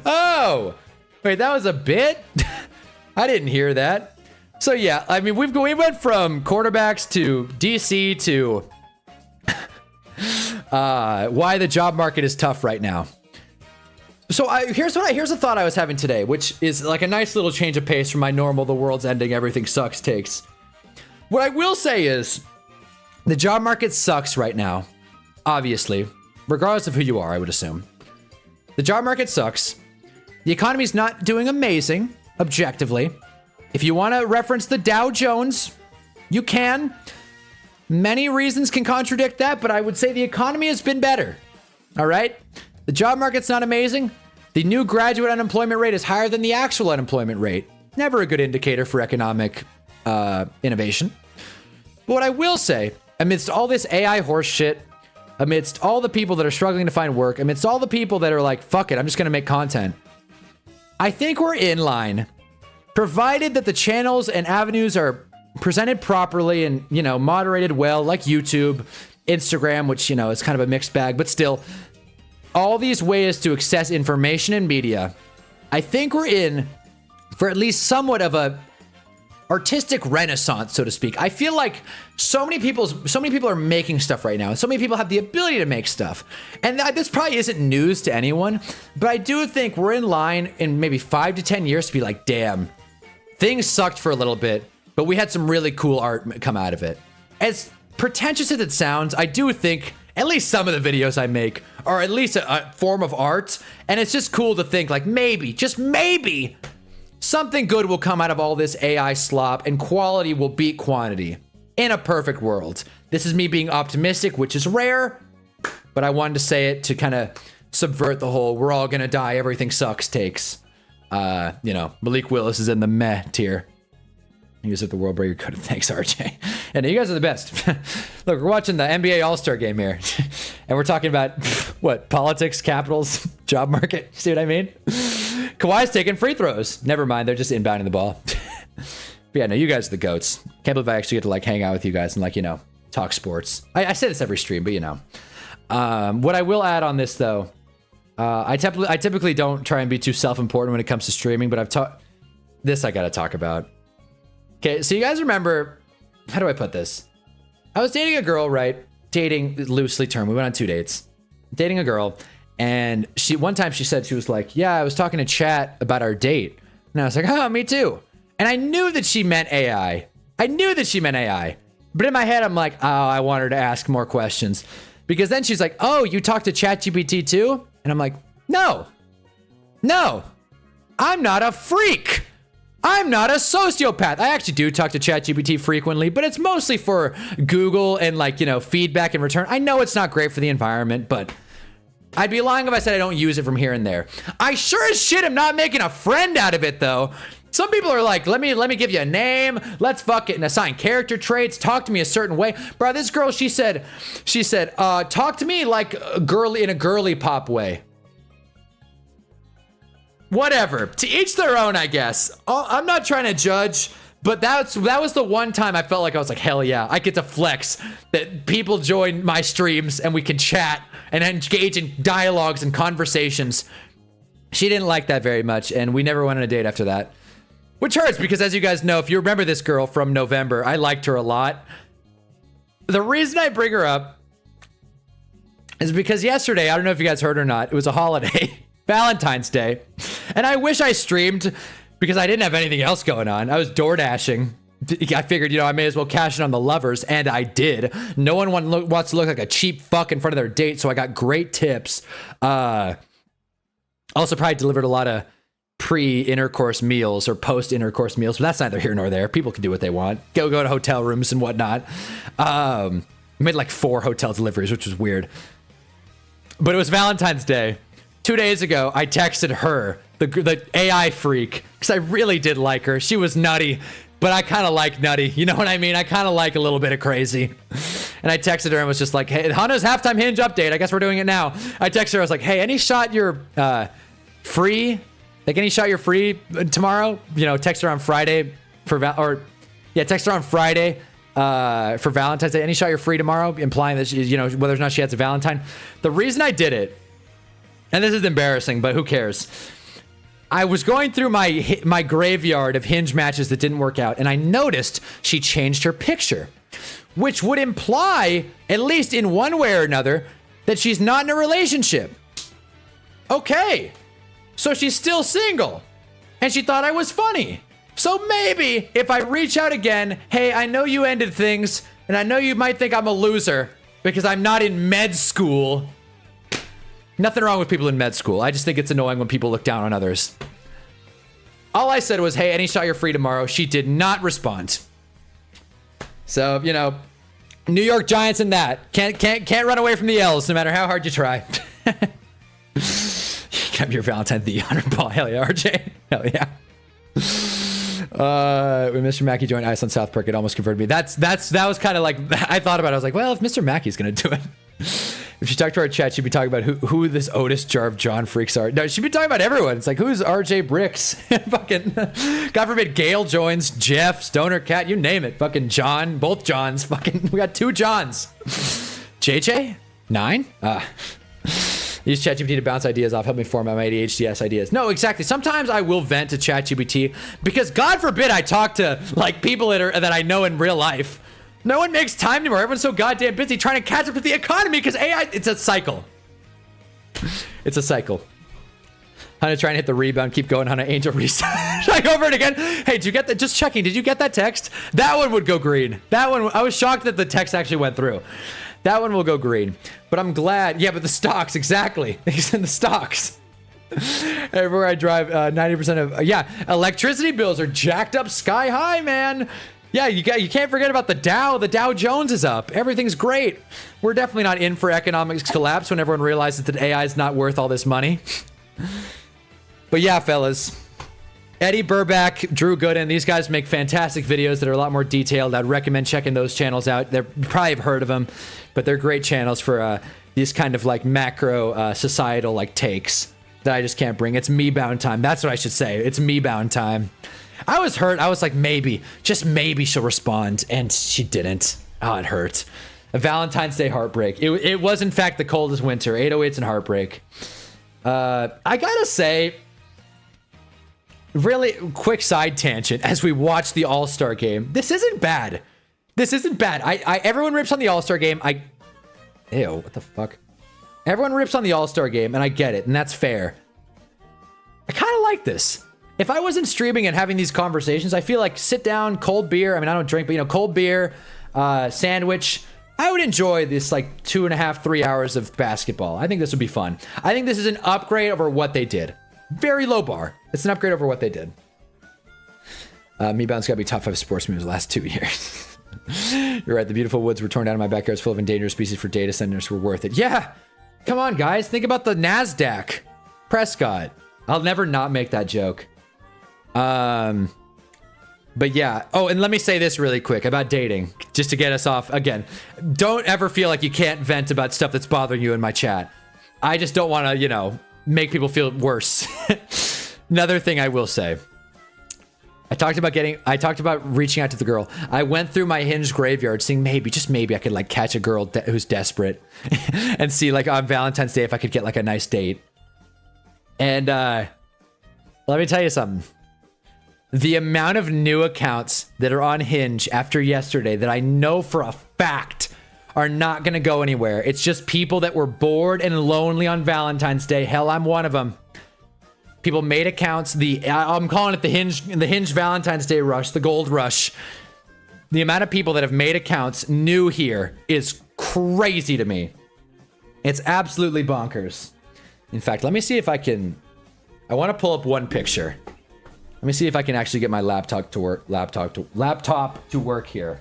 Oh, wait, that was a bit. I didn't hear that. So yeah, I mean, we went from quarterbacks to DC to why the job market is tough right now. So here's a thought I was having today, which is like a nice little change of pace from my normal "the world's ending, everything sucks" takes. What I will say is the job market sucks right now, obviously, regardless of who you are, I would assume. The job market sucks. The economy's not doing amazing, objectively. If you want to reference the Dow Jones, you can. Many reasons can contradict that, but I would say the economy has been better. All right? The job market's not amazing. The new graduate unemployment rate is higher than the actual unemployment rate. Never a good indicator for economic innovation. But what I will say, amidst all this AI horse shit, amidst all the people that are struggling to find work, amidst all the people that are like, fuck it, I'm just going to make content, I think we're in line, provided that the channels and avenues are presented properly and, you know, moderated well, like YouTube, Instagram, which, you know, is kind of a mixed bag, but still, all these ways to access information and media. I think we're in for at least somewhat of a artistic renaissance, so to speak. I feel like so many people are making stuff right now, and so many people have the ability to make stuff. And this probably isn't news to anyone, but I do think we're in line in maybe 5 to 10 years to be like, damn, things sucked for a little bit, but we had some really cool art come out of it. As pretentious as it sounds, I do think at least some of the videos I make are at least a form of art, and it's just cool to think like maybe, just maybe, something good will come out of all this AI slop and quality will beat quantity in a perfect world. This is me being optimistic, which is rare, but I wanted to say it to kind of subvert the whole we're all gonna die, everything sucks takes. You know, Malik Willis is in the meh tier. He was at the World Breaker Code. Thanks, RJ. And you guys are the best. Look, we're watching the NBA All-Star game here. And we're talking about, what, politics, capitals, job market? See what I mean? Kawhi's taking free throws. Never mind, they're just inbounding the ball. But yeah, no, you guys are the goats. Can't believe I actually get to, like, hang out with you guys and, like, you know, talk sports. I say this every stream, but, you know. What I will add on this, though, I typically don't try and be too self-important when it comes to streaming, but this I gotta talk about. Okay, so you guys remember, how do I put this? I was dating a girl, right? Dating, loosely termed. We went on 2 dates. Dating a girl, and one time she said, she was like, yeah, I was talking to chat about our date. And I was like, oh, me too. And I knew that she meant AI. But in my head, I'm like, oh, I want her to ask more questions. Because then she's like, oh, you talked to ChatGPT too? And I'm like, no, I'm not a freak. I'm not a sociopath. I actually do talk to ChatGPT frequently, but it's mostly for Google and, like, you know, feedback and return. I know it's not great for the environment, but I'd be lying if I said I don't use it from here and there. I sure as shit am not making a friend out of it, though. Some people are like, let me give you a name. Let's fuck it and assign character traits. Talk to me a certain way. Bro, this girl, she said, talk to me like a girly, in a girly pop way. Whatever. To each their own, I guess. I'm not trying to judge, but that was the one time I felt like I was like, hell yeah, I get to flex that people join my streams and we can chat and engage in dialogues and conversations. She didn't like that very much, and we never went on a date after that. Which hurts, because as you guys know, if you remember this girl from November, I liked her a lot. The reason I bring her up is because yesterday, I don't know if you guys heard or not, it was a holiday. Valentine's Day. And I wish I streamed because I didn't have anything else going on. I was door dashing. I figured, I may as well cash in on the lovers, and I did. No one wants to look like a cheap fuck in front of their date, so I got great tips. Also probably delivered a lot of pre-intercourse meals or post-intercourse meals, but that's neither here nor there. People can do what they want. Go to hotel rooms and whatnot. Made like 4 hotel deliveries, which was weird. But it was Valentine's Day. 2 days ago, I texted her, the AI freak, because I really did like her. She was nutty. But I kind of like nutty. You know what I mean? I kind of like a little bit of crazy. And I texted her and was just like, hey, Hunna's halftime hinge update. I guess we're doing it now. I texted her. I was like, hey, any shot you're free? Like, any shot you're free tomorrow? Text her on Friday text her on Friday for Valentine's Day. Any shot you're free tomorrow? Implying that, whether or not she has a Valentine. The reason I did it, and this is embarrassing, but who cares? I was going through my graveyard of hinge matches that didn't work out, and I noticed she changed her picture, which would imply, at least in one way or another, that she's not in a relationship. Okay, so she's still single, and she thought I was funny. So maybe if I reach out again, hey, I know you ended things, and I know you might think I'm a loser because I'm not in med school. Nothing wrong with people in med school. I just think it's annoying when people look down on others. All I said was, hey, any shot you're free tomorrow. She did not respond. So, New York Giants in that. Can't run away from the L's no matter how hard you try. Kept your Valentine the HUNNABALL. Hell yeah, RJ. Hell yeah. When Mr. Mackey joined Ice on South Park, it almost converted me. That was kind of like, I thought about it. I was like, well, if Mr. Mackey's going to do it. If she talked to our chat, she'd be talking about who this Otis Jarv John freaks are. No, she'd be talking about everyone. It's like, who's RJ Bricks? Fucking, God forbid, Gail joins, Jeff, Stoner Cat, you name it. Fucking John, both Johns. Fucking, we got 2 Johns. JJ? 9? Use ChatGPT to bounce ideas off, help me form my ADHDS ideas. No, exactly. Sometimes I will vent to ChatGPT because God forbid I talk to like people that I know in real life. No one makes time anymore. Everyone's so goddamn busy trying to catch up with the economy because AI, it's a cycle. It's a cycle. Hunna trying to hit the rebound. Keep going, Hunna. Angel reset. Should I go over it again? Hey, did you get that? Just checking. Did you get that text? That one would go green. That one, I was shocked that the text actually went through. That one will go green. But I'm glad. Yeah, but the stocks, exactly. He's in the stocks. Everywhere I drive, 90% of, electricity bills are jacked up sky high, man. Yeah, you can't forget about the Dow. The Dow Jones is up. Everything's great. We're definitely not in for economic collapse when everyone realizes that AI is not worth all this money. But yeah, fellas. Eddie Burback, Drew Gooden, these guys make fantastic videos that are a lot more detailed. I'd recommend checking those channels out. You probably have heard of them, but they're great channels for these kind of like macro societal like takes that I just can't bring. It's me bound time. That's what I should say. It's me bound time. I was hurt. I was like, maybe, just maybe she'll respond. And she didn't. Oh, it hurt. A Valentine's Day heartbreak. It was, in fact, the coldest winter. 808s and heartbreak. I gotta say, really quick side tangent as we watch the All-Star game. This isn't bad. This isn't bad. Everyone rips on the All-Star game. Ew, what the fuck? Everyone rips on the All-Star game, and I get it, and that's fair. I kind of like this. If I wasn't streaming and having these conversations, I feel like sit down, cold beer. I mean, I don't drink, but cold beer, sandwich. I would enjoy this like 2.5, 3 hours of basketball. I think this would be fun. I think this is an upgrade over what they did. Very low bar. It's an upgrade over what they did. Me bound's gotta be top 5 sports moves the last 2 years. You're right. The beautiful woods were torn down in my backyard. It's full of endangered species for data centers were worth it. Yeah. Come on, guys. Think about the NASDAQ. Prescott. I'll never not make that joke. But yeah. Oh, and let me say this really quick about dating, just to get us off again. Don't ever feel like you can't vent about stuff that's bothering you in my chat. I just don't want to, make people feel worse. Another thing I will say. I talked about reaching out to the girl. I went through my Hinge graveyard, seeing just maybe I could like catch a girl who's desperate and see like on Valentine's Day if I could get like a nice date. And let me tell you something. The amount of new accounts that are on Hinge after yesterday that I know for a fact are not going to go anywhere. It's just people that were bored and lonely on Valentine's Day. Hell, I'm one of them. People made accounts. I'm calling it the Hinge Valentine's Day rush, the gold rush. the amount of people that have made accounts new here is crazy to me. It's absolutely bonkers. In fact, let me see if I can... I want to pull up one picture. Let me see if I can actually get my laptop to work. Laptop to work here.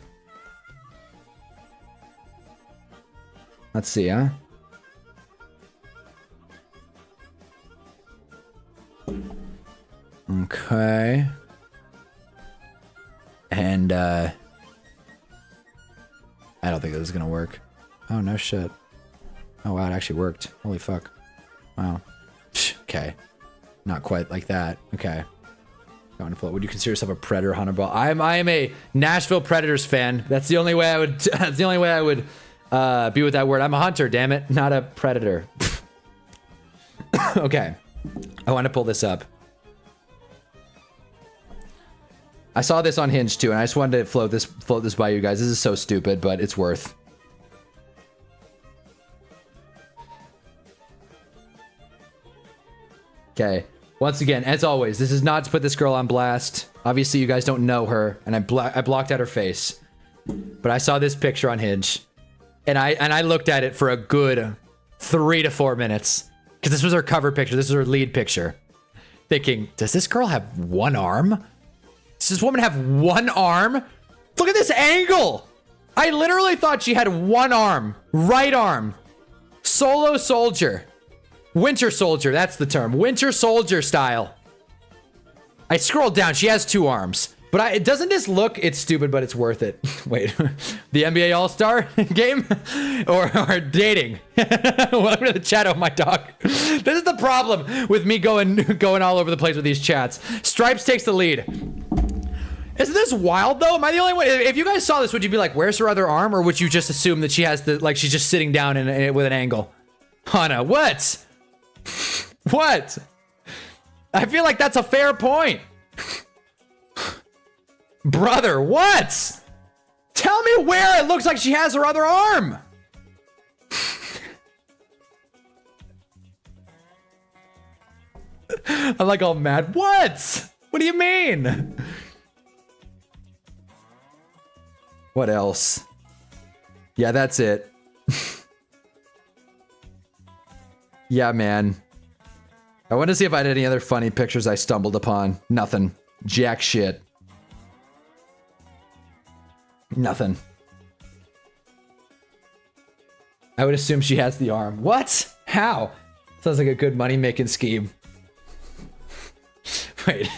Let's see, huh? Okay. And I don't think this is gonna work. Oh no shit. Oh wow, it actually worked. Holy fuck. Wow. Okay. Not quite like that. Okay. Would you consider yourself a Predator, HUNNABALL? I am a Nashville Predators fan. That's the only way I would. That's the only way I would be with that word. I'm a hunter, damn it, not a predator. Okay. I want to pull this up. I saw this on Hinge too, and I just wanted to float this by you guys. This is so stupid, but it's worth. Okay. Once again, as always, this is not to put this girl on blast. Obviously, you guys don't know her, and I blocked out her face. But I saw this picture on Hinge, and I looked at it for a good 3 to 4 minutes, because this was her cover picture. This was her lead picture. Thinking, does this girl have one arm? Does this woman have one arm? Look at this angle! I literally thought she had one arm. Right arm. Solo soldier. Winter Soldier, that's the term. Winter Soldier style. I scrolled down. She has 2 arms. But doesn't this look... It's stupid, but it's worth it. Wait. The NBA All-Star game? or dating? Welcome to the chat, oh my dog. This is the problem with me going all over the place with these chats. Stripes takes the lead. Isn't this wild, though? Am I the only one? If you guys saw this, would you be like, where's her other arm? Or would you just assume that she has the... Like, she's just sitting down with an angle? Hannah, what? What? I feel like that's a fair point. Brother, what? Tell me where it looks like she has her other arm. I'm like all mad. What? What do you mean? What else? Yeah, that's it. Yeah, man. I want to see if I had any other funny pictures I stumbled upon. Nothing. Jack shit. Nothing. I would assume she has the arm. What? How? Sounds like a good money-making scheme. Wait.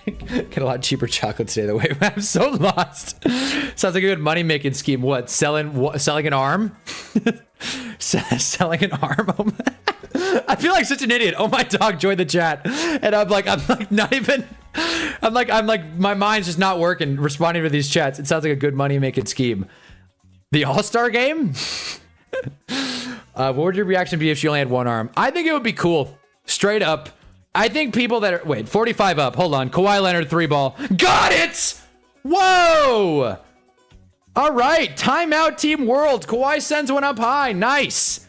Get a lot cheaper chocolate today. The way I'm so lost. Sounds like a good money-making scheme. What? Selling an arm? Selling an arm? I feel like such an idiot. Oh, my dog joined the chat, and I'm like not even. I'm like my mind's just not working. Responding to these chats. It sounds like a good money-making scheme. The All-Star game? What would your reaction be if she only had one arm? I think it would be cool. Straight up. I think people that are... Wait, 45 up. Hold on. Kawhi Leonard, 3-ball. Got it! Whoa! All right. Timeout Team World. Kawhi sends one up high. Nice.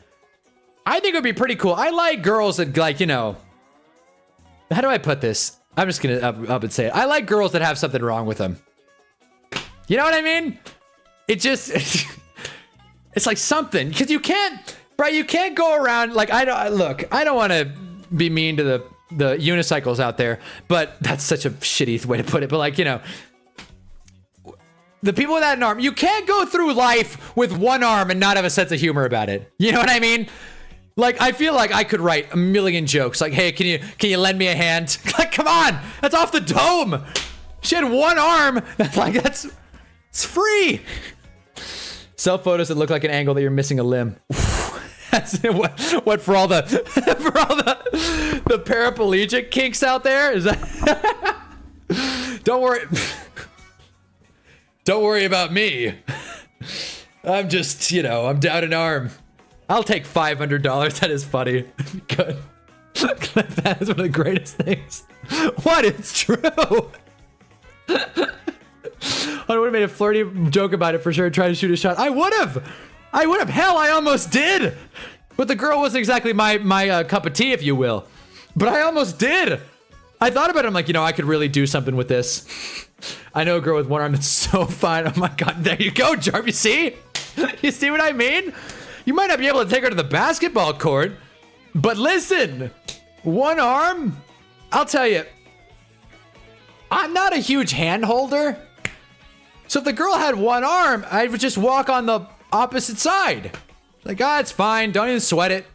I think it would be pretty cool. I like girls that, like, you know... How do I put this? I'm just going to up and say it. I like girls that have something wrong with them. You know what I mean? It just... It's like something. Because you can't... Bro, you can't go around... Like, I don't want to be mean to the unicycles out there, but that's such a shitty way to put it. But like, you know, the people without an arm, you can't go through life with one arm and not have a sense of humor about it. You know what I mean? Like, I feel like I could write a million jokes. Like, hey, can you lend me a hand? Like, come on, that's off the dome. She had one arm. Like, it's free. Sell photos that look like an angle that you're missing a limb. That's what for all the the paraplegic kinks out there? Is that? Don't worry about me. I'm just, you know, I'm down an arm. I'll take $500. That is funny. Good. That is one of the greatest things. What? It's true. I would have made a flirty joke about it for sure. Try to shoot a shot. I would have. Hell, I almost did. But the girl wasn't exactly my cup of tea, if you will. But I almost did. I thought about it. I'm like, you know, I could really do something with this. I know a girl with one arm that's so fine. Oh my God, there you go, Jarv. You see? You see what I mean? You might not be able to take her to the basketball court, but listen, one arm, I'll tell you, I'm not a huge hand holder. So if the girl had one arm, I would just walk on the opposite side. Like, ah, it's fine. Don't even sweat it.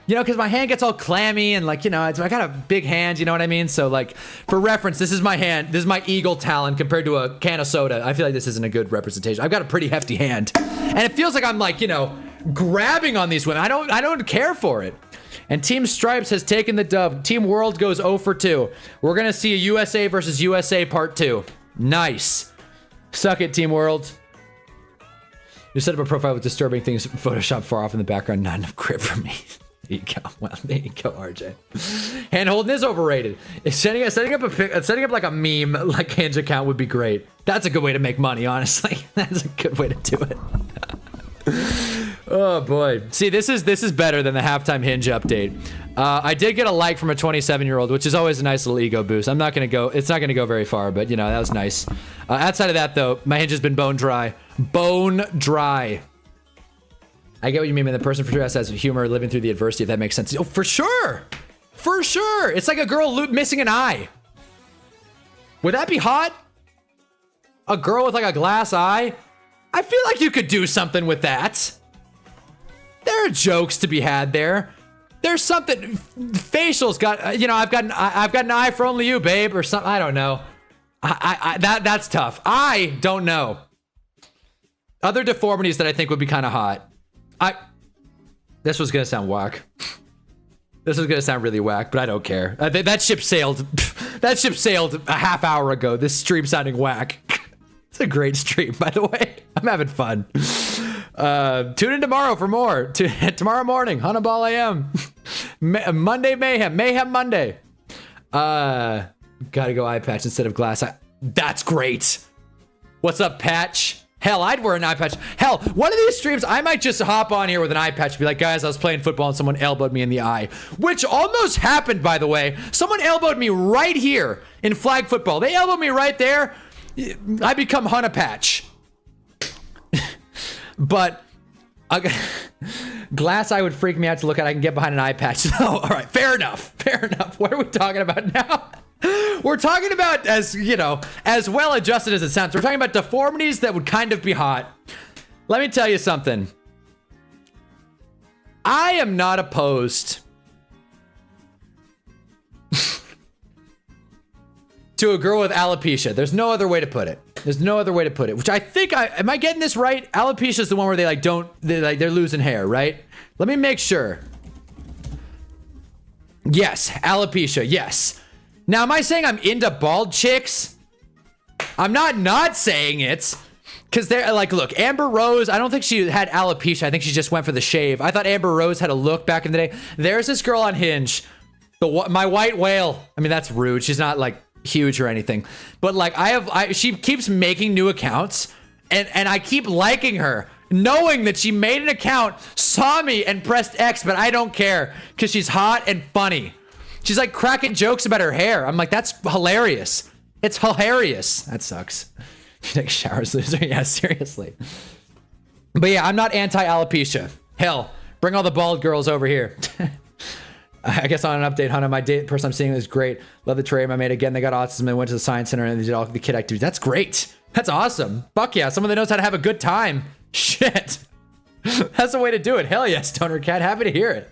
You know, because my hand gets all clammy and like, you know, I got a big hand, you know what I mean? So like, for reference, this is my hand. This is my eagle talon compared to a can of soda. I feel like this isn't a good representation. I've got a pretty hefty hand. And it feels like I'm like, you know, grabbing on these women. I don't care for it. And Team Stripes has taken the dub. Team World goes 0 for 2. We're going to see a USA versus USA part 2. Nice. Suck it, Team World. You set up a profile with disturbing things Photoshop far off in the background. Not enough grip for me. There you go. Well, there you go, RJ. Hand holding is overrated. Setting up like a meme like Hinge account would be great. That's a good way to make money, honestly. That's a good way to do it. Oh boy. See, this is better than the halftime Hinge update. I did get a like from a 27-year-old, which is always a nice little ego boost. It's not gonna go very far, but you know, that was nice. Outside of that though, my Hinge has been bone dry. Bone dry. I get what you mean, man. The person for sure has humor, living through the adversity, if that makes sense. Oh, for sure. For sure. It's like a girl missing an eye. Would that be hot? A girl with like a glass eye? I feel like you could do something with that. There are jokes to be had there. There's something. Facials got, you know, I've got an eye for only you, babe, or something. I don't know. That's tough. I don't know. Other deformities that I think would be kind of hot. This was gonna sound whack. This was gonna sound really whack, but I don't care. That ship sailed. That ship sailed a half hour ago. This stream sounding whack. It's a great stream, by the way. I'm having fun. Tune in tomorrow for more. Tomorrow morning, HUNNABALL AM. Monday Mayhem. Mayhem Monday. Gotta go eye patch instead of glass eye. That's great. What's up, Patch? Hell, I'd wear an eye patch. Hell, one of these streams, I might just hop on here with an eye patch and be like, guys, I was playing football and someone elbowed me in the eye. Which almost happened, by the way. Someone elbowed me right here in flag football. They elbowed me right there. I become Hunna Patch. But glass eye would freak me out to look at. I can get behind an eye patch. Oh, all right, fair enough. Fair enough. What are we talking about now? We're talking about, as you know, as well adjusted as it sounds. We're talking about deformities that would kind of be hot. Let me tell you something. I am not opposed to a girl with alopecia. There's no other way to put it. There's no other way to put it. Which I think am I getting this right? Alopecia is the one where they like they're losing hair, right? Let me make sure. Yes, alopecia. Yes. Now, am I saying I'm into bald chicks? I'm not saying it. Because they're like, look, Amber Rose, I don't think she had alopecia. I think she just went for the shave. I thought Amber Rose had a look back in the day. There's this girl on Hinge. My white whale. I mean, that's rude. She's not like huge or anything. But like, she keeps making new accounts. And I keep liking her. Knowing that she made an account, saw me, and pressed X. But I don't care. Because she's hot and funny. She's like cracking jokes about her hair. I'm like, that's hilarious. It's hilarious. That sucks. She takes showers, loser. Yeah, seriously. But yeah, I'm not anti-alopecia. Hell, bring all the bald girls over here. I guess on an update, Hunna, my date person I'm seeing is great. Love the trade I made. Again, they got autism. They went to the science center and they did all the kid activities. That's great. That's awesome. Fuck yeah. Someone that knows how to have a good time. Shit. That's the way to do it. Hell yes, Stoner Cat. Happy to hear it.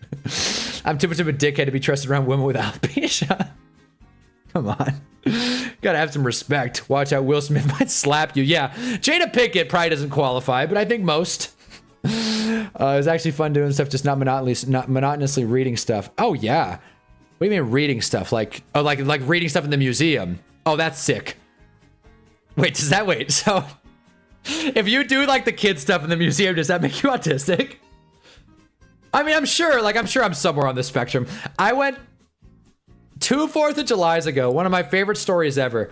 I'm too much of a dickhead to be trusted around women with alopecia. Come on. Gotta have some respect. Watch out, Will Smith might slap you. Yeah, Jada Pinkett probably doesn't qualify, but I think most. It was actually fun doing stuff, just not monotonously reading stuff. Oh yeah. What do you mean reading stuff? Like reading stuff in the museum. Oh, that's sick. Wait, so if you do like the kid stuff in the museum, does that make you autistic? I mean, I'm sure I'm somewhere on the spectrum. I went 2 4th of Julys ago, one of my favorite stories ever.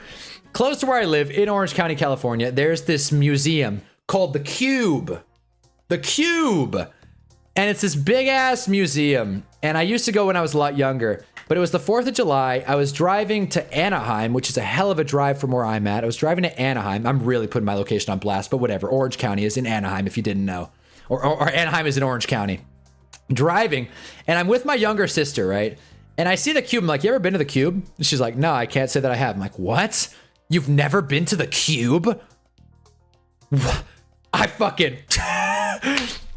Close to where I live in Orange County, California, there's this museum called The Cube. The Cube. And it's this big ass museum. And I used to go when I was a lot younger. But it was the 4th of July. I was driving to Anaheim, which is a hell of a drive from where I'm at. I was driving to Anaheim. I'm really putting my location on blast, but whatever. Orange County is in Anaheim, if you didn't know. Or Anaheim is in Orange County. Driving, and I'm with my younger sister, right? And I see the Cube. I'm like, you ever been to the Cube? And she's like, no, I can't say that I have. I'm like, what? You've never been to the Cube? I fucking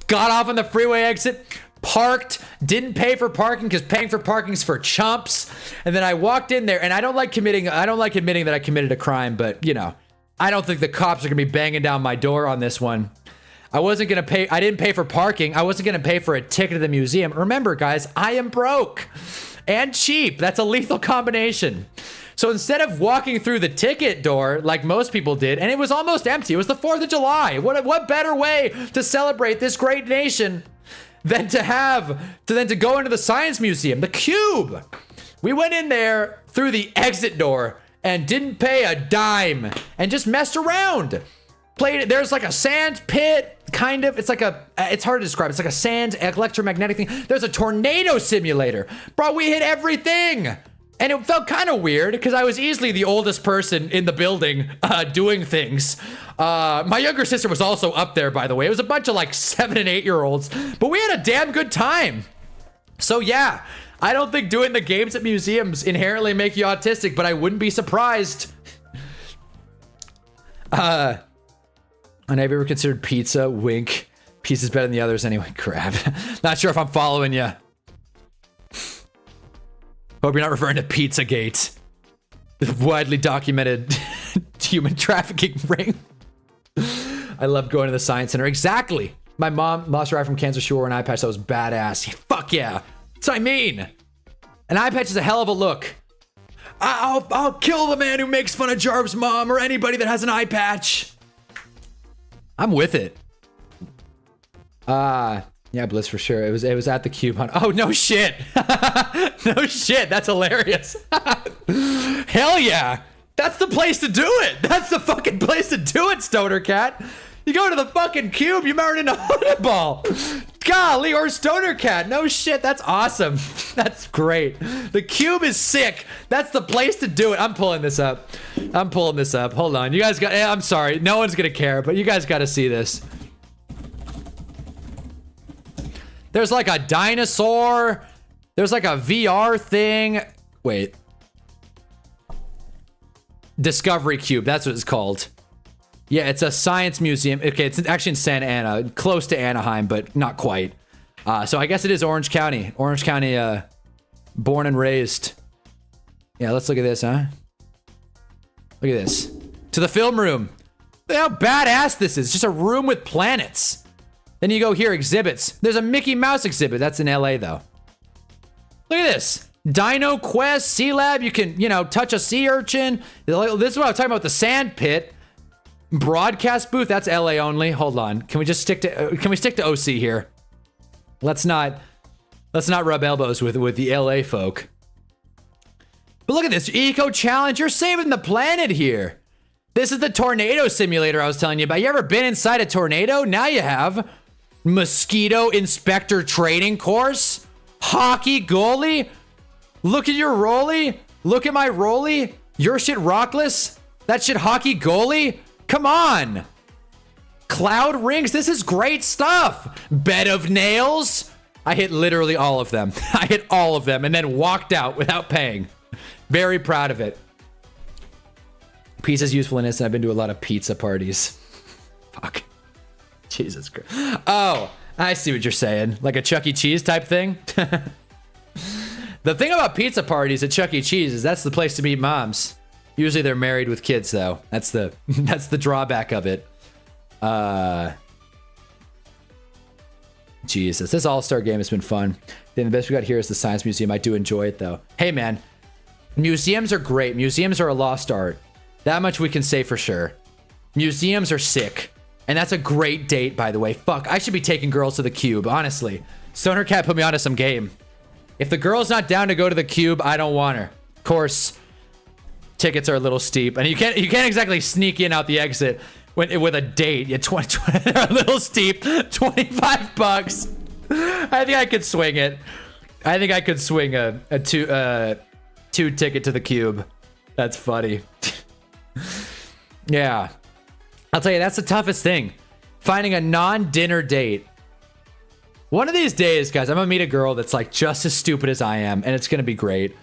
got off on the freeway exit, parked, didn't pay for parking because paying for parking's for chumps. And then I walked in there, and I don't like admitting that I committed a crime, but you know, I don't think the cops are gonna be banging down my door on this one. I wasn't gonna pay. I didn't pay for parking. I wasn't gonna pay for a ticket to the museum. Remember, guys, I am broke and cheap. That's a lethal combination. So instead of walking through the ticket door like most people did, and it was almost empty. It was the 4th of July. What better way to celebrate this great nation than to go into the Science Museum, the Cube? We went in there through the exit door and didn't pay a dime and just messed around. Played it. There's like a sand pit, kind of. It's hard to describe. It's like a sand electromagnetic thing. There's a tornado simulator. Bro, we hit everything. And it felt kind of weird because I was easily the oldest person in the building doing things. My younger sister was also up there, by the way. It was a bunch of like 7 and 8 year olds, but we had a damn good time. So yeah, I don't think doing the games at museums inherently make you autistic, but I wouldn't be surprised. And have you ever considered pizza? Wink. Pizza's better than the others anyway. Crap. Not sure if I'm following you. Hope you're not referring to Pizzagate, the widely documented human trafficking ring. I love going to the Science Center. Exactly. My mom lost her eye from cancer. She wore an eye patch that was badass. Fuck yeah. That's what I mean. An eye patch is a hell of a look. I'll kill the man who makes fun of Jarv's mom or anybody that has an eye patch. I'm with it. Yeah, Bliss for sure. It was at the Cube Hunt. Oh, no shit. No shit. That's hilarious. Hell yeah. That's the place to do it. That's the fucking place to do it, Stoner Cat. You go to the fucking Cube, you married into HUNNABALL. Golly, or Stoner Cat. No shit. That's awesome. That's great. The Cube is sick. That's the place to do it. I'm pulling this up. Hold on. You guys got... I'm sorry. No one's gonna care, but you guys gotta see this. There's like a dinosaur. There's like a VR thing. Wait. Discovery Cube. That's what it's called. Yeah, it's a science museum. Okay, it's actually in Santa Ana. Close to Anaheim, but not quite. So I guess it is Orange County. Orange County, born and raised. Yeah, let's look at this, huh? Look at this. To the film room. Look how badass this is. Just a room with planets. Then you go here, exhibits. There's a Mickey Mouse exhibit. That's in LA, though. Look at this. Dino Quest, Sea Lab. You can, touch a sea urchin. This is what I'm talking about, the sand pit. Broadcast booth. That's LA only. Hold on. Can we stick to OC here? Let's not rub elbows with the LA folk. But look at this. Eco Challenge. You're saving the planet here. This is the tornado simulator I was telling you about. You ever been inside a tornado? Now you have. Mosquito inspector training course. Hockey goalie. Look at your rollie. Look at my rollie. Your shit rockless. That shit hockey goalie. Come on. Cloud rings. This is great stuff. Bed of nails. I hit literally all of them. I hit all of them and then walked out without paying. Very proud of it. Pizza's usefulness. I've been to a lot of pizza parties. Fuck. Jesus Christ. Oh, I see what you're saying. Like a Chuck E. Cheese type thing. The thing about pizza parties at Chuck E. Cheese is that's the place to meet moms. Usually they're married with kids, though. That's the drawback of it. Jesus, this All-Star game has been fun. Then the best we got here is the Science Museum. I do enjoy it, though. Hey, man. Museums are great. Museums are a lost art. That much we can say for sure. Museums are sick. And that's a great date, by the way. Fuck, I should be taking girls to the Cube, honestly. Stoner Cat put me onto some game. If the girl's not down to go to the Cube, I don't want her. Of course, tickets are a little steep. And you can't exactly sneak in out the exit with a date. Yeah, 20 they're a little steep. $25. I think I could swing it. I think I could swing a two ticket to the cube. That's funny. Yeah. I'll tell you, that's the toughest thing. Finding a non-dinner date. One of these days, guys, I'm gonna meet a girl that's like just as stupid as I am, and it's gonna be great.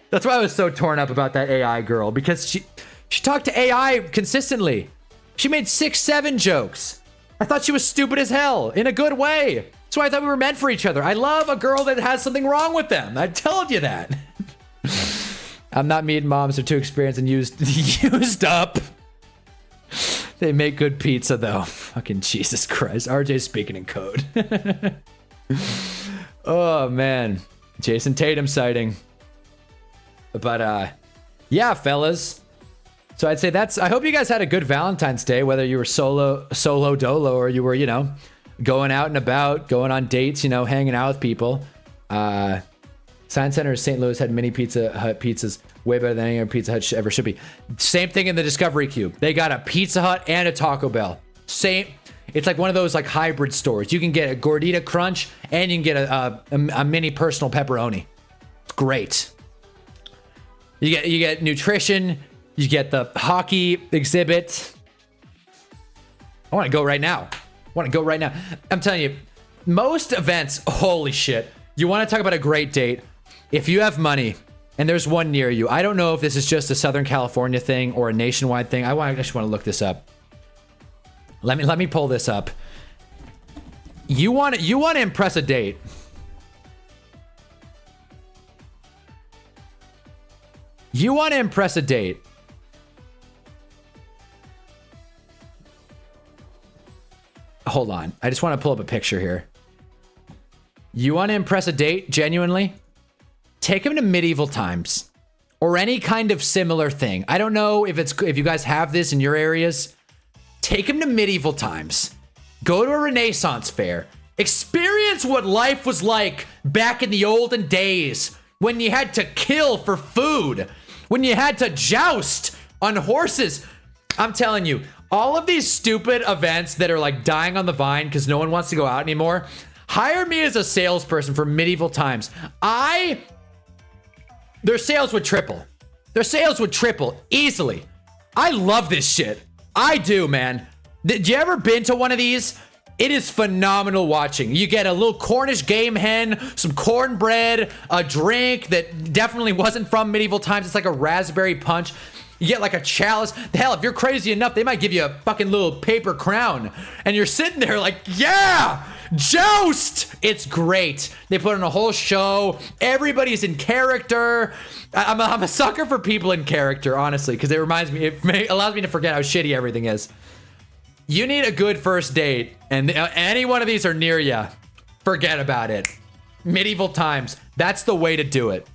That's why I was so torn up about that AI girl, because she talked to AI consistently. She made 6-7 jokes. I thought she was stupid as hell in a good way. That's why I thought we were meant for each other. I love a girl that has something wrong with them. I told you that. I'm not meeting moms. They're too experienced and used up. They make good pizza though. Fucking Jesus Christ. RJ's speaking in code. Oh man. Jason Tatum sighting. But yeah, fellas. So I'd say I hope you guys had a good Valentine's Day, whether you were solo dolo or you were, you know, going out and about, going on dates, you know, hanging out with people. Science Center in St. Louis had mini Pizza Hut pizzas, way better than any other Pizza Hut ever should be. Same thing in the Discovery Cube. They got a Pizza Hut and a Taco Bell. Same. It's like one of those like hybrid stores. You can get a Gordita Crunch and you can get a mini personal pepperoni. It's great. You get nutrition. You get the hockey exhibit. I want to go right now. I'm telling you, most events, holy shit. You want to talk about a great date. If you have money and there's one near you, I don't know if this is just a Southern California thing or a nationwide thing. I just want to look this up. Let me pull this up. You want to impress a date. You want to impress a date. Hold on. I just want to pull up a picture here. You want to impress a date, genuinely? Take him to medieval times or any kind of similar thing. I don't know if you guys have this in your areas. Take him to medieval times. Go to a Renaissance fair. Experience what life was like back in the olden days when you had to kill for food, when you had to joust on horses. I'm telling you, all of these stupid events that are like dying on the vine because no one wants to go out anymore. Hire me as a salesperson for medieval times. Their sales would triple. Their sales would triple easily. I love this shit. I do, man. Did you ever been to one of these? It is phenomenal watching. You get a little Cornish game hen, some cornbread, a drink that definitely wasn't from medieval times. It's like a raspberry punch. You get like a chalice. Hell, if you're crazy enough, they might give you a fucking little paper crown. And you're sitting there like, yeah, joust. It's great. They put on a whole show. Everybody's in character. I'm a sucker for people in character, honestly, because it allows me to forget how shitty everything is. You need a good first date, and any one of these are near you. Forget about it. Medieval times. That's the way to do it.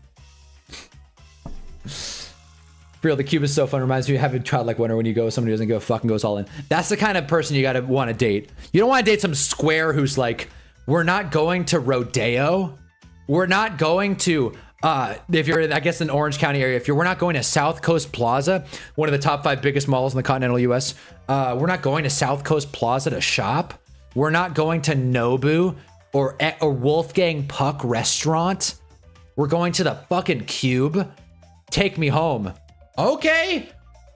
Real, the cube is so fun. Reminds me of having a childlike wonder when you go with somebody who doesn't go fucking goes all in. That's the kind of person you gotta want to date. You don't want to date some square who's like, we're not going to Rodeo. We're not going to, if you're, I guess, in Orange County area, we're not going to South Coast Plaza, one of the top 5 biggest malls in the continental US. We're not going to South Coast Plaza to shop. We're not going to Nobu or Wolfgang Puck restaurant. We're going to the fucking Cube. Take me home. Okay,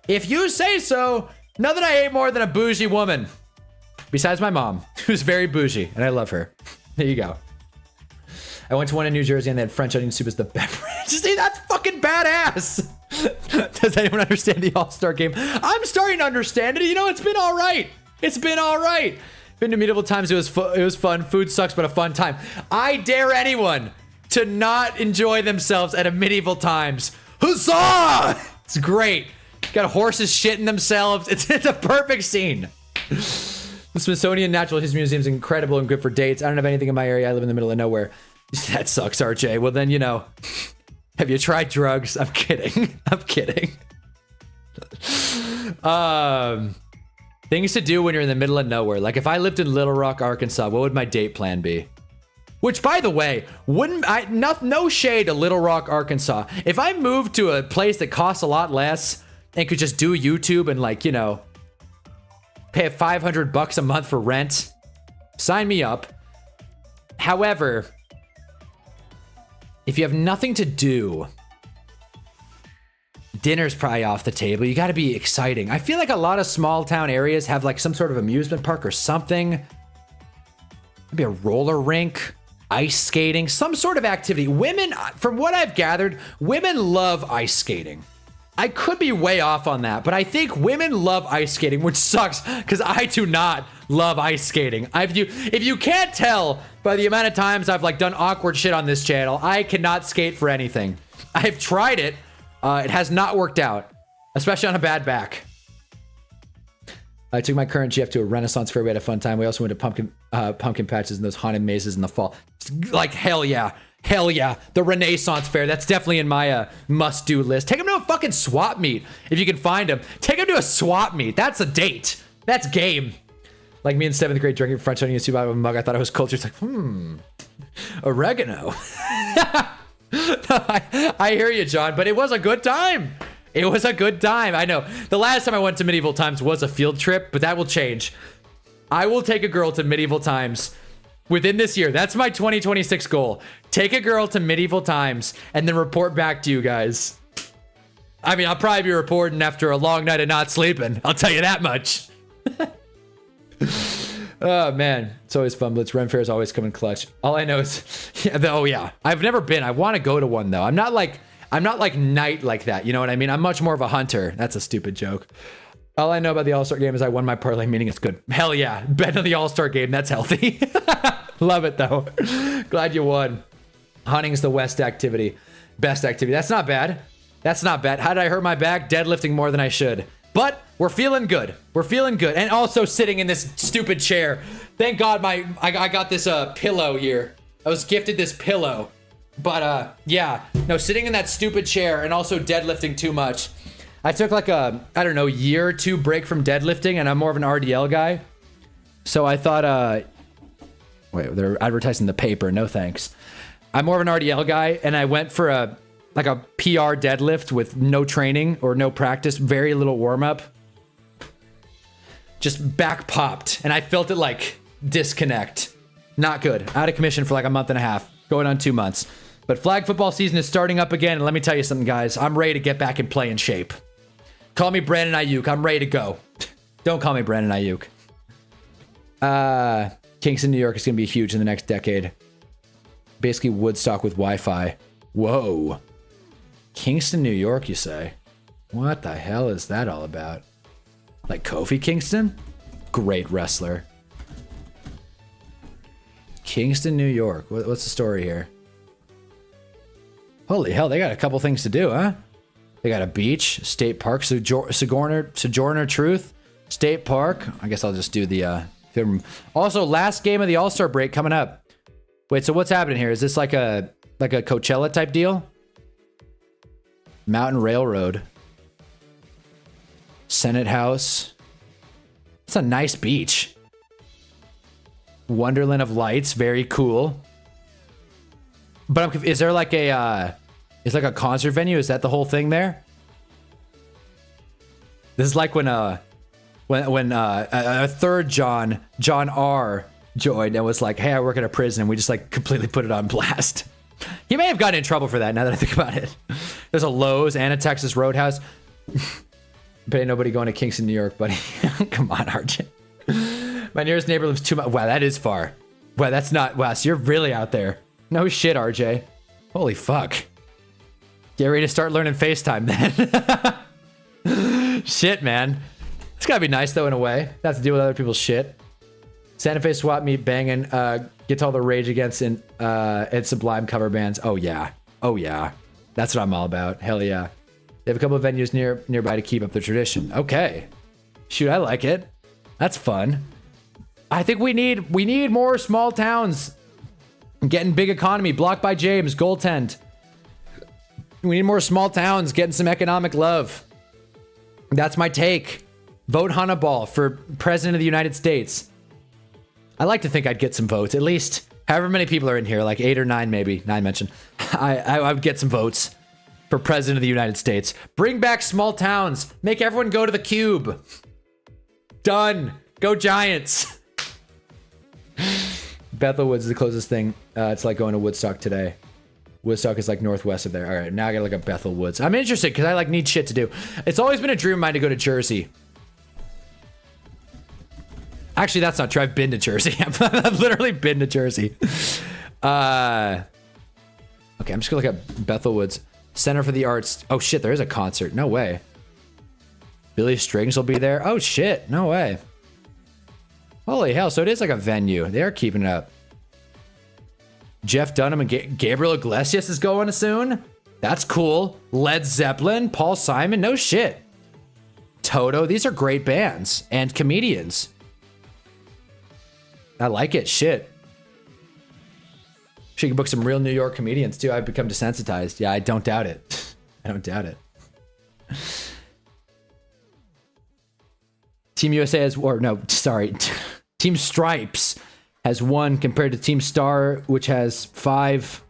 if you say so. Nothing I hate more than a bougie woman. Besides my mom, who's very bougie, and I love her. There you go. I went to one in New Jersey and they had French onion soup as the beverage. See, that's fucking badass. Does anyone understand the All-Star game? I'm starting to understand it. You know, it's been all right. It's been all right. Been to medieval times. It was fun. Food sucks, but a fun time. I dare anyone to not enjoy themselves at a medieval times. Huzzah! It's great. Got horses shitting themselves. It's a perfect scene. The Smithsonian Natural History Museum is incredible and good for dates. I don't have anything in my area. I live in the middle of nowhere. That sucks, RJ. Well, then, you know, have you tried drugs? I'm kidding. I'm kidding. Things to do when you're in the middle of nowhere. Like if I lived in Little Rock, Arkansas, what would my date plan be? Which, by the way, no shade to Little Rock, Arkansas. If I moved to a place that costs a lot less and could just do YouTube and, like, you know, pay $500 a month for rent, sign me up. However, if you have nothing to do, dinner's probably off the table. You got to be exciting. I feel like a lot of small town areas have like some sort of amusement park or something. Maybe a roller rink, ice skating, some sort of activity. Women, from what I've gathered, women love ice skating. I could be way off on that, but I think women love ice skating, which sucks because I do not love ice skating. If you can't tell by the amount of times I've like done awkward shit on this channel, I cannot skate for anything. I've tried it. It has not worked out, especially on a bad back. I took my current GF to a Renaissance fair. We had a fun time. We also went to pumpkin patches and those haunted mazes in the fall. Like, hell yeah. Hell yeah. The Renaissance fair. That's definitely in my must-do list. Take him to a fucking swap meet if you can find him. Take him to a swap meet. That's a date. That's game. Like me in 7th grade drinking French onion soup out of a mug. I thought it was culture. It's like, oregano. I hear you, John, but it was a good time. It was a good time. I know. The last time I went to medieval times was a field trip, but that will change. I will take a girl to medieval times within this year. That's my 2026 goal. Take a girl to medieval times and then report back to you guys. I mean, I'll probably be reporting after a long night of not sleeping. I'll tell you that much. Oh man, it's always fun. Blitz Ren Fair is always coming clutch. All I know is, oh yeah, I've never been. I want to go to one though. I'm not like Knight like that. You know what I mean? I'm much more of a hunter. That's a stupid joke. All I know about the All-Star game is I won my parlay, meaning it's good. Hell yeah, bet on the All-Star game. That's healthy. Love it though. Glad you won. Hunting's the best activity. That's not bad. That's not bad. How did I hurt my back? Deadlifting more than I should. But we're feeling good. We're feeling good. And also sitting in this stupid chair. Thank God I got this pillow here. I was gifted this pillow. But yeah, no, sitting in that stupid chair and also deadlifting too much. I took like a, I don't know, year or two break from deadlifting, and I'm more of an RDL guy. So I thought, wait, they're advertising the paper. No thanks. I'm more of an RDL guy, and I went for a PR deadlift with no training or no practice, very little warm up. Just back popped, and I felt it like disconnect. Not good. Out of commission for like a month and a half, going on 2 months. But flag football season is starting up again, and let me tell you something, guys. I'm ready to get back and play in shape. Call me Brandon Ayuk. I'm ready to go. Don't call me Brandon Ayuk. Kingston, New York is going to be huge in the next decade. Basically Woodstock with Wi-Fi. Whoa. Kingston, New York, you say? What the hell is that all about? Like Kofi Kingston? Great wrestler. Kingston, New York. What's the story here? Holy hell, they got a couple things to do, huh? They got a beach, state park, Sojourner Truth, state park. I guess I'll just do the film. Also, last game of the All-Star break coming up. Wait, so what's happening here? Is this like a Coachella type deal? Mountain Railroad. Senate House. It's a nice beach. Wonderland of Lights, very cool. But is there like a concert venue? Is that the whole thing there? This is like when a third John R joined and was like, "Hey, I work at a prison," and we just like completely put it on blast. He may have gotten in trouble for that. Now that I think about it, there's a Lowe's and a Texas Roadhouse. But ain't nobody going to Kingston, New York, buddy. Come on, RJ. My nearest neighbor lives 2 miles. Wow, that is far. Wow, that's not. Wow, so you're really out there. No shit, RJ. Holy fuck. Get ready to start learning FaceTime then. Shit, man. It's gotta be nice though in a way. Not to deal with other people's shit. Santa Fe swap meet banging. Get all the Rage Against and Sublime cover bands. Oh yeah. Oh yeah. That's what I'm all about. Hell yeah. They have a couple of venues nearby to keep up the tradition. Okay. Shoot, I like it. That's fun. I think we need more small towns. Getting big economy. Blocked by James. Goaltend. We need more small towns getting some economic love. That's my take. Vote HUNNABALL for President of the United States. I like to think I'd get some votes. At least however many people are in here. Like 8 or 9 maybe. 9 mentioned. I would get some votes for President of the United States. Bring back small towns. Make everyone go to the cube. Done. Go Giants. Bethel Woods is the closest thing. It's like going to Woodstock today. Woodstock is like northwest of there. All right, now I gotta look up Bethel Woods. I'm interested because I like need shit to do. It's always been a dream of mine to go to Jersey. Actually, that's not true. I've been to Jersey. I've literally been to Jersey. Okay, I'm just gonna look up Bethel Woods. Center for the Arts. Oh shit, there is a concert. No way. Billy Strings will be there. Oh shit, no way. Holy hell, so it is like a venue. They are keeping it up. Jeff Dunham and Gabriel Iglesias is going soon. That's cool. Led Zeppelin, Paul Simon, no shit. Toto, these are great bands and comedians. I like it, shit. She can book some real New York comedians too. I've become desensitized. Yeah, I don't doubt it. I don't doubt it. Team USA has, or no, sorry. Team Stripes has 1 compared to Team Star, which has 5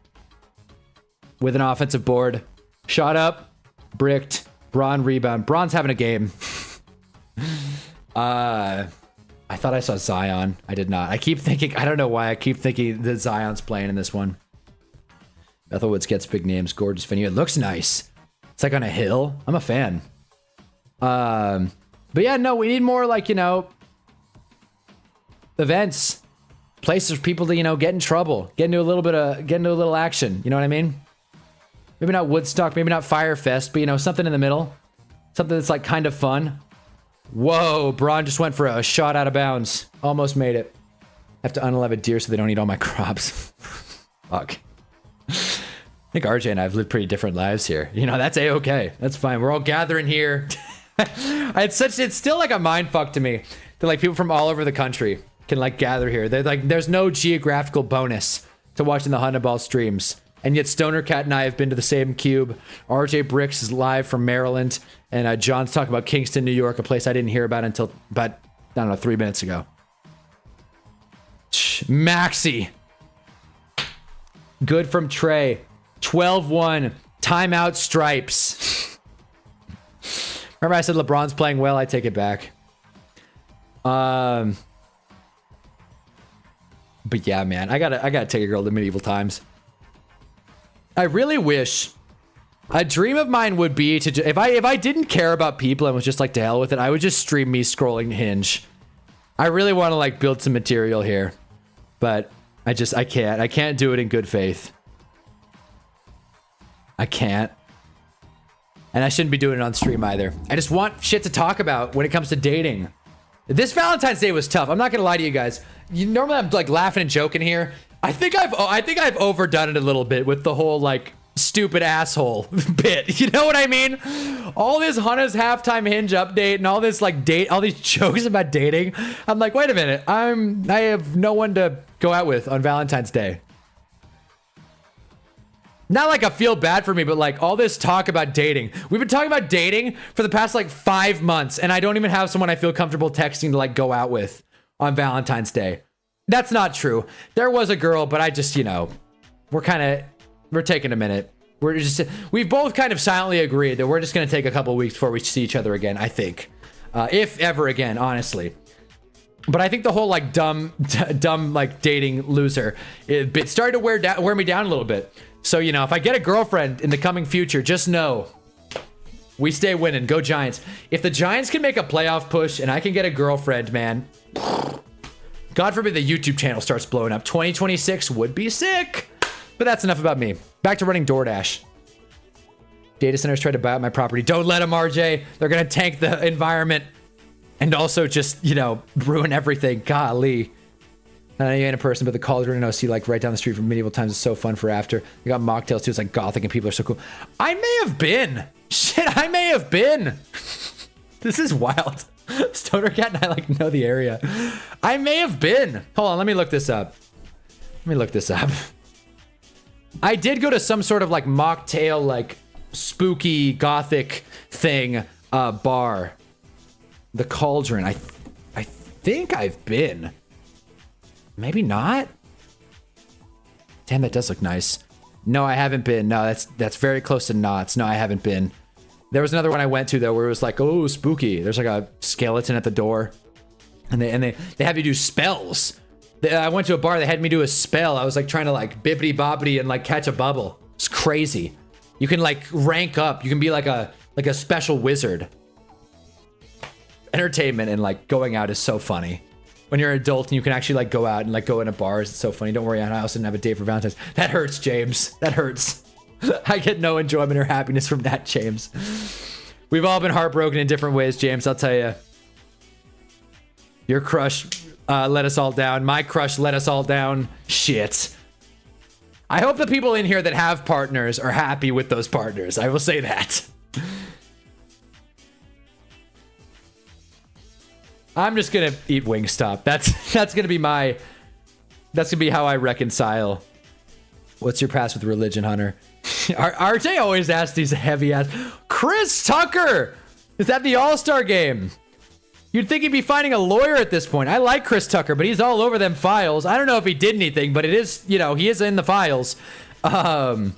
with an offensive board. Shot up, bricked, Braun rebound. Braun's having a game. I thought I saw Zion. I did not. I keep thinking, I don't know why, I keep thinking that Zion's playing in this one. Bethel Woods gets big names, gorgeous venue. It looks nice. It's like on a hill. I'm a fan. But yeah, no, we need more like, you know, events, places for people to, you know, get in trouble, get into a little action. You know what I mean? Maybe not Woodstock, maybe not Firefest, but you know, something in the middle, something that's like kind of fun. Whoa, Braun just went for a shot out of bounds. Almost made it. I have to unalive a deer so they don't eat all my crops. Fuck. I think RJ and I have lived pretty different lives here. You know, that's a-okay. That's fine. We're all gathering here. It's still like a mind fuck to me that like people from all over the country can like gather here. They're like, there's no geographical bonus to watching the HUNNABALL streams. And yet Stoner Cat and I have been to the same cube. RJ Bricks is live from Maryland. And John's talking about Kingston, New York, a place I didn't hear about until about, I don't know, 3 minutes ago. Maxi. Good from Trey. 12-1. Timeout Stripes. Remember I said LeBron's playing well? I take it back. But yeah, man. I gotta take a girl to medieval times. I really wish... A dream of mine would be to... If I didn't care about people and was just like, to hell with it, I would just stream me scrolling Hinge. I really want to like build some material here. But I can't. I can't do it in good faith. I can't. And I shouldn't be doing it on stream either. I just want shit to talk about when it comes to dating. This Valentine's Day was tough. I'm not gonna lie to you guys. Normally I'm like laughing and joking here. I think I've overdone it a little bit with the whole like stupid asshole bit. You know what I mean? All this Hunna's halftime Hinge update and all this like all these jokes about dating. I'm like, wait a minute. I have no one to go out with on Valentine's Day. Not like I feel bad for me, but like all this talk about dating. We've been talking about dating for the past like 5 months, and I don't even have someone I feel comfortable texting to like go out with on Valentine's Day. That's not true. There was a girl, but I just, you know, we're taking a minute. We've both kind of silently agreed that we're just going to take a couple weeks before we see each other again, I think. If ever again, honestly. But I think the whole like dumb like dating loser, it started to wear me down a little bit. So, you know, if I get a girlfriend in the coming future, just know we stay winning. Go Giants. If the Giants can make a playoff push and I can get a girlfriend, man, God forbid the YouTube channel starts blowing up. 2026 would be sick. But that's enough about me. Back to running DoorDash. Data centers tried to buy out my property. Don't let them, RJ. They're going to tank the environment and also just, you know, ruin everything. Golly. I know you ain't a person, but the Cauldron and OC, like right down the street from Medieval Times, is so fun for after. We got mocktails too. It's like gothic and people are so cool. I may have been. Shit, I may have been. This is wild. Stoner Cat and I like know the area. I may have been. Hold on, let me look this up. I did go to some sort of like mocktail, like spooky gothic thing, bar. The Cauldron. I think I've been. Maybe not. Damn, that does look nice. No, I haven't been. No, that's very close to knots. No, I haven't been. There was another one I went to though where it was like, oh, spooky. There's like a skeleton at the door, and they have you do spells. I went to a bar. They had me do a spell. I was like trying to like bippity boppity and like catch a bubble. It's crazy. You can like rank up. You can be like a special wizard. Entertainment and like going out is so funny. When you're an adult and you can actually like go out and like go into bars, it's so funny. Don't worry, I also didn't have a date for Valentine's. That hurts, James. That hurts. I get no enjoyment or happiness from that, James. We've all been heartbroken in different ways, James. I'll tell you. Your crush let us all down. My crush let us all down. Shit. I hope the people in here that have partners are happy with those partners. I will say that. I'm just gonna eat Wingstop. That's gonna be my. That's gonna be how I reconcile. What's your past with religion, Hunter? RJ always asks these heavy ass. Chris Tucker is at the All-Star game. You'd think he'd be finding a lawyer at this point. I like Chris Tucker, but he's all over them files. I don't know if he did anything, but it is, you know, he is in the files. What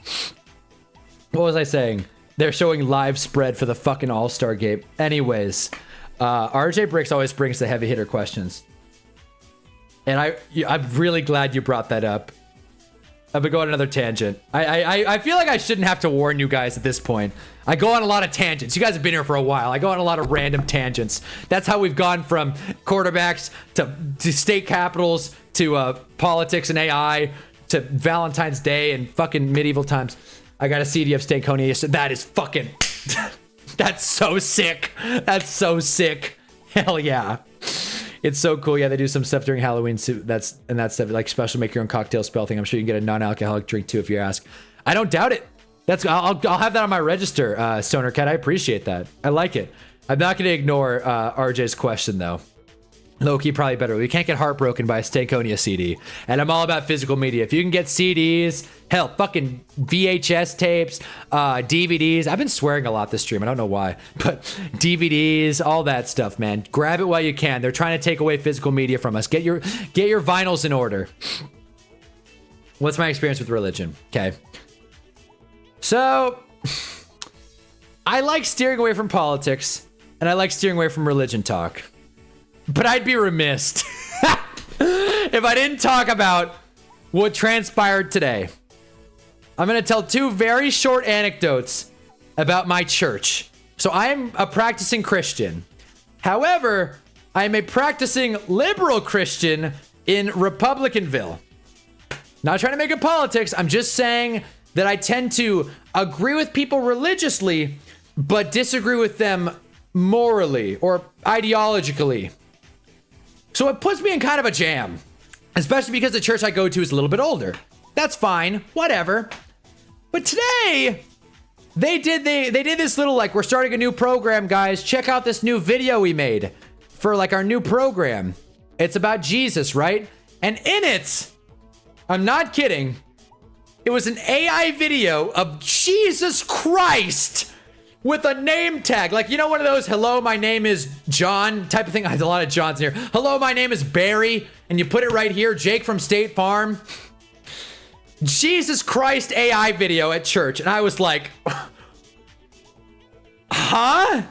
was I saying? They're showing live spread for the fucking All-Star game. Anyways. RJ Bricks always brings the heavy hitter questions. And I'm really glad you brought that up. I've been going on another tangent. I feel like I shouldn't have to warn you guys at this point. I go on a lot of tangents. You guys have been here for a while. I go on a lot of random tangents. That's how we've gone from quarterbacks to state capitals to politics and AI to Valentine's Day and fucking medieval times. I got a CD of Stankonia. That is fucking... That's so sick. That's so sick. Hell yeah. It's so cool. Yeah, they do some stuff during Halloween. So that's stuff like special make your own cocktail spell thing. I'm sure you can get a non-alcoholic drink too if you ask. I don't doubt it. I'll have that on my register, Stoner Cat. I appreciate that. I like it. I'm not going to ignore RJ's question though. Low-key probably better. We can't get heartbroken by a Stankonia CD. And I'm all about physical media. If you can get CDs, hell, fucking VHS tapes, DVDs. I've been swearing a lot this stream. I don't know why. But DVDs, all that stuff, man. Grab it while you can. They're trying to take away physical media from us. Get your vinyls in order. What's my experience with religion? Okay. So, I like steering away from politics. And I like steering away from religion talk. But I'd be remiss if I didn't talk about what transpired today. I'm going to tell two very short anecdotes about my church. So I'm a practicing Christian. However, I'm a practicing liberal Christian in Republicanville. Not trying to make it politics. I'm just saying that I tend to agree with people religiously, but disagree with them morally or ideologically. So it puts me in kind of a jam, especially because the church I go to is a little bit older. That's fine, whatever. But today, they did this little, like, we're starting a new program, guys. Check out this new video we made for, like, our new program. It's about Jesus, right? And in it, I'm not kidding, it was an AI video of Jesus Christ with a name tag. Like, you know, one of those, hello, my name is John type of thing. There's a lot of Johns in here. Hello, my name is Barry. And you put it right here, Jake from State Farm. Jesus Christ AI video at church. And I was like, huh?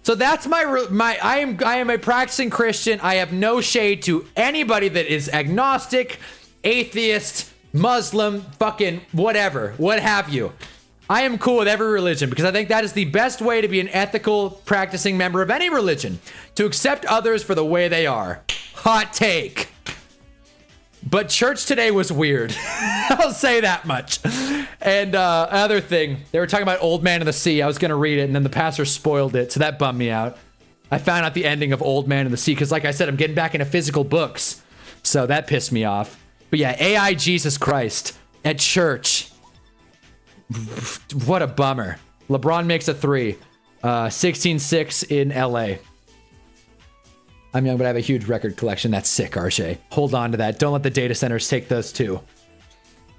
So that's I am a practicing Christian. I have no shade to anybody that is agnostic, atheist, Muslim, fucking whatever, what have you. I am cool with every religion because I think that is the best way to be an ethical, practicing member of any religion. To accept others for the way they are. Hot take. But church today was weird. I'll say that much. And other thing, they were talking about Old Man in the Sea. I was going to read it, and then the pastor spoiled it, so that bummed me out. I found out the ending of Old Man in the Sea because, like I said, I'm getting back into physical books. So that pissed me off. But yeah, AI Jesus Christ at church. What a bummer. LeBron makes a 3. 16-6 in LA. I'm young, but I have a huge record collection. That's sick, RJ. Hold on to that. Don't let the data centers take those too.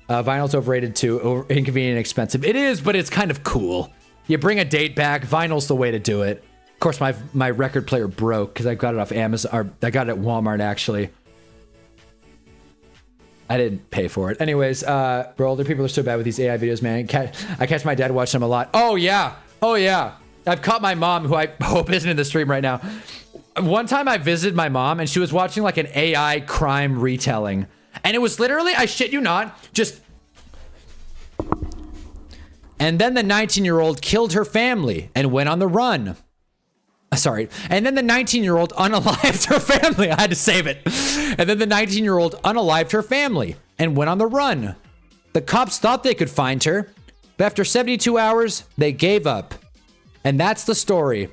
Vinyl's overrated too. Inconvenient and expensive. It is, but it's kind of cool. You bring a date back. Vinyl's the way to do it. Of course, my record player broke because I got it off Amazon. Or I got it at Walmart, actually. I didn't pay for it. Anyways, bro, older people are so bad with these AI videos, man. I catch my dad watching them a lot. Oh, yeah. Oh, yeah. I've caught my mom, who I hope isn't in the stream right now. One time I visited my mom, and she was watching, like, an AI crime retelling. And it was literally, I shit you not, just And then the 19-year-old killed her family and went on the run. Sorry. And then the 19-year-old unalived her family. I had to save it. And then the 19-year-old unalived her family and went on the run. The cops thought they could find her, but after 72 hours, they gave up. And that's the story.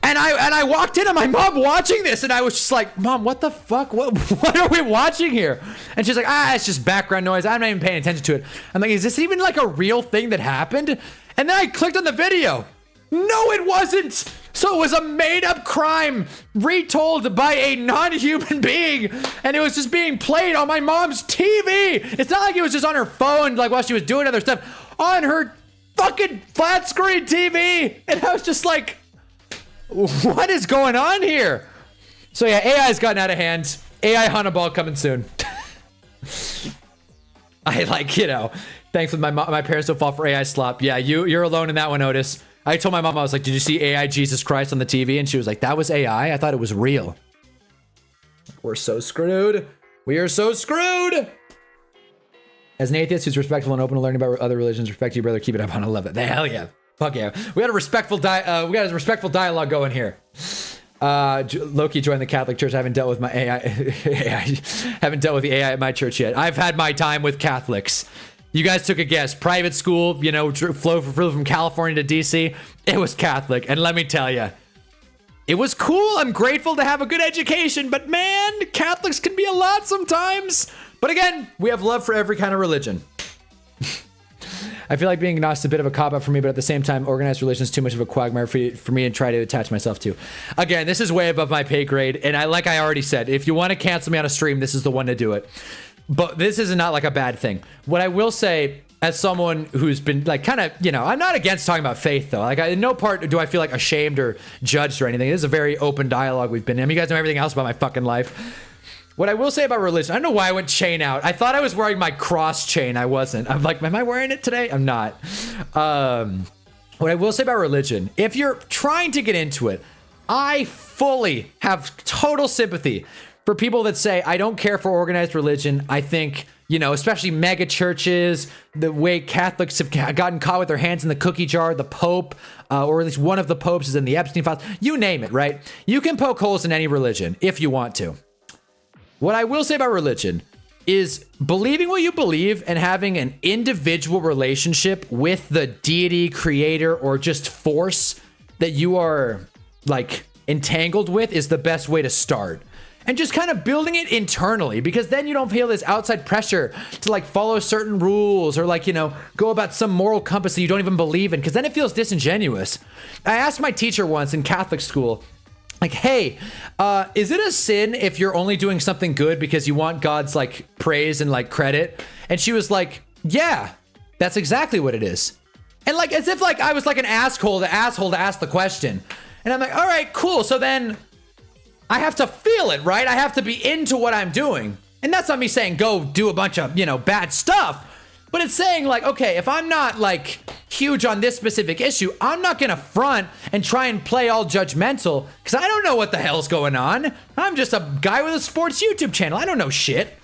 And I walked in on my mom watching this, and I was just like, Mom, what the fuck? What are we watching here? And she's like, it's just background noise. I'm not even paying attention to it. I'm like, is this even like a real thing that happened? And then I clicked on the video. No, it wasn't. So it was a made-up crime retold by a non-human being, and it was just being played on my mom's TV. It's not like it was just on her phone, like while she was doing other stuff, on her fucking flat screen TV. And I was just like, what is going on here? So yeah, AI's gotten out of hand. AI HUNNABALL coming soon. I like, you know, thanks with my parents don't fall for AI slop. Yeah, you're alone in that one, Otis. I told my mom, I was like, did you see AI Jesus Christ on the TV? And she was like, that was AI? I thought it was real. We're so screwed. We are so screwed. As an atheist who's respectful and open to learning about other religions, respect you, brother. Keep it up. I love it. Hell yeah. Fuck yeah. We got a respectful dialogue going here. Loki joined the Catholic Church. I haven't dealt with my AI. Haven't dealt with the AI at my church yet. I've had my time with Catholics. You guys took a guess. Private school, you know, flew from California to DC. It was Catholic. And let me tell you, it was cool. I'm grateful to have a good education. But man, Catholics can be a lot sometimes. But again, we have love for every kind of religion. I feel like being agnostic is a bit of a cop-out for me, but at the same time, organized religion is too much of a quagmire for me to try to attach myself to. Again, this is way above my pay grade. And like I already said, if you want to cancel me on a stream, this is the one to do it. But this is not like a bad thing. What I will say, as someone who's been like kind of, you know, I'm not against talking about faith though. Like in no part do I feel like ashamed or judged or anything. This is a very open dialogue we've been in. I mean, you guys know everything else about my fucking life. What I will say about religion, I don't know why I went chain out. I thought I was wearing my cross chain. I wasn't. I'm like, am I wearing it today? I'm not. What I will say about religion, if you're trying to get into it, I fully have total sympathy for people that say, I don't care for organized religion. I think, you know, especially mega churches, the way Catholics have gotten caught with their hands in the cookie jar, the Pope, or at least one of the popes is in the Epstein files. You name it, right? You can poke holes in any religion if you want to. What I will say about religion is believing what you believe and having an individual relationship with the deity, creator, or just force that you are like entangled with is the best way to start. And just kind of building it internally, because then you don't feel this outside pressure to like follow certain rules or like, you know, go about some moral compass that you don't even believe in, because then it feels disingenuous. I asked my teacher once in Catholic school, like, hey, is it a sin if you're only doing something good because you want God's like praise and like credit? And she was like, yeah, that's exactly what it is. And like, as if like I was like an asshole to ask the question. And I'm like, all right, cool. So then I have to feel it, right? I have to be into what I'm doing. And that's not me saying go do a bunch of, you know, bad stuff. But it's saying like, okay, if I'm not like huge on this specific issue, I'm not going to front and try and play all judgmental because I don't know what the hell's going on. I'm just a guy with a sports YouTube channel. I don't know shit.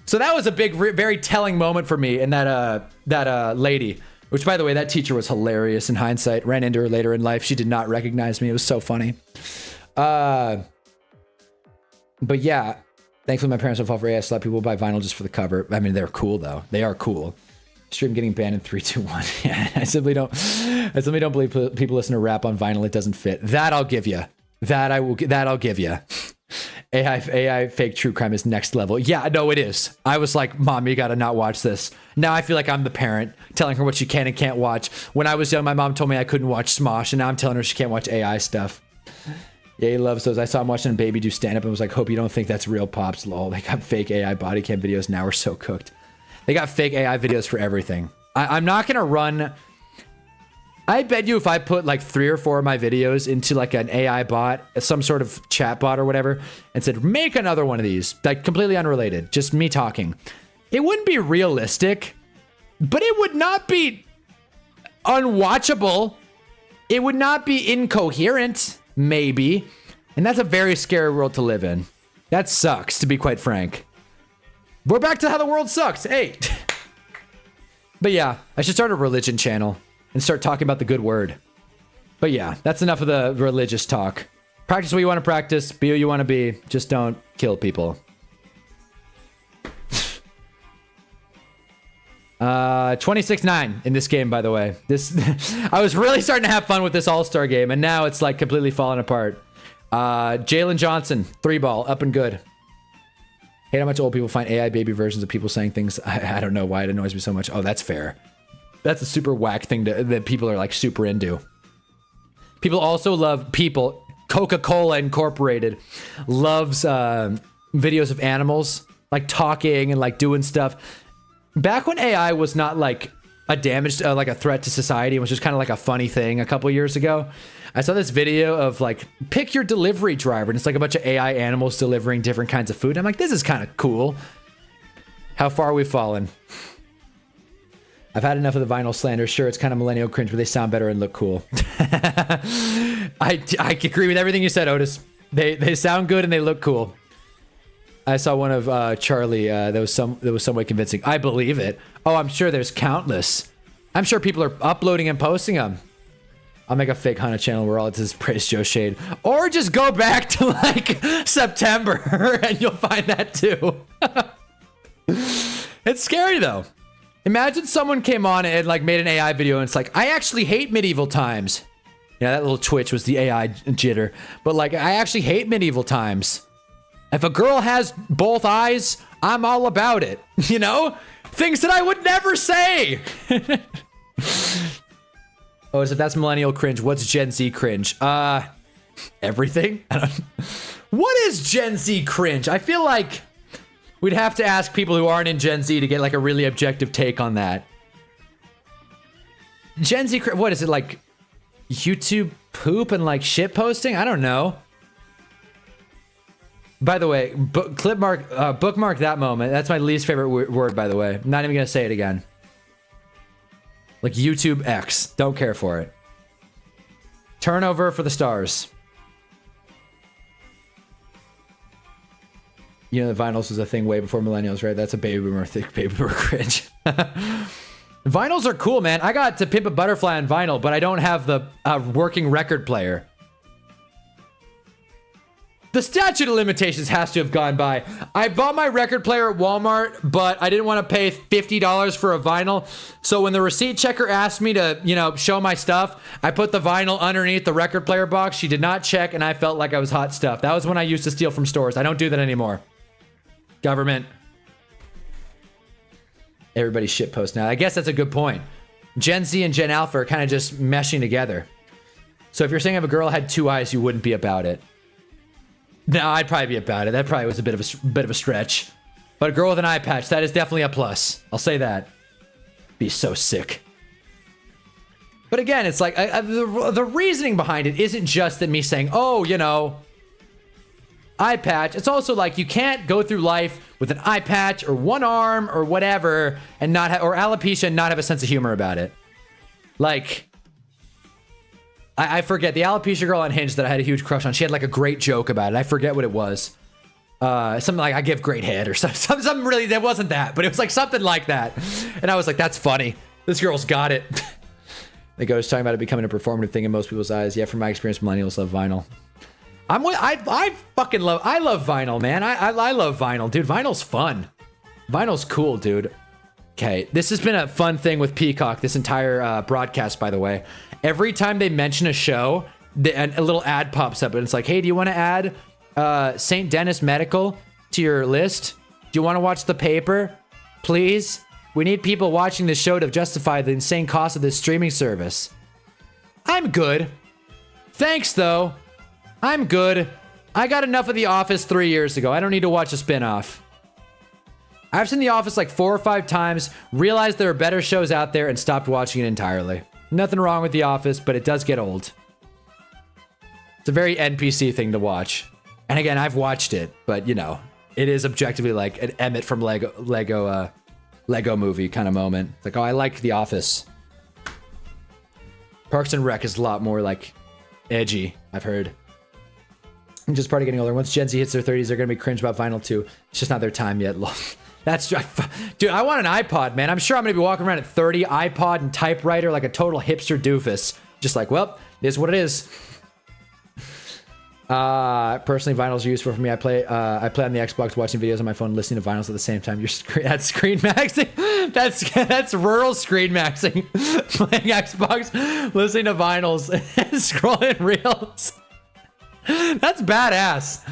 So that was a big, very telling moment for me. And that lady, which by the way, that teacher was hilarious in hindsight. Ran into her later in life. She did not recognize me. It was so funny. But yeah. Thankfully, my parents don't fall for AI slap. People buy vinyl just for the cover. I mean, they're cool though. They are cool. Stream getting banned in 3, 2, 1. Yeah, I simply don't believe people listen to rap on vinyl. It doesn't fit. That I'll give you. That I'll give you. AI fake true crime is next level. Yeah, no, it is. I was like, Mom, you gotta not watch this. Now I feel like I'm the parent telling her what she can and can't watch. When I was young, my mom told me I couldn't watch Smosh, and now I'm telling her she can't watch AI stuff. Yeah, he loves those. I saw him watching a baby do stand-up and was like, hope you don't think that's real, Pops. Lol. They got fake AI body cam videos now. We're so cooked. They got fake AI videos for everything. I'm not going to run... I bet you if I put like 3 or 4 of my videos into like an AI bot, some sort of chat bot or whatever, and said, make another one of these, like completely unrelated, just me talking. It wouldn't be realistic, but it would not be unwatchable. It would not be incoherent. Maybe. And that's a very scary world to live in. That sucks, to be quite frank. We're back to how the world sucks. Hey, But yeah, I should start a religion channel and start talking about the good word. But yeah, that's enough of the religious talk. Practice what you want to practice. Be who you want to be. Just don't kill people. 26-9 in this game, by the way. I was really starting to have fun with this all-star game, and now it's like completely falling apart. Jalen Johnson, 3-ball, up and good. Hate how much old people find AI baby versions of people saying things. I don't know why it annoys me so much. Oh, that's fair. That's a super whack thing that people are like super into. People also love Coca-Cola Incorporated loves videos of animals like talking and like doing stuff. Back when AI was not like a damage, like a threat to society, it was just kind of like a funny thing a couple years ago. I saw this video of like, pick your delivery driver, and it's like a bunch of AI animals delivering different kinds of food. I'm like, this is kind of cool. How far we've fallen. I've had enough of the vinyl slander. Sure, it's kind of millennial cringe, but they sound better and look cool. I agree with everything you said, Otis. They sound good and they look cool. I saw one of Charlie that was somewhat convincing. I believe it. Oh, I'm sure there's countless. I'm sure people are uploading and posting them. I'll make a fake Hunna channel where all it is praise Joe Shade. Or just go back to like September and you'll find that too. It's scary though. Imagine someone came on and like made an AI video and it's like, I actually hate medieval times. Yeah, that little twitch was the AI jitter. But like, I actually hate medieval times. If a girl has both eyes, I'm all about it. You know? Things that I would never say. Oh, so if that's millennial cringe, what's Gen Z cringe? Everything? What is Gen Z cringe? I feel like we'd have to ask people who aren't in Gen Z to get like a really objective take on that. Gen Z, what is it, like YouTube poop and like shit posting? I don't know. By the way, bookmark that moment. That's my least favorite word, by the way. I'm not even gonna say it again. Like YouTube X. Don't care for it. Turnover for the stars. You know, the vinyls was a thing way before millennials, right? That's a baby boomer thing. Baby boomer cringe. Vinyls are cool, man. I got To Pimp a Butterfly on vinyl, but I don't have the working record player. The statute of limitations has to have gone by. I bought my record player at Walmart, but I didn't want to pay $50 for a vinyl. So when the receipt checker asked me to, you know, show my stuff, I put the vinyl underneath the record player box. She did not check, and I felt like I was hot stuff. That was when I used to steal from stores. I don't do that anymore. Government. Everybody's shitpost now. I guess that's a good point. Gen Z and Gen Alpha are kind of just meshing together. So if you're saying if a girl had two eyes, you wouldn't be about it. No, I'd probably be about it. That probably was a bit of a stretch. But a girl with an eye patch, that is definitely a plus. I'll say that. Be so sick. But again, it's like the reasoning behind it isn't just that me saying, oh, you know, eye patch. It's also like you can't go through life with an eye patch or one arm or whatever and not have, or alopecia and not have a sense of humor about it. Like, I forget the alopecia girl on Hinge that I had a huge crush on. She had like a great joke about it. I forget what it was. Something like I give great head or something really, that wasn't that, but it was like something like that. And I was like, that's funny. This girl's got it. The ghost talking about it becoming a performative thing in most people's eyes. Yeah, from my experience, millennials love vinyl. I fucking love vinyl, man. I love vinyl, dude. Vinyl's fun. Vinyl's cool, dude. Okay, this has been a fun thing with Peacock, this entire broadcast, by the way. Every time they mention a show, a little ad pops up, and it's like, hey, do you want to add St. Denis Medical to your list? Do you want to watch The Paper? Please? We need people watching this show to justify the insane cost of this streaming service. I'm good. Thanks, though. I'm good. I got enough of The Office 3 years ago. I don't need to watch a spinoff. I've seen The Office like 4 or 5 times, realized there are better shows out there, and stopped watching it entirely. Nothing wrong with The Office, but it does get old. It's a very NPC thing to watch. And again, I've watched it, but you know, it is objectively like an Emmett from Lego movie kind of moment. It's like, oh, I like The Office. Parks and Rec is a lot more like edgy, I've heard. I'm just part of getting older. Once Gen Z hits their 30s, they're going to be cringe about vinyl too. It's just not their time yet. That's dude, I want an iPod, man. I'm sure I'm gonna be walking around at 30, iPod and typewriter like a total hipster doofus. Just like, well, it is what it is. Personally, vinyls are useful for me. I play on the Xbox, watching videos on my phone, listening to vinyls at the same time. That's screen maxing. That's rural screen maxing. Playing Xbox, listening to vinyls, and scrolling reels. That's badass.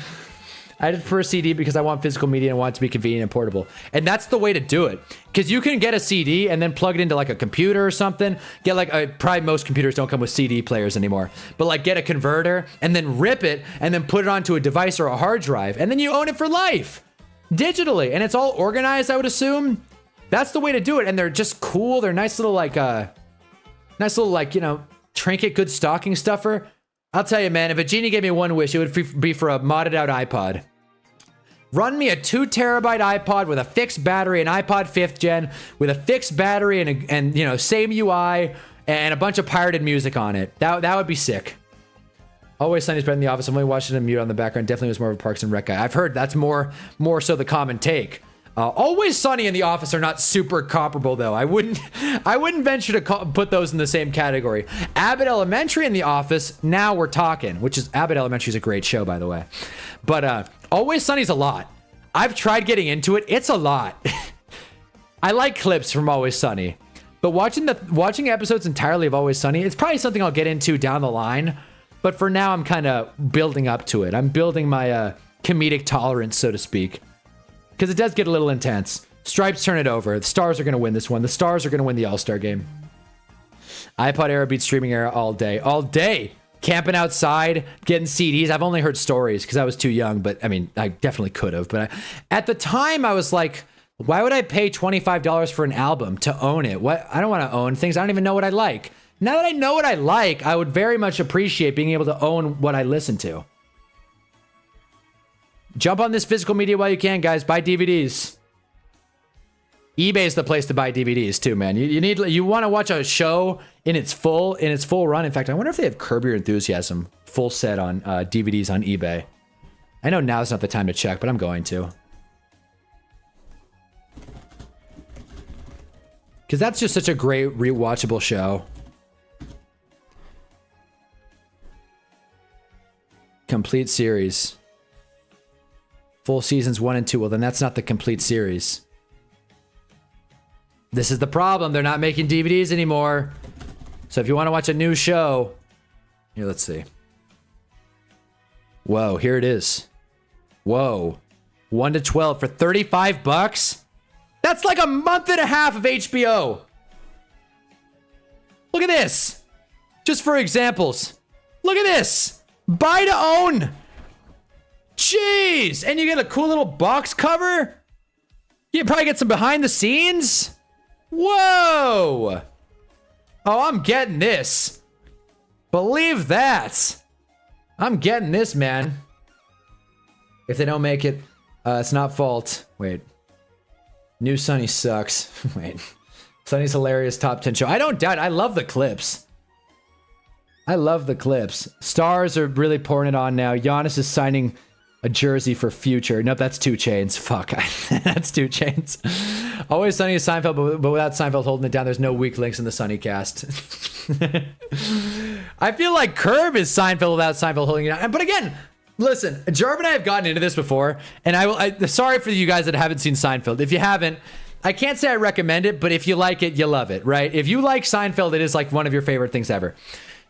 I prefer a CD because I want physical media and want it to be convenient and portable. And that's the way to do it. Because you can get a CD and then plug it into like a computer or something. Get like probably most computers don't come with CD players anymore. But like get a converter and then rip it and then put it onto a device or a hard drive. And then you own it for life. Digitally. And it's all organized, I would assume. That's the way to do it. And they're just cool. They're nice little like, you know, trinket, good stocking stuffer. I'll tell you, man, if a genie gave me one wish, it would be for a modded out iPod. Run me a 2 terabyte iPod with a fixed battery, an iPod 5th gen with a fixed battery and you know, same UI and a bunch of pirated music on it. That would be sick. Always Sunny's better in the office. I'm only watching him mute on the background. Definitely was more of a Parks and Rec guy. I've heard that's more so the common take. Always Sunny and The Office are not super comparable, though. I wouldn't venture to put those in the same category. Abbott Elementary and The Office, now we're talking. Which is, Abbott Elementary is a great show, by the way. But Always Sunny's a lot. I've tried getting into it. It's a lot. I like clips from Always Sunny, but watching episodes entirely of Always Sunny, it's probably something I'll get into down the line. But for now, I'm kind of building up to it. I'm building my comedic tolerance, so to speak. Because it does get a little intense. Stripes turn it over. The Stars are going to win this one. The Stars are going to win the All-Star game. iPod era beats streaming era all day. All day. Camping outside, getting CDs. I've only heard stories because I was too young. But, I mean, I definitely could have. But at the time, I was like, why would I pay $25 for an album to own it? What? I don't want to own things. I don't even know what I like. Now that I know what I like, I would very much appreciate being able to own what I listen to. Jump on this physical media while you can, guys. Buy DVDs. eBay's the place to buy DVDs too, man. You want to watch a show in its full run. In fact, I wonder if they have Curb Your Enthusiasm full set on DVDs on eBay. I know now's not the time to check, but I'm going to. Because that's just such a great rewatchable show. Complete series. Full seasons 1 and 2. Well, then that's not the complete series. This is the problem. They're not making DVDs anymore. So if you want to watch a new show... Here, let's see. Whoa, here it is. Whoa. 1 to 12 for 35 bucks? That's like a month and a half of HBO. Look at this. Just for examples. Look at this. Buy to own. Jeez. And you get a cool little box cover. You probably get some behind the scenes. Whoa. Oh, I'm getting this. Believe that. I'm getting this, man. If they don't make it, it's not fault. Wait. New Sunny sucks. Wait. Sunny's hilarious top 10 show. I don't doubt it. I love the clips. I love the clips. Stars are really pouring it on now. Giannis is signing a jersey for Future. Nope, that's 2 Chainz. Fuck. That's 2 Chainz. Always Sunny is Seinfeld, but without Seinfeld holding it down, there's no weak links in the Sunny cast. I feel like Curb is Seinfeld without Seinfeld holding it down. But again, listen, Jarv and I have gotten into this before, and sorry for you guys that haven't seen Seinfeld. If you haven't, I can't say I recommend it, but if you like it, you love it, right? If you like Seinfeld, it is like one of your favorite things ever.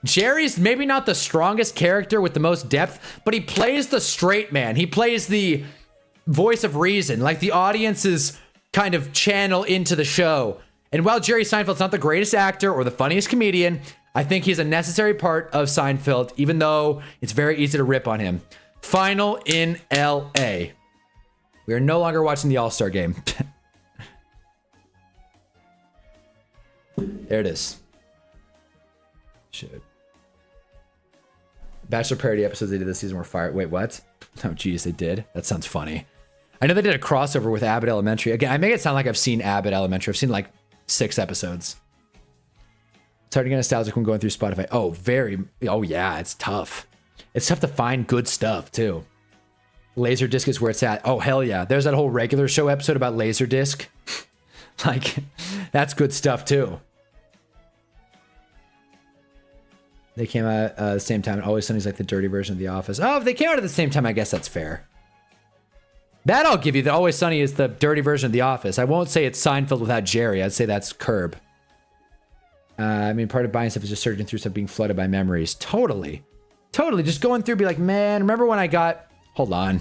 Jerry's maybe not the strongest character with the most depth, but he plays the straight man. He plays the voice of reason, like the audience's kind of channel into the show. And while Jerry Seinfeld's not the greatest actor or the funniest comedian, I think he's a necessary part of Seinfeld, even though it's very easy to rip on him. Final in LA. We are no longer watching the All-Star game. There it is. Shit. Bachelor parody episodes they did this season were fire. Wait, what? Oh, geez, they did? That sounds funny. I know they did a crossover with Abbott Elementary. Again, I make it sound like I've seen Abbott Elementary. I've seen like 6 episodes. It's hard to get nostalgic when going through Spotify. Oh, very. Oh, yeah, it's tough. It's tough to find good stuff, too. Laserdisc is where it's at. Oh, hell yeah. There's that whole regular show episode about Laserdisc. Like, that's good stuff, too. They came out at the same time. Always Sunny's like the dirty version of The Office. Oh, if they came out at the same time, I guess that's fair. That I'll give you. That Always Sunny is the dirty version of The Office. I won't say it's Seinfeld without Jerry. I'd say that's Curb. I mean, part of buying stuff is just searching through stuff, being flooded by memories. Totally. Totally. Just going through, be like, man, remember when I got... Hold on.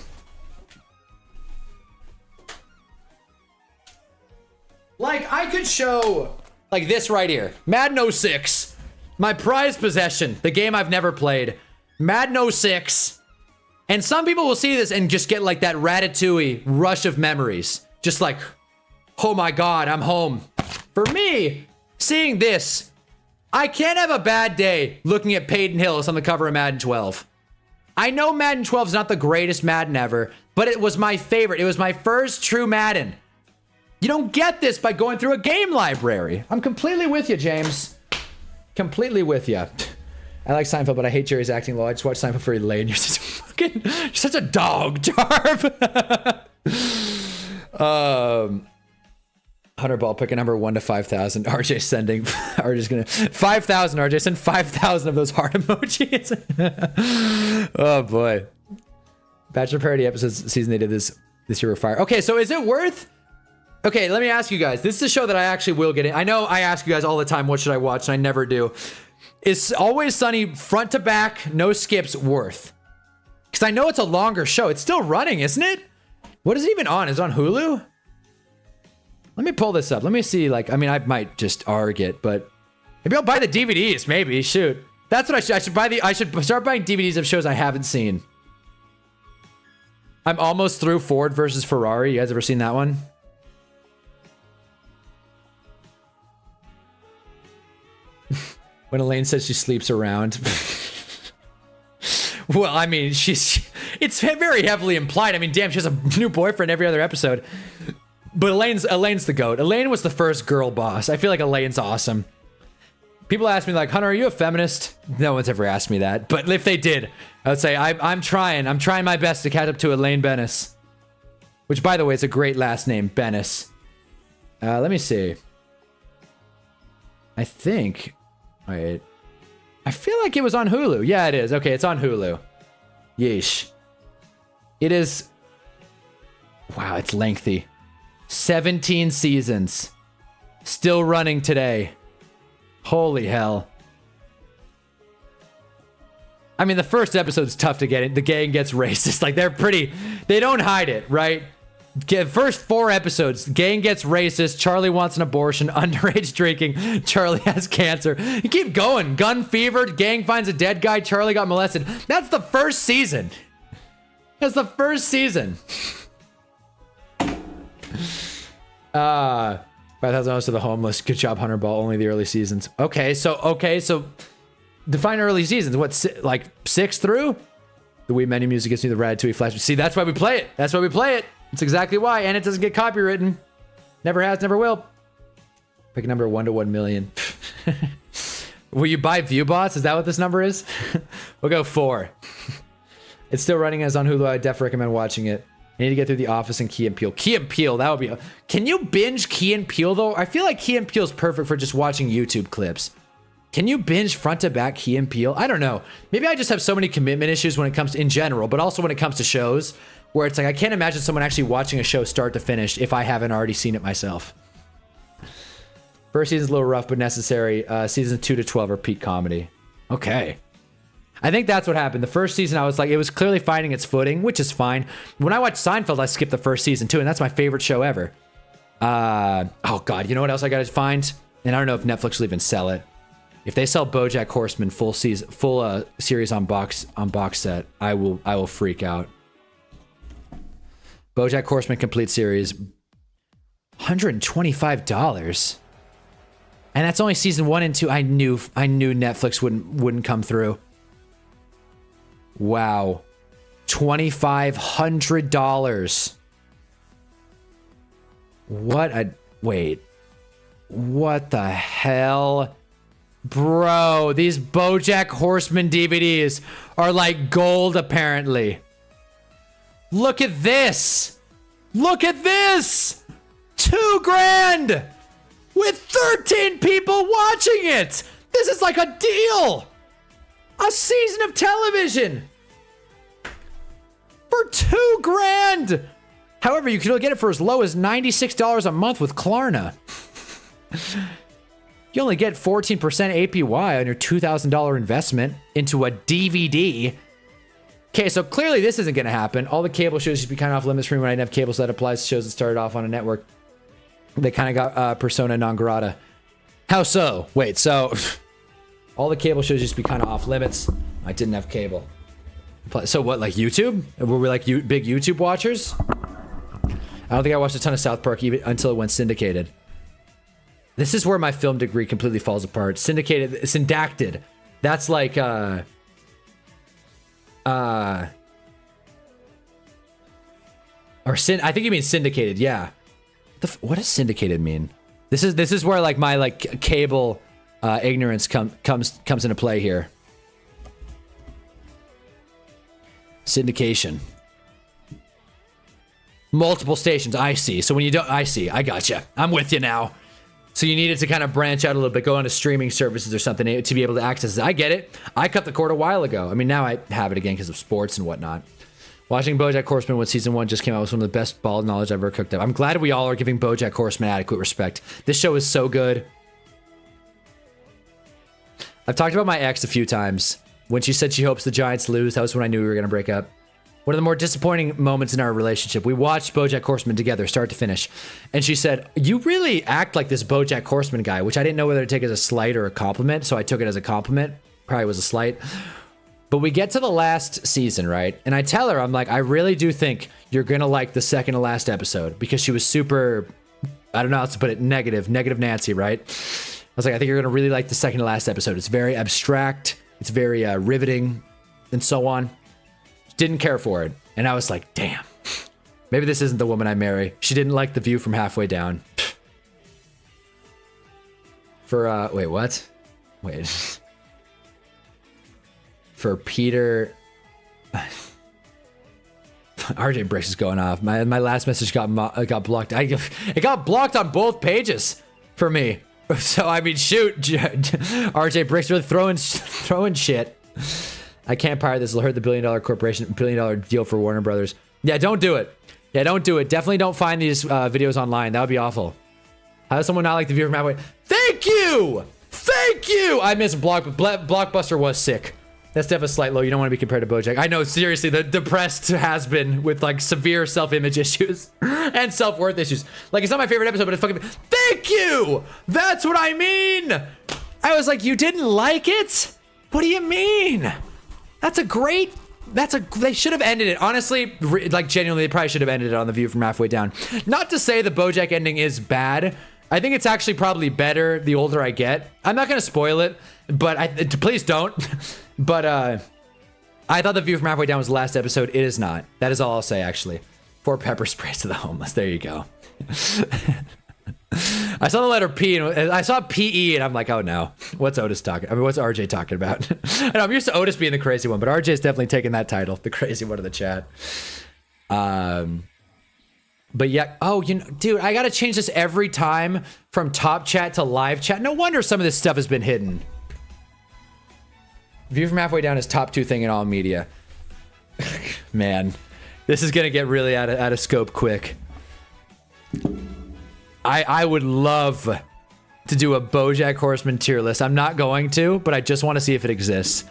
Like, I could show, like, this right here. Madden 06. My prized possession. The game I've never played. Madden 06. And some people will see this and just get, like, that Ratatouille rush of memories. Just like, oh my god, I'm home. For me, seeing this, I can't have a bad day looking at Peyton Hillis on the cover of Madden 12. I know Madden 12 is not the greatest Madden ever, but it was my favorite. It was my first true Madden. You don't get this by going through a game library. I'm completely with you, James. Completely with you. I like Seinfeld, but I hate Jerry's acting low. I just watched Seinfeld for Elaine. You're such a fucking... You're such a dog, Jarv. Hunter Ball, pick a number 1 to 5,000. RJ sending... RJ's gonna... 5,000, RJ. Send 5,000 of those heart emojis. Oh, boy. Bachelor parody episodes season they did this year were fire. Okay, so is it worth... Okay, let me ask you guys. This is a show that I actually will get in. I know I ask you guys all the time, what should I watch? And I never do. Is Always Sunny front to back, no skips, worth? Because I know it's a longer show. It's still running, isn't it? What is it even on? Is it on Hulu? Let me pull this up. Let me see. Like, I mean, I might just arg it, but maybe I'll buy the DVDs. Maybe. Shoot. That's what I should. I should start buying DVDs of shows I haven't seen. I'm almost through Ford versus Ferrari. You guys ever seen that one? When Elaine says she sleeps around. Well, I mean, it's very heavily implied. I mean, damn, she has a new boyfriend every other episode. But Elaine's the GOAT. Elaine was the first girl boss. I feel like Elaine's awesome. People ask me like, Hunter, are you a feminist? No one's ever asked me that. But if they did, I would say I'm trying my best to catch up to Elaine Bennis. Which, by the way, is a great last name, Bennis. Let me see. I think... Wait. I feel like it was on Hulu. Yeah, it is. Okay, it's on Hulu. Yeesh. It is... Wow, it's lengthy. 17 seasons. Still running today. Holy hell. I mean, the first episode's tough to get it. The gang gets racist. Like, they're pretty... They don't hide it, right? First 4 episodes, gang gets racist, Charlie wants an abortion, underage drinking, Charlie has cancer. You keep going. Gun fevered, gang finds a dead guy, Charlie got molested. That's the first season. That's the first season. 5,000 to the homeless. Good job, Hunter Ball. Only the early seasons. Okay, so define early seasons. What, like 6 through? The Wii menu music gives me the Ratatouille flash. See, that's why we play it. That's why we play it. That's exactly why, and it doesn't get copywritten. Never has, never will. Pick a number 1 to 1 million. Will you buy ViewBots? Is that what this number is? We'll go 4. It's still running as on Hulu. I definitely recommend watching it. I need to get through The Office and Key and Peele. Key and Peele, that would be... Can you binge Key and Peele, though? I feel like Key and Peele's perfect for just watching YouTube clips. Can you binge front to back Key and Peele? I don't know. Maybe I just have so many commitment issues when it comes to, in general, but also when it comes to shows, where it's like, I can't imagine someone actually watching a show start to finish if I haven't already seen it myself. First season's a little rough, but necessary. Seasons 2 to 12 are peak comedy. Okay. I think that's what happened. The first season, I was like, it was clearly finding its footing, which is fine. When I watched Seinfeld, I skipped the first season too, and that's my favorite show ever. Oh God, you know what else I gotta find? And I don't know if Netflix will even sell it. If they sell BoJack Horseman full series on box set, I will freak out. BoJack Horseman complete series, $125, and that's only season 1 and 2. I knew Netflix wouldn't come through. Wow, $2,500. What the hell? Bro, these BoJack Horseman DVDs are like gold, apparently. Look at this. Look at this. $2,000 with 13 people watching it. This is like a deal. A season of television for $2,000. However, you can only get it for as low as $96 a month with Klarna. You only get 14% APY on your $2,000 investment into a DVD. Okay, so clearly this isn't going to happen. All the cable shows should be kind of off limits for me when I didn't have cable, so that applies to shows that started off on a network. They kind of got persona non grata. How so? Wait, so all the cable shows used to be kind of off limits. I didn't have cable. So what, like YouTube? Were we like big YouTube watchers? I don't think I watched a ton of South Park even until it went syndicated. This is where my film degree completely falls apart. Syndicated, syndacted. That's like, or I think you mean syndicated, yeah. What does syndicated mean? This is where like my like cable ignorance comes into play here. Syndication. Multiple stations, I see. So when you don't, I see, I gotcha. I'm with you now. So you needed to kind of branch out a little bit, go onto streaming services or something to be able to access it. I get it. I cut the cord a while ago. I mean, now I have it again because of sports and whatnot. Watching BoJack Horseman when season 1 just came out was one of the best ball knowledge I've ever cooked up. I'm glad we all are giving BoJack Horseman adequate respect. This show is so good. I've talked about my ex a few times. When she said she hopes the Giants lose, that was when I knew we were going to break up. One of the more disappointing moments in our relationship. We watched BoJack Horseman together, start to finish. And she said, you really act like this BoJack Horseman guy, which I didn't know whether to take as a slight or a compliment, so I took it as a compliment. Probably was a slight. But we get to the last season, right? And I tell her, I'm like, I really do think you're going to like the second to last episode. Because she was super, I don't know how to put it, negative Nancy, right? I was like, I think you're going to really like the second to last episode. It's very abstract. It's very riveting and so on. Didn't care for it. And I was like, damn, maybe this isn't the woman I marry. She didn't like the view from halfway down. For, wait, what? Wait. For Peter. RJ Bricks is going off. My last message got blocked. It got blocked on both pages for me. So, I mean, shoot. RJ Bricks really throwing shit. I can't pirate this. It'll hurt the billion-dollar corporation, billion-dollar deal for Warner Brothers. Yeah, don't do it. Yeah, don't do it. Definitely don't find these videos online. That would be awful. How does someone not like the view from halfway? Thank you! Thank you! I missed Blockbuster was sick. That's definitely a slight low. You don't want to be compared to BoJack. I know, seriously, the depressed has-been with like severe self-image issues and self-worth issues. Like, it's not my favorite episode, but it's fucking... Thank you! That's what I mean! I was like, you didn't like it? What do you mean? That's a great... They should have ended it. Honestly, like, genuinely, they probably should have ended it on the view from halfway down. Not to say the BoJack ending is bad. I think it's actually probably better the older I get. I'm not going to spoil it, but please don't. But I thought the view from halfway down was the last episode. It is not. That is all I'll say, actually. 4 pepper sprays to the homeless. There you go. I saw the letter P and I saw PE and I'm like, oh no, what's Otis talking? I mean, what's RJ talking about? I know I'm used to Otis being the crazy one, but RJ's definitely taking that title, the crazy one of the chat. But yeah, oh, you know, dude, I gotta change this every time from top chat to live chat. No wonder some of this stuff has been hidden. View from halfway down is top 2 thing in all media. Man, this is gonna get really out of scope quick. I would love to do a BoJack Horseman tier list. I'm not going to, but I just want to see if it exists.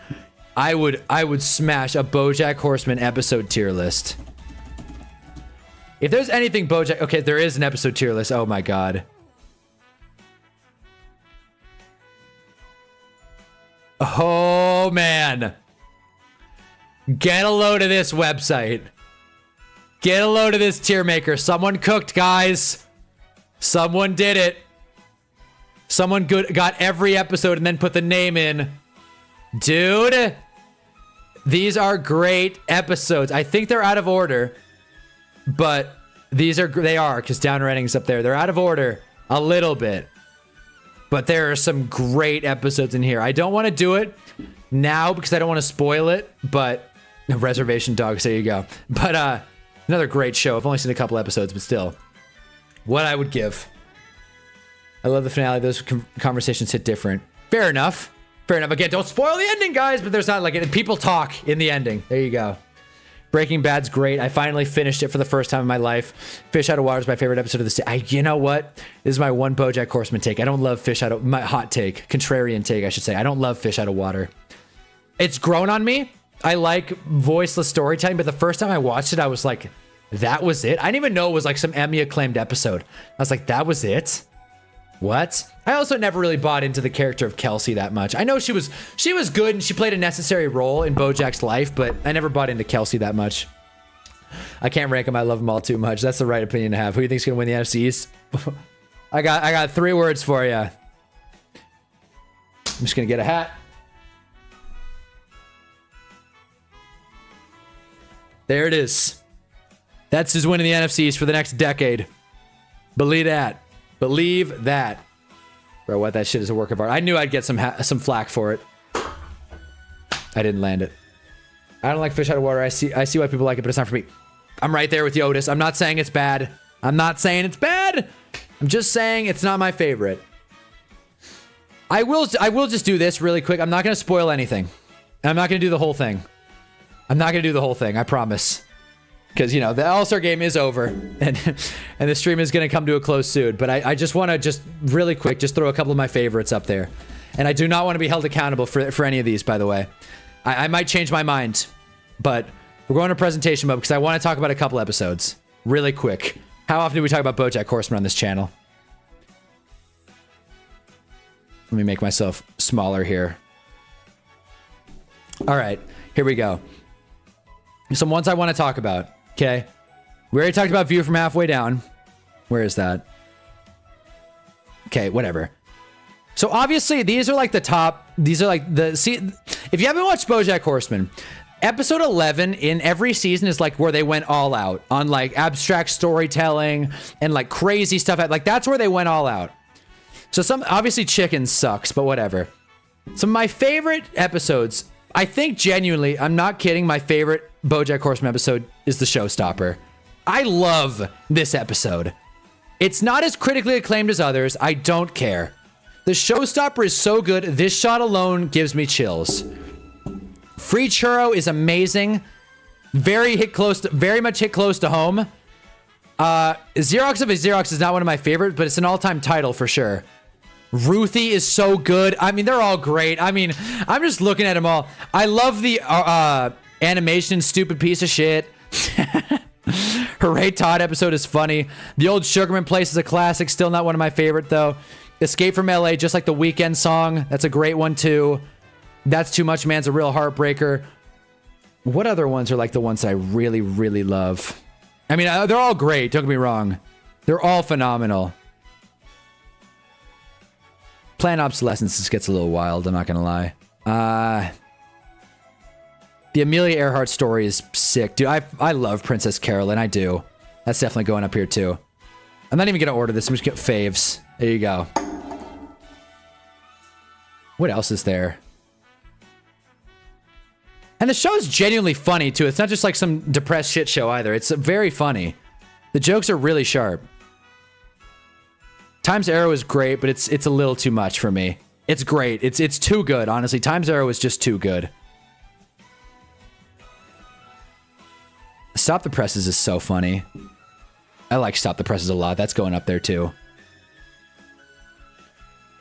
I would smash a BoJack Horseman episode tier list. If there's anything BoJack... Okay, there is an episode tier list. Oh my god. Oh man. Get a load of this website. Get a load of this tier maker. Someone cooked, guys. Someone did it. Someone got every episode and then put the name in. Dude, these are great episodes. I think they're out of order, but they are because Down Redding's up there. They're out of order a little bit, but there are some great episodes in here. I don't want to do it now because I don't want to spoil it, but Reservation Dogs, there you go. But Another great show. I've only seen a couple episodes, but still. What I would give. I love the finale. Those conversations hit different. Fair enough. Fair enough. Again, don't spoil the ending, guys, but there's not like people talk in the ending. There you go. Breaking Bad's great. I finally finished it for the first time in my life. Fish Out of Water is my favorite episode of the series. You know what? This is my one BoJack Horseman take. I don't love Fish Out of... My hot take. Contrarian take, I should say. I don't love Fish Out of Water. It's grown on me. I like voiceless storytelling, but the first time I watched it, I was like, that was it? I didn't even know it was like some Emmy-acclaimed episode. I was like, that was it? What? I also never really bought into the character of Kelsey that much. I know she was good and she played a necessary role in BoJack's life, but I never bought into Kelsey that much. I can't rank them. I love them all too much. That's the right opinion to have. Who do you think's gonna win the NFC East? I got 3 words for you. I'm just gonna get a hat. There it is. That's who's winning the NFC East for the next decade. Believe that. Believe that. Bro, what? That shit is a work of art. I knew I'd get some flack for it. I didn't land it. I don't like Fish Out of Water. I see why people like it, but it's not for me. I'm right there with you, Otis. I'm not saying it's bad. I'm not saying it's bad. I'm just saying it's not my favorite. I will just do this really quick. I'm not going to spoil anything. I'm not going to do the whole thing. I'm not going to do the whole thing. I promise. Because, you know, the All-Star game is over, and the stream is going to come to a close soon. But I just want to just really quick just throw a couple of my favorites up there. And I do not want to be held accountable for any of these, by the way. I might change my mind, but we're going to presentation mode because I want to talk about a couple episodes really quick. How often do we talk about BoJack Horseman on this channel? Let me make myself smaller here. All right, here we go. Some ones I want to talk about. Okay, we already talked about View from Halfway Down. Where is that? Okay, whatever. So obviously these are like the top. These are like the if you haven't watched BoJack Horseman, episode 11 in every season is like where they went all out on like abstract storytelling and like crazy stuff. Like that's where they went all out. So obviously Chicken sucks, but whatever. Some of my favorite episodes, I think genuinely, I'm not kidding, my favorite BoJack Horseman episode is the Showstopper. I love this episode. It's not as critically acclaimed as others. I don't care. The Showstopper is so good. This shot alone gives me chills. Free Churro is amazing. Very much hit close to home. Xerox of a Xerox is not one of my favorites, but it's an all-time title for sure. Ruthie is so good. I mean, they're all great. I mean, I'm just looking at them all. I love the animation, stupid piece of shit. Hooray Todd episode is funny. The old Sugarman Place is a classic. Still not one of my favorite, though. Escape from LA, just like the Weekend song. That's a great one, too. That's Too Much Man's a real heartbreaker. What other ones are like the ones that I really, really love? I mean, they're all great. Don't get me wrong. They're all phenomenal. Planned Obsolescence just gets a little wild, I'm not gonna lie. The Amelia Earhart story is sick. Dude, I love Princess Carolyn, I do. That's definitely going up here too. I'm not even gonna order this, I'm just gonna get faves. There you go. What else is there? And the show's genuinely funny too. It's not just like some depressed shit show either. It's very funny. The jokes are really sharp. Times Arrow is great, but it's a little too much for me. It's great. It's too good, honestly. Times Arrow is just too good. Stop the Presses is so funny. I like Stop the Presses a lot. That's going up there too.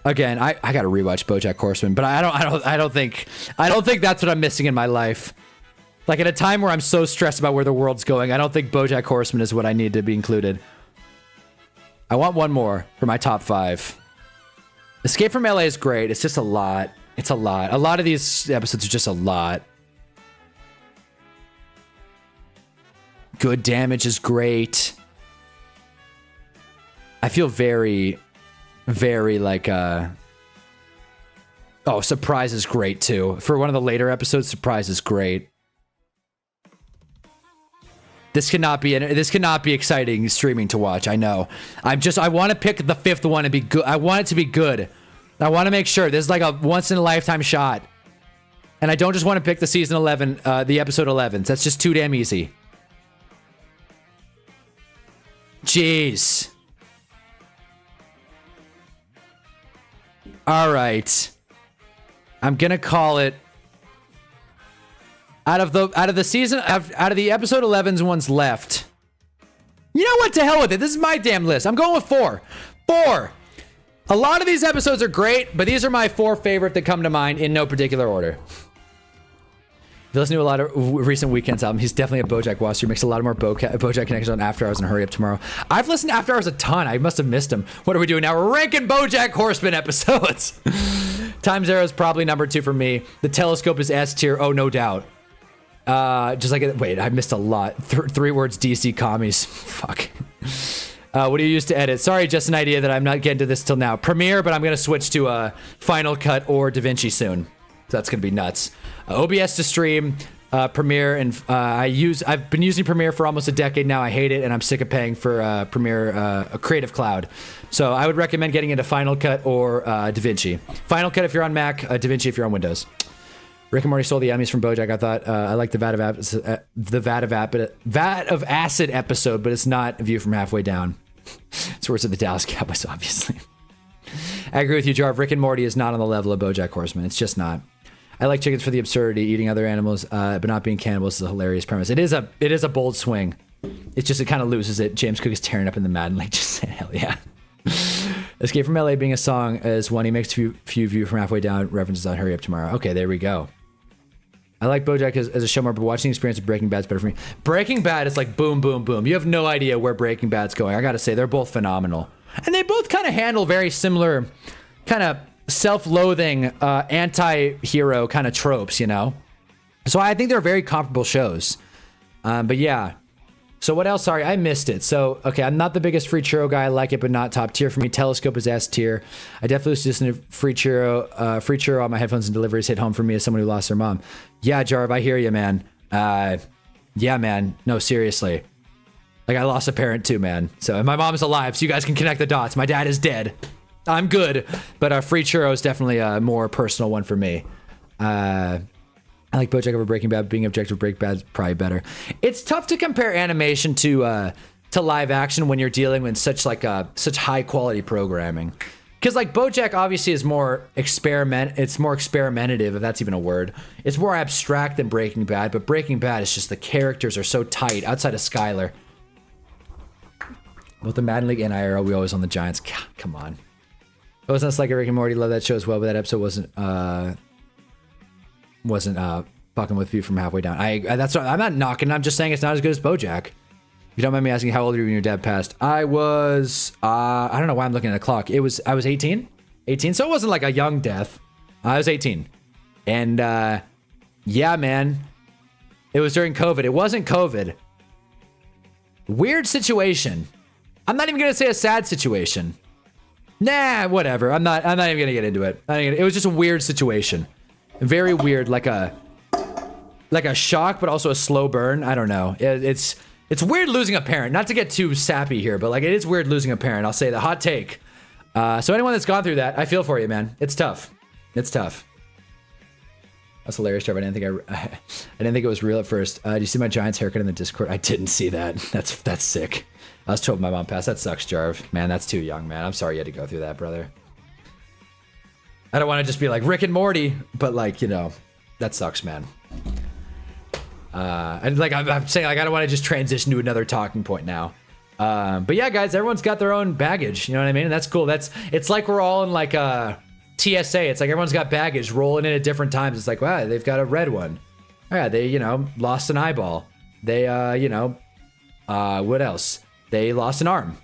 Again, I gotta rewatch BoJack Horseman, but I don't think that's what I'm missing in my life. Like at a time where I'm so stressed about where the world's going, I don't think BoJack Horseman is what I need to be included. I want one more for my top 5. Escape from LA is great. It's just a lot. It's a lot. A lot of these episodes are just a lot. Good Damage is great. I feel very like oh, Surprise is great too. For one of the later episodes, Surprise is great. This cannot be exciting streaming to watch. I know. I want to pick the 5th one and be good. I want it to be good. I want to make sure this is like a once in a lifetime shot. And I don't just want to pick the season 11, the episode 11s. That's just too damn easy. Jeez. All right. I'm gonna call it. Out of the season, out of the episode 11's ones left. You know what? To hell with it. This is my damn list. I'm going with 4. 4. A lot of these episodes are great, but these are my 4 favorite that come to mind in no particular order. If you listen to a lot of recent Weekends album, he's definitely a BoJack watcher. He makes a lot of more BoJack connections on After Hours and Hurry Up Tomorrow. I've listened to After Hours a ton. I must have missed him. What are we doing now? We're ranking BoJack Horseman episodes. Time Zero is probably number 2 for me. The Telescope is S tier. Oh, no doubt. Just like, wait, I missed a lot. 3 words, DC commies. Fuck. What do you use to edit? Sorry, just an idea that I'm not getting to this till now. Premiere, but I'm going to switch to Final Cut or DaVinci soon. So that's going to be nuts. OBS to stream, Premiere, and I've been using Premiere for almost a decade now. I hate it, and I'm sick of paying for Premiere, a Creative Cloud. So I would recommend getting into Final Cut or DaVinci. Final Cut if you're on Mac, DaVinci if you're on Windows. Rick and Morty stole the enemies from BoJack. I thought I liked the Vat of Acid episode, but it's not a View from Halfway Down. It's worse than the Dallas Cowboys, obviously. I agree with you, Jarv. Rick and Morty is not on the level of BoJack Horseman. It's just not. I like chickens for the absurdity. Eating other animals, but not being cannibals is a hilarious premise. It is a bold swing. It's just, it kind of loses it. James Cook is tearing up in the Madden League. Just saying, hell yeah. Escape from LA being a song is one he makes few View from Halfway Down references on Hurry Up Tomorrow. Okay, there we go. I like BoJack as a show more, but watching the experience of Breaking Bad's better for me. Breaking Bad is like boom, boom, boom. You have no idea where Breaking Bad's going. I gotta say, they're both phenomenal. And they both kind of handle very similar kind of self-loathing, anti-hero kind of tropes, you know? So I think they're very comparable shows. But yeah. So what else? Sorry, I missed it. So, okay, I'm not the biggest Free Churro guy. I like it, but not top tier for me. Telescope is S tier. I definitely listen to Free Churro on my headphones and deliveries hit home for me as someone who lost their mom. Yeah, Jarv, I hear you, man. Yeah, man. No, seriously. Like, I lost a parent too, man. So, and my mom's alive, so you guys can connect the dots. My dad is dead. I'm good, but Free Churro is definitely a more personal one for me. I like BoJack over Breaking Bad. Being objective, Breaking Bad's probably better. It's tough to compare animation to live action when you're dealing with such high quality programming. Because like BoJack obviously is more it's more experimentative, if that's even a word. It's more abstract than Breaking Bad, but Breaking Bad is just the characters are so tight outside of Skyler. Both the Madden League and IRL, we always on the Giants. God, come on. It wasn't like Rick and Morty. Love that show as well, but that episode wasn't fucking with View from Halfway Down. That's what, I'm not knocking. I'm just saying it's not as good as BoJack. If you don't mind me asking, how old were you when your dad passed? I was I don't know why I'm looking at the clock. I was 18, so it wasn't like a young death. I was 18, and yeah, man, it was during COVID. It wasn't COVID. Weird situation. I'm not even gonna say a sad situation. Nah, whatever. I'm not even gonna get into it. It was just a weird situation. Very weird, like a shock, but also a slow burn. I don't know. It's weird losing a parent. Not to get too sappy here, but like it is weird losing a parent. I'll say the hot take. So anyone that's gone through that, I feel for you, man. It's tough. It's tough. That's hilarious, Trevor. I didn't think it was real at first. Did you see my Giants haircut in the Discord? I didn't see that. That's sick. I was told my mom passed. That sucks, Jarv. Man, that's too young, man. I'm sorry you had to go through that, brother. I don't want to just be like Rick and Morty, but like, you know, that sucks, man. And like I'm saying, like I don't want to just transition to another talking point now. But yeah, guys, everyone's got their own baggage. You know what I mean? And that's cool. It's like we're all in like a TSA. It's like everyone's got baggage rolling in at different times. It's like, wow, they've got a red one. Oh, yeah, they, you know, lost an eyeball. They, you know, what else? They lost an arm.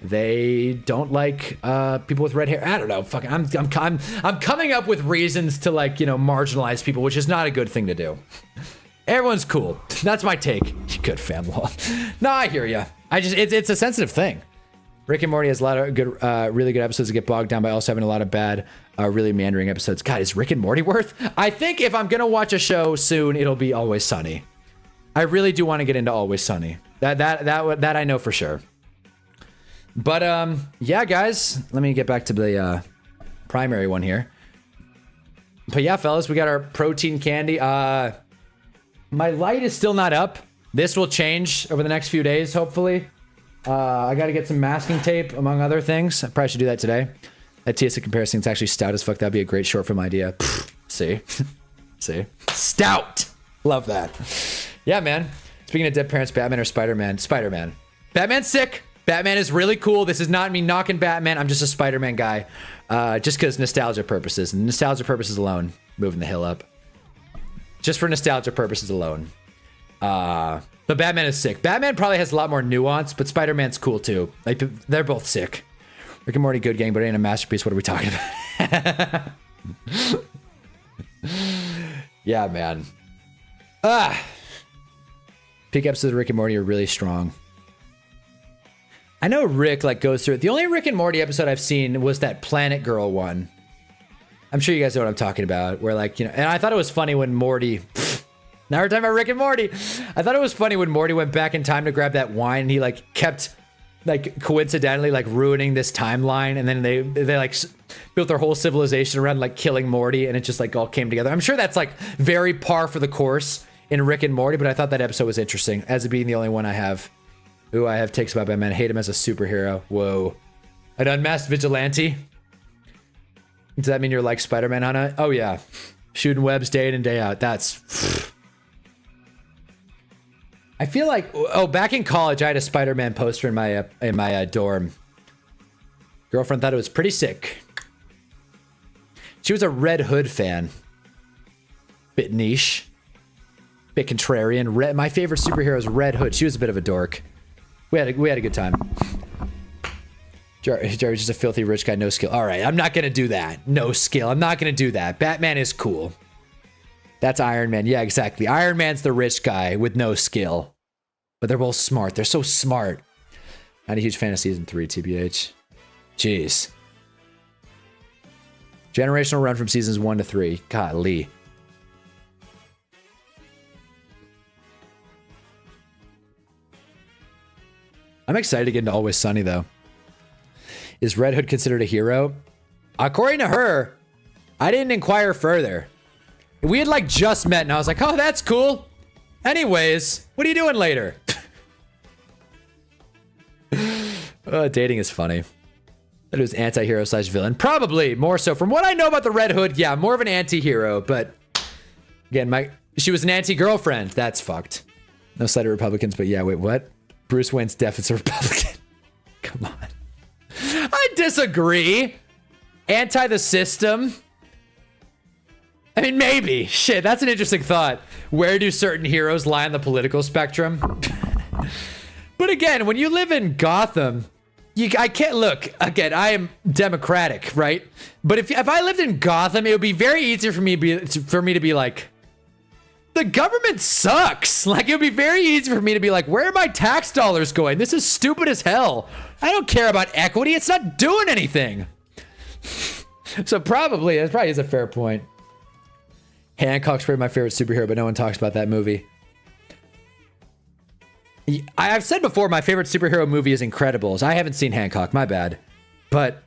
They don't like people with red hair. I don't know. Fucking, I'm coming up with reasons to like, you know, marginalize people, which is not a good thing to do. Everyone's cool. That's my take. Good fam law. No, I hear you. It's a sensitive thing. Rick and Morty has a lot of good, really good episodes that get bogged down by also having a lot of bad, really meandering episodes. God, is Rick and Morty worth? I think if I'm gonna watch a show soon, it'll be Always Sunny. I really do want to get into Always Sunny. That I know for sure. But yeah, guys, let me get back to the primary one here. But yeah, fellas, we got our protein candy. My light is still not up. This will change over the next few days, hopefully. I got to get some masking tape, among other things. I probably should do that today. That TSA comparison is actually stout as fuck. That'd be a great short film idea. See? See? Stout! Love that. Yeah, man. Speaking of dead parents, Batman or Spider-Man? Spider-Man. Batman's sick. Batman is really cool. This is not me knocking Batman. I'm just a Spider-Man guy. Just because nostalgia purposes. And nostalgia purposes alone. Moving the hill up. Just for nostalgia purposes alone. But Batman is sick. Batman probably has a lot more nuance, but Spider-Man's cool too. Like, they're both sick. Rick and Morty, good gang, but it ain't a masterpiece. What are we talking about? Yeah, man. Peak episodes of Rick and Morty are really strong. I know Rick like goes through it. The only Rick and Morty episode I've seen was that Planet Girl one. I'm sure you guys know what I'm talking about. Where like, you know, and I thought it was funny when Morty... Now we're talking about Rick and Morty. I thought it was funny when Morty went back in time to grab that wine and he like kept like coincidentally like ruining this timeline, and then they like built their whole civilization around like killing Morty, and it just like all came together. I'm sure that's like very par for the course in Rick and Morty, but I thought that episode was interesting as it being the only one I have. Ooh, I have takes about Batman. I hate him as a superhero. Whoa. An unmasked vigilante? Does that mean you're like Spider-Man, Hannah? Oh yeah. Shooting webs day in and day out. That's... I feel like... Oh, back in college, I had a Spider-Man poster in my dorm. Girlfriend thought it was pretty sick. She was a Red Hood fan. Bit niche. Bit contrarian. My favorite superhero is Red Hood. She was a bit of a dork. We had a good time. Jerry's just a filthy rich guy, no skill. All right, I'm not gonna do that. No skill. I'm not gonna do that. Batman is cool. That's Iron Man. Yeah, exactly. Iron Man's the rich guy with no skill. But they're both smart. They're so smart. Not a huge fan of season 3, TBH. Jeez. Generational run from seasons 1 to 3. Golly. I'm excited to get into Always Sunny, though. Is Red Hood considered a hero? According to her, I didn't inquire further. We had, like, just met, and I was like, oh, that's cool. Anyways, what are you doing later? Dating is funny. That it was anti-hero slash villain. Probably, more so. From what I know about the Red Hood, yeah, more of an anti-hero, but... Again, she was an anti-girlfriend. That's fucked. No slight at Republicans, but yeah, wait, what? Bruce Wayne's death is a Republican. Come on. I disagree. Anti the system. I mean, maybe. Shit, that's an interesting thought. Where do certain heroes lie on the political spectrum? But again, when you live in Gotham, I can't look. Again, I am democratic, right? But if I lived in Gotham, it would be very easy for me to be like, the government sucks. Like, it would be very easy for me to be like, where are my tax dollars going? This is stupid as hell. I don't care about equity. It's not doing anything. So it probably is a fair point. Hancock's probably my favorite superhero, but no one talks about that movie. I've said before, my favorite superhero movie is Incredibles. I haven't seen Hancock, my bad. But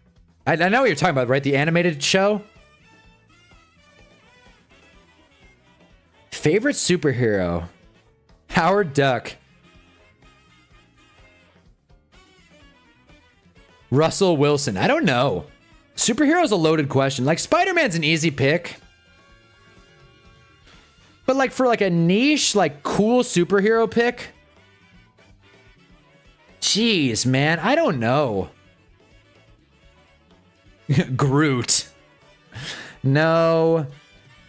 I know what you're talking about, right? The animated show? Favorite superhero? Howard Duck. Russell Wilson. I don't know. Superhero's a loaded question. Like, Spider-Man's an easy pick. But like for like a niche, like cool superhero pick. Jeez, man. I don't know. Groot. No.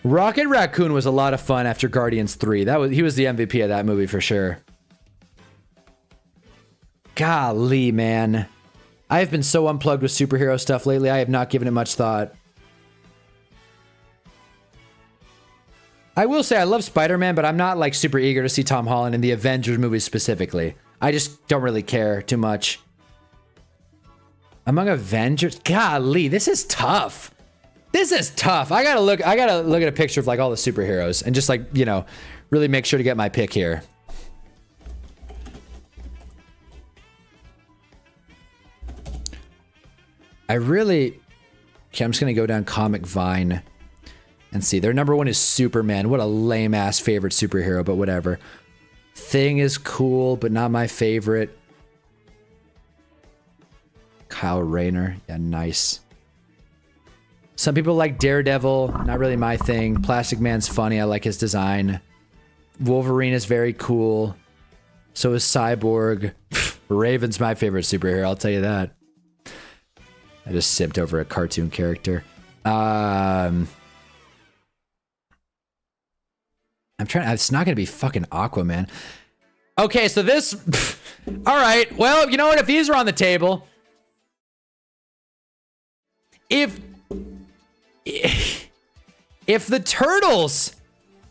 Rocket Raccoon was a lot of fun after Guardians 3. He was the MVP of that movie for sure. Golly, man. I have been so unplugged with superhero stuff lately. I have not given it much thought. I will say I love Spider-Man, but I'm not like super eager to see Tom Holland in the Avengers movies specifically. I just don't really care too much. Among Avengers? Golly, this is tough. This is tough. I gotta look at a picture of like all the superheroes and just like, you know, really make sure to get my pick here. Okay, I'm just gonna go down Comic Vine and see. Their number one is Superman. What a lame ass favorite superhero, but whatever. Thing is cool, but not my favorite. Kyle Rayner. Yeah, nice. Some people like Daredevil. Not really my thing. Plastic Man's funny. I like his design. Wolverine is very cool. So is Cyborg. Raven's my favorite superhero. I'll tell you that. I just simped over a cartoon character. I'm trying. It's not going to be fucking Aquaman. Okay, so this... All right. Well, you know what? If these are on the table... If the Turtles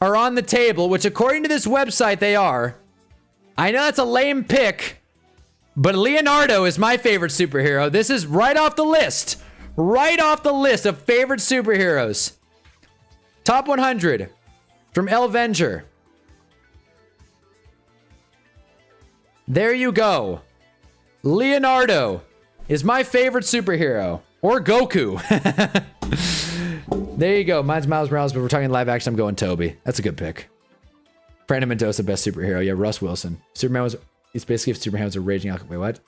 are on the table, which according to this website they are, I know that's a lame pick, but Leonardo is my favorite superhero. This is right off the list. Right off the list of favorite superheroes. Top 100 from Elvenger. There you go. Leonardo is my favorite superhero. Or Goku. There you go. Mine's Miles Morales, but we're talking live action. I'm going Toby. That's a good pick. Brandon Mendoza, best superhero. Yeah, Russ Wilson. Superman was... It's basically if Superman was a raging alcoholic. Wait, what?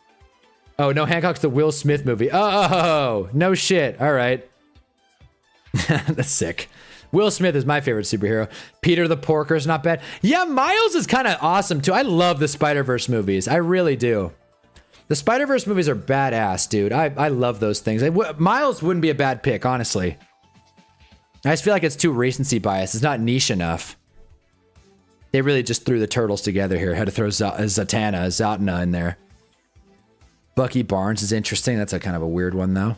Oh, no, Hancock's the Will Smith movie. Oh, no shit. All right. That's sick. Will Smith is my favorite superhero. Peter the Porker is not bad. Yeah, Miles is kind of awesome, too. I love the Spider-Verse movies. I really do. The Spider-Verse movies are badass, dude. I love those things. Miles wouldn't be a bad pick, honestly. I just feel like it's too recency bias. It's not niche enough. They really just threw the Turtles together here. Had to throw Zatanna in there. Bucky Barnes is interesting. That's a kind of a weird one, though.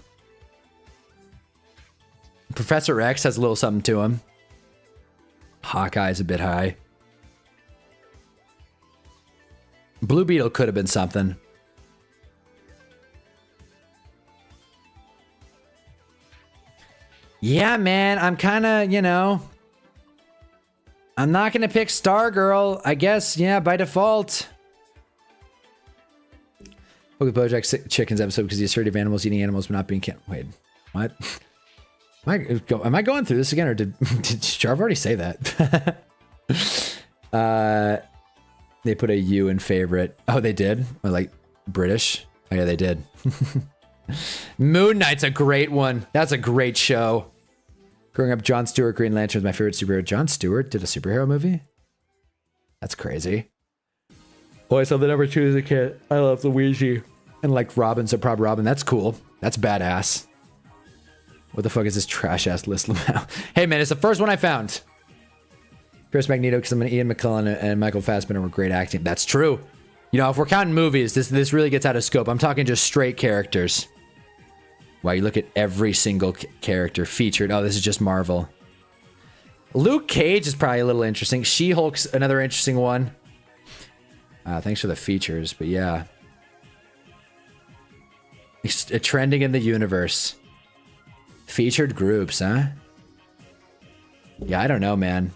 Professor X has a little something to him. Hawkeye's a bit high. Blue Beetle could have been something. Yeah, man, I'm kind of, you know, I'm not going to pick Stargirl, I guess, yeah, by default. Look at BoJack Chicken's episode because the assertive animals eating animals but not being Wait, what? Am I going through this again, or did Jarv already say that? They put a U in favorite. Oh, they did? Or like British? Oh, yeah, they did. Moon Knight's a great one. That's a great show. Growing up, Jon Stewart, Green Lantern was my favorite superhero. Jon Stewart did a superhero movie? That's crazy. Boy, I saw the number 2 as a kid. I love Luigi. And like Robin, so Prob Robin. That's cool. That's badass. What the fuck is this trash ass list? Hey man, it's the first one I found. Chris Magneto, because I'm an Ian McKellen and Michael Fassbender were great acting. That's true. You know, if we're counting movies, this really gets out of scope. I'm talking just straight characters. Wow, you look at every single character featured. Oh, this is just Marvel. Luke Cage is probably a little interesting. She-Hulk's another interesting one. Thanks for the features, but yeah. It's trending in the universe. Featured groups, huh? Yeah, I don't know, man.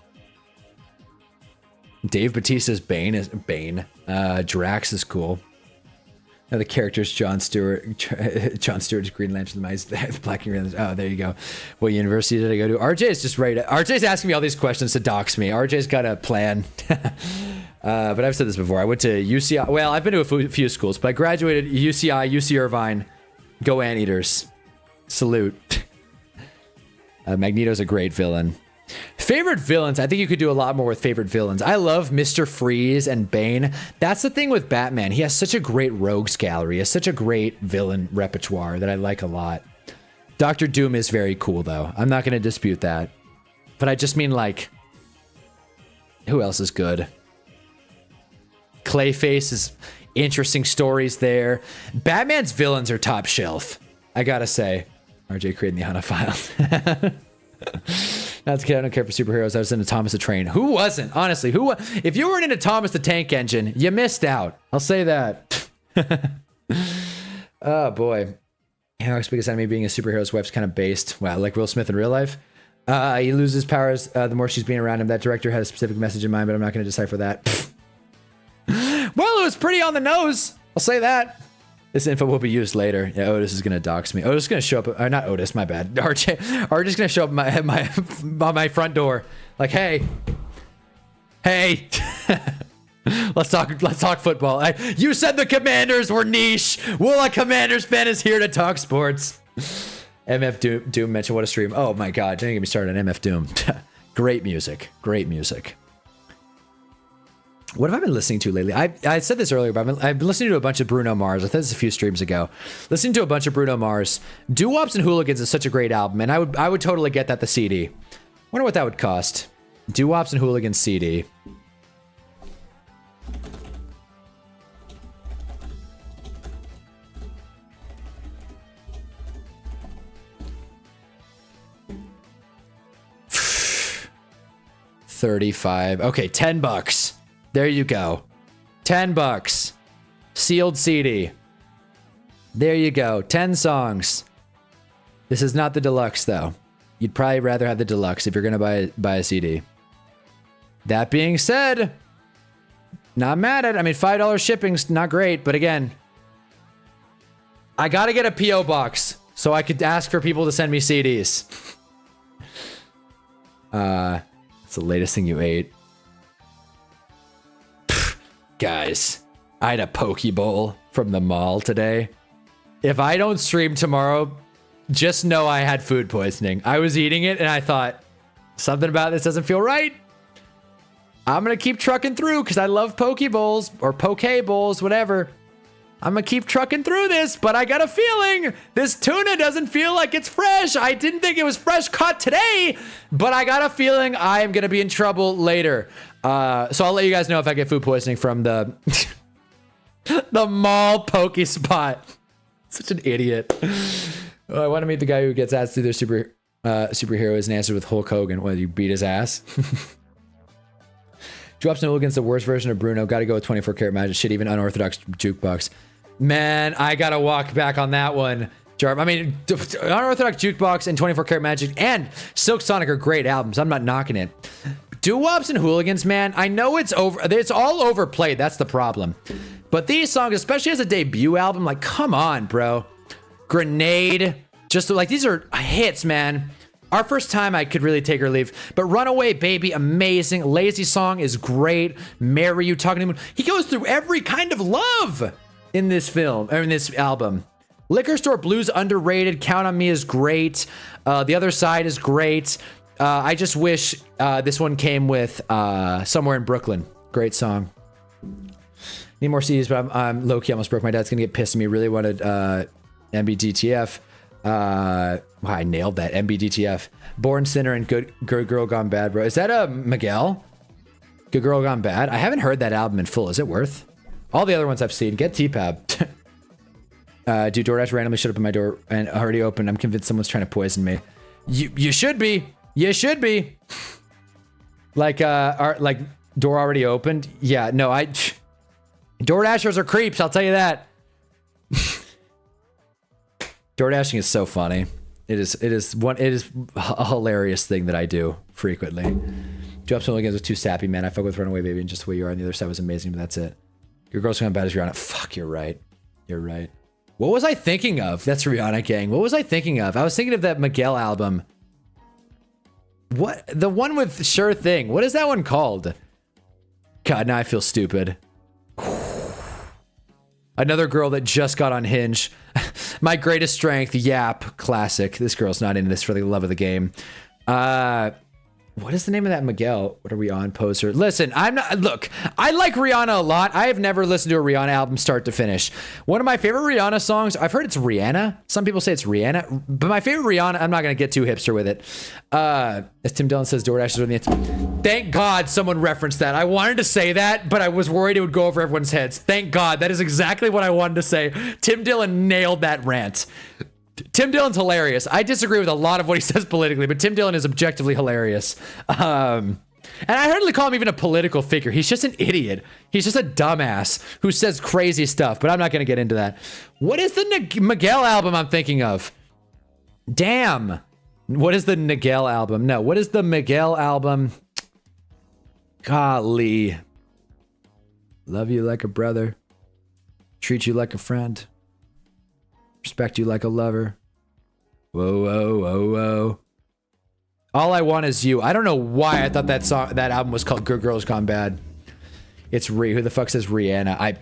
Dave Bautista's Bane is Bane. Drax is cool. Now the character's Jon Stewart. Jon Stewart's Green Lantern, the Black Green Lantern. Oh, there you go. What university did I go to? RJ is just right. RJ's asking me all these questions to dox me. RJ's got a plan. But I've said this before. I went to UCI. Well, I've been to a few schools, but I graduated UCI, UC Irvine. Go Anteaters. Salute. Magneto's a great villain. Favorite villains, I think you could do a lot more with favorite villains. I love Mr. Freeze and Bane. That's the thing with Batman. He has such a great rogues gallery. He has such a great villain repertoire that I like a lot. Dr. Doom is very cool, though. I'm not going to dispute that. But I just mean, like, who else is good? Clayface is interesting stories there. Batman's villains are top shelf, I gotta say. RJ creating the HUNNA file. That's okay, I don't care for superheroes. I was into Thomas the Train. Who wasn't? Honestly, who? If you weren't into Thomas the Tank Engine, you missed out. I'll say that. Oh boy. Hancock's biggest enemy being a superhero's wife's kind of based. Wow, like Will Smith in real life. He loses powers the more she's being around him. That director had a specific message in mind, but I'm not going to decipher that. Well, it was pretty on the nose. I'll say that. This info will be used later. Yeah, Otis is gonna dox me. Otis is gonna show up. Not Otis, my bad. RJ's gonna show up on my front door. Like, hey. Let's talk football. You said the Commanders were niche. Well, a Commanders fan is here to talk sports. MF Doom mentioned what a stream. Oh my god, don't get me started on MF Doom. Great music. Great music. What have I been listening to lately? I said this earlier, but I've been listening to a bunch of Bruno Mars. I said this a few streams ago. Listening to a bunch of Bruno Mars. Doo-Wops and Hooligans is such a great album, and I would totally get that the CD. Wonder what that would cost. Doo-Wops and Hooligans CD. $35. Okay, $10. There you go. $10. Sealed CD. There you go. 10 songs. This is not the deluxe, though. You'd probably rather have the deluxe if you're going to buy a CD. That being said, not mad at it. I mean, $5 shipping's not great, but again, I got to get a P.O. box so I could ask for people to send me CDs. It's the latest thing you ate. Guys, I had a poke bowl from the mall today. If I don't stream tomorrow, just know I had food poisoning. I was eating it and I thought, something about this doesn't feel right. I'm going to keep trucking through because I love poke bowls or poke bowls, whatever. I'm going to keep trucking through this, but I got a feeling this tuna doesn't feel like it's fresh. I didn't think it was fresh caught today, but I got a feeling I am going to be in trouble later. So I'll let you guys know if I get food poisoning from the the mall poke spot. Such an idiot. I want to meet the guy who gets asked to do their superheroes and answered with Hulk Hogan. What, you beat his ass? Drops no against the worst version of Bruno. Got to go with 24 karat magic. Shit, even unorthodox jukebox. Man, I got to walk back on that one. I mean, unorthodox jukebox and 24 karat magic and Silk Sonic are great albums. I'm not knocking it. Doo-Wops and Hooligans, man, I know it's all overplayed. That's the problem. But these songs, especially as a debut album, like, come on, bro. Grenade, just like, these are hits, man. Our first time I could really take or leave. But Runaway Baby, amazing. Lazy Song is great. Marry You, Talking to the Moon. He goes through every kind of love in this film, or in this album. Liquor Store Blues, underrated. Count on Me is great. The Other Side is great. I just wish this one came with Somewhere in Brooklyn. Great song. Need more CDs, but I'm low-key almost broke. My dad's gonna get pissed at me. Really wanted MBDTF. Wow, I nailed that. MBDTF. Born Sinner and Good Girl Gone Bad, bro. Is that a Miguel? Good Girl Gone Bad? I haven't heard that album in full. Is it worth? All the other ones I've seen. Get T-Pab. Dude, DoorDash randomly showed up at my door and already opened. I'm convinced someone's trying to poison me. You should be. You should be. Like door already opened? Yeah, no, DoorDashers are creeps, I'll tell you that. DoorDashing is so funny. It is a hilarious thing that I do frequently. Drops some against with too sappy, man. I fuck with Runaway Baby and Just the Way You Are on the other side was amazing, but that's it. Your Girl's Gone Bad is Rihanna. Fuck, you're right. You're right. What was I thinking of? That's Rihanna gang. What was I thinking of? I was thinking of that Miguel album. What? The one with Sure Thing. What is that one called? God, now I feel stupid. Another girl that just got on Hinge. My Greatest Strength, Yap, classic. This girl's not into this for the love of the game. What is the name of that Miguel? What are we on, Poser? Listen, look, I like Rihanna a lot. I have never listened to a Rihanna album start to finish. One of my favorite Rihanna songs, I've heard it's Rihanna. Some people say it's Rihanna, but my favorite Rihanna, I'm not going to get too hipster with it. As Tim Dillon says, DoorDash is on the Thank God someone referenced that. I wanted to say that, but I was worried it would go over everyone's heads. Thank God. That is exactly what I wanted to say. Tim Dillon nailed that rant. Tim Dillon's hilarious. I disagree with a lot of what he says politically, but Tim Dillon is objectively hilarious. And I hardly call him even a political figure. He's just an idiot. He's just a dumbass who says crazy stuff, but I'm not going to get into that. What is the Miguel album I'm thinking of? Damn. What is the Miguel album? No, what is the Miguel album? Golly. Love you like a brother. Treat you like a friend. Respect you like a lover. Whoa, whoa, whoa, whoa. All I Want Is You. I don't know why I thought that album was called Good Girls Gone Bad. It's who the fuck says Rihanna?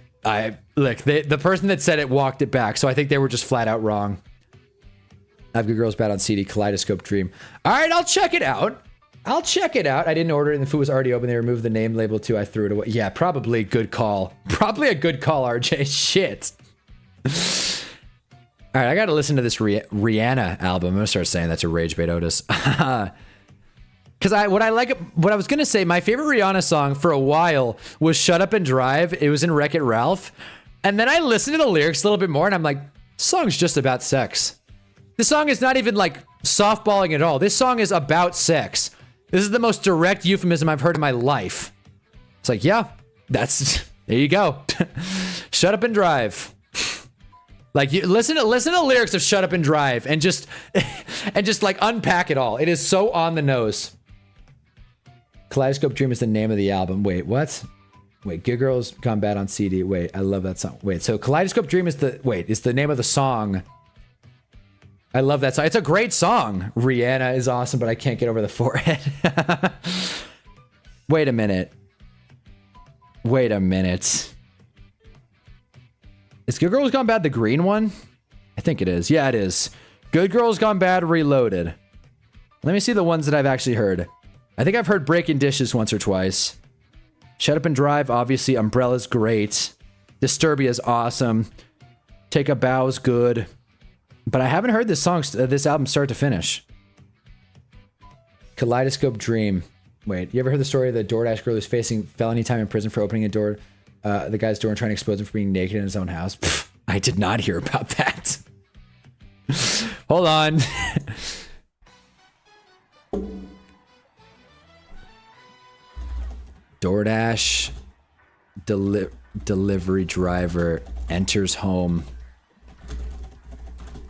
Look, the person that said it walked it back, so I think they were just flat out wrong. I have Good Girls Bad on CD, Kaleidoscope Dream. All right, I'll check it out. I didn't order it and the food was already open. They removed the name label too. I threw it away. Yeah, probably good call. Probably a good call, RJ. Shit. All right, I got to listen to this Rihanna album. I'm going to start saying that to Rage Bait Otis. Because what I was going to say, my favorite Rihanna song for a while was Shut Up and Drive. It was in Wreck-It Ralph. And then I listened to the lyrics a little bit more and I'm like, this song's just about sex. This song is not even like softballing at all. This song is about sex. This is the most direct euphemism I've heard in my life. It's like, yeah, there you go. Shut Up and Drive. Like, you listen to the lyrics of Shut Up and Drive and just like unpack it all. It is so on the nose. Kaleidoscope Dream is the name of the album. Wait, what? Wait, Good Girls Gone Bad on CD. Wait, I love that song. Wait, so Kaleidoscope Dream is the name of the song. I love that song. It's a great song. Rihanna is awesome, but I can't get over the forehead. Wait a minute. Is Good Girls Gone Bad the green one? I think it is. Yeah, it is. Good Girls Gone Bad Reloaded. Let me see the ones that I've actually heard. I think I've heard Breaking Dishes once or twice. Shut Up and Drive, obviously. Umbrella's great. Disturbia's awesome. Take a Bow's good. But I haven't heard this album start to finish. Kaleidoscope Dream. Wait, you ever heard the story of the DoorDash girl who's facing felony time in prison for opening the guy's door and trying to expose him for being naked in his own house? Pfft, I did not hear about that. Hold on. DoorDash delivery driver enters home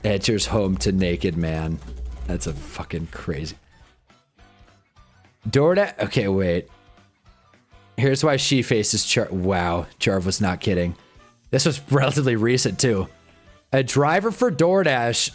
to naked man. That's a fucking crazy. DoorDash. Okay, wait. Here's why she faces Char. Wow, Jarv was not kidding. This was relatively recent too. A driver for DoorDash.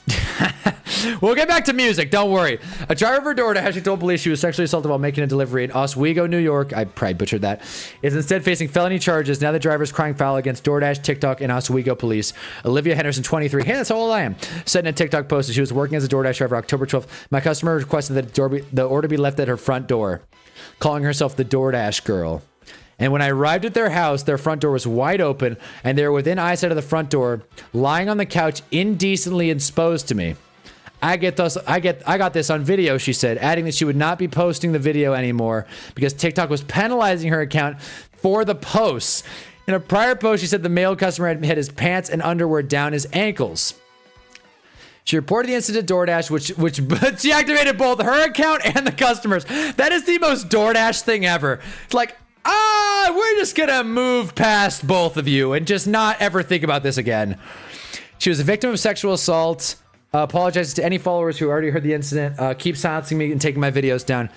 We'll get back to music, don't worry. A driver for DoorDash who told police she was sexually assaulted while making a delivery in Oswego, New York, I probably butchered that, is instead facing felony charges. Now the driver is crying foul against DoorDash, TikTok, and Oswego police. Olivia Henderson, 23, hey, that's how old I am, said in a TikTok post that she was working as a DoorDash driver October 12th. My customer requested that the order be left at her front door, calling herself the DoorDash girl. And when I arrived at their house, their front door was wide open, and they were within eyesight of the front door, lying on the couch, indecently exposed to me. I got this on video, she said, adding that she would not be posting the video anymore because TikTok was penalizing her account for the posts. In a prior post, she said the male customer had his pants and underwear down his ankles. She reported the incident to DoorDash, which deactivated both her account and the customers. That is the most DoorDash thing ever. It's like, we're just gonna move past both of you and just not ever think about this again. She was a victim of sexual assault. Apologizes to any followers who already heard the incident. Keep silencing me and taking my videos down.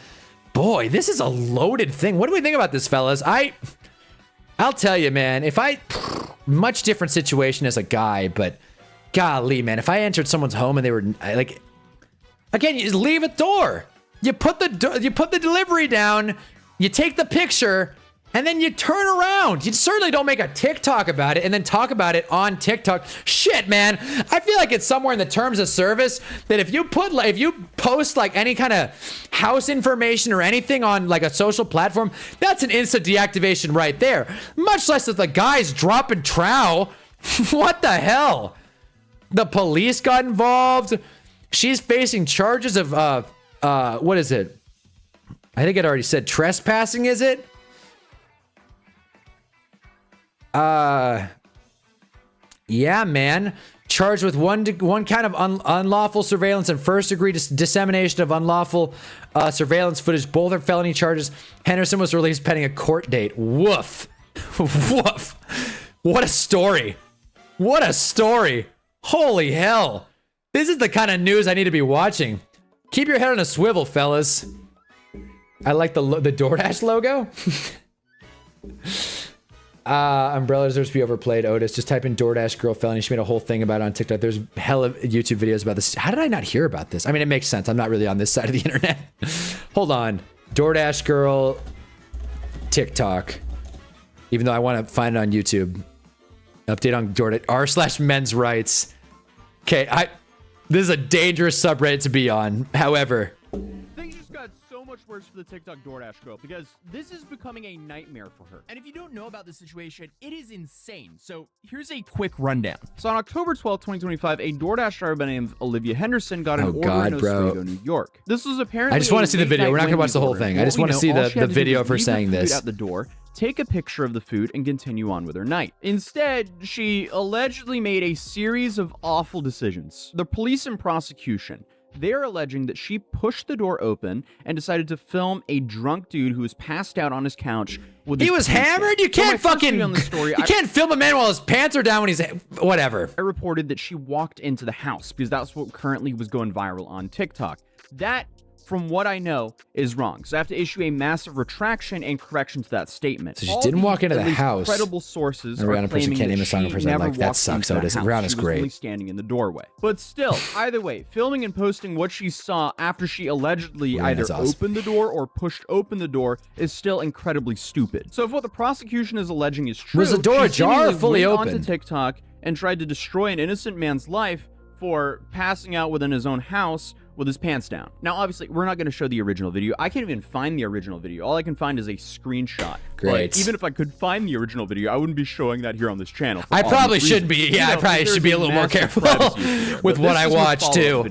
Boy, this is a loaded thing. What do we think about this, fellas? I'll tell you, man. Much different situation as a guy, but golly, man, if I entered someone's home and they were like, again, you just leave a door. You put the delivery down. You take the picture. And then you turn around. You certainly don't make a TikTok about it and then talk about it on TikTok. Shit, man. I feel like it's somewhere in the terms of service that if you post like any kind of house information or anything on like a social platform, that's an instant deactivation right there. Much less if the guy's dropping trow. What the hell? The police got involved. She's facing charges of what is it? I think it already said trespassing, is it? Yeah, man. Charged with one count of unlawful surveillance and first degree dissemination of unlawful surveillance footage. Both are felony charges. Henderson was released pending a court date. Woof. Woof. What a story. What a story. Holy hell. This is the kind of news I need to be watching. Keep your head on a swivel, fellas. I like the DoorDash logo. Umbrella deserves to be overplayed. Otis, just type in DoorDash girl felony. She made a whole thing about it on TikTok. There's hella YouTube videos about this. How did I not hear about this? I mean, it makes sense. I'm not really on this side of the internet. Hold on. DoorDash girl TikTok. even though I want to find it on YouTube. Update on DoorDash r/men's rights. Okay, this is a dangerous subreddit to be on. However, things just got so much worse for the TikTok DoorDash girl because this is becoming a nightmare for her. And if you don't know about this situation, it is insane. So here's a quick rundown. So on October 12th, 2025, a DoorDash driver by the name of Olivia Henderson got an order in Oswego, New York. This was apparently I just want to see the video. We're not going to watch the whole thing. I just want to see the video of her saying this. At the door, take a picture of the food, and continue on with her night. Instead, she allegedly made a series of awful decisions. The police and prosecution, they're alleging that she pushed the door open and decided to film a drunk dude who was passed out on his couch with his pants hammered? down. You can't fucking... you can't film a man while his pants are down when he's... Whatever. I reported that she walked into the house because that's what currently was going viral on TikTok. That, from what I know, is wrong. So I have to issue a massive retraction and correction to that statement. So she didn't walk into the house. Credible sources are Rihanna claiming can't name a that song she of hers I never like. That walked sucks, into though, the doesn't it? house. Rihanna's She was great. only standing in the doorway. But still, either way, filming and posting what she saw after she allegedly either opened the door or pushed open the door is still incredibly stupid. So if what the prosecution is alleging is true, was the door ajar or fully open? Onto TikTok and tried to destroy an innocent man's life for passing out within his own house with his pants down. Now, obviously, we're not going to show the original video. I can't even find the original video. All I can find is a screenshot. Great. Like, even if I could find the original video, I wouldn't be showing that here on this channel. I probably should be. Yeah, I probably should be a little more careful with what I watch, too,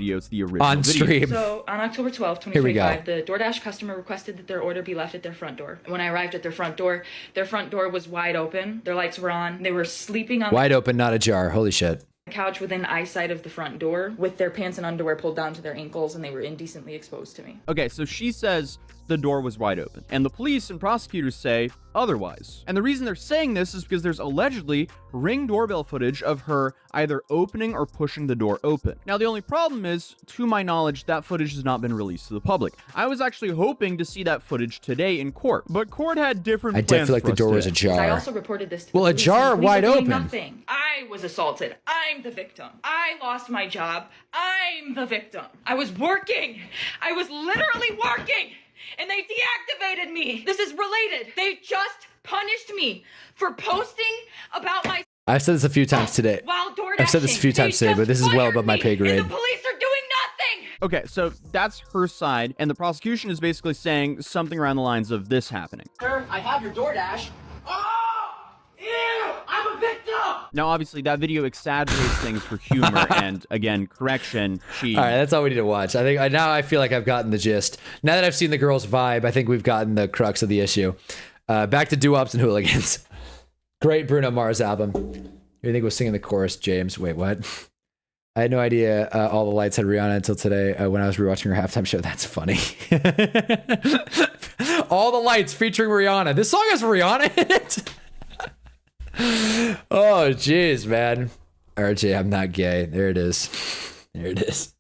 on stream. So, on October 12th, 2025, the DoorDash customer requested that their order be left at their front door. When I arrived at their front door was wide open. Their lights were on. They were sleeping on wide open, not ajar. Holy shit. Couch within eyesight of the front door with their pants and underwear pulled down to their ankles, and they were indecently exposed to me. Okay, so she says the door was wide open, and the police and prosecutors say otherwise. And the reason they're saying this is because there's allegedly Ring doorbell footage of her either opening or pushing the door open. Now, the only problem is, to my knowledge, that footage has not been released to the public. I was actually hoping to see that footage today in court, but court had different plans. I did feel like the door was ajar. I also reported this to the police. Ajar, wide open. Nothing. I was assaulted. I'm the victim. I lost my job. I'm the victim. I was working. I was literally working, and they deactivated me. This is related. They just punished me for posting about my... I've said this a few times today. I've said this a few times today, but this is well above my pay grade. And the police are doing nothing. Okay, so that's her side, and the prosecution is basically saying something around the lines of this happening. Sir, I have your DoorDash. Oh! Ew! I'm a victim! Now, obviously, that video exaggerates things for humor, and again, correction, she... All right, that's all we need to watch. I think now I feel like I've gotten the gist. Now that I've seen the girl's vibe, I think we've gotten the crux of the issue. Back to doo-wops and hooligans. Great Bruno Mars album. You think was singing the chorus, James? Wait, what? I had no idea All the Lights had Rihanna until today when I was rewatching her halftime show. That's funny. All the Lights featuring Rihanna. This song has Rihanna in it? Oh, jeez, man. RJ, I'm not gay. There it is. There it is.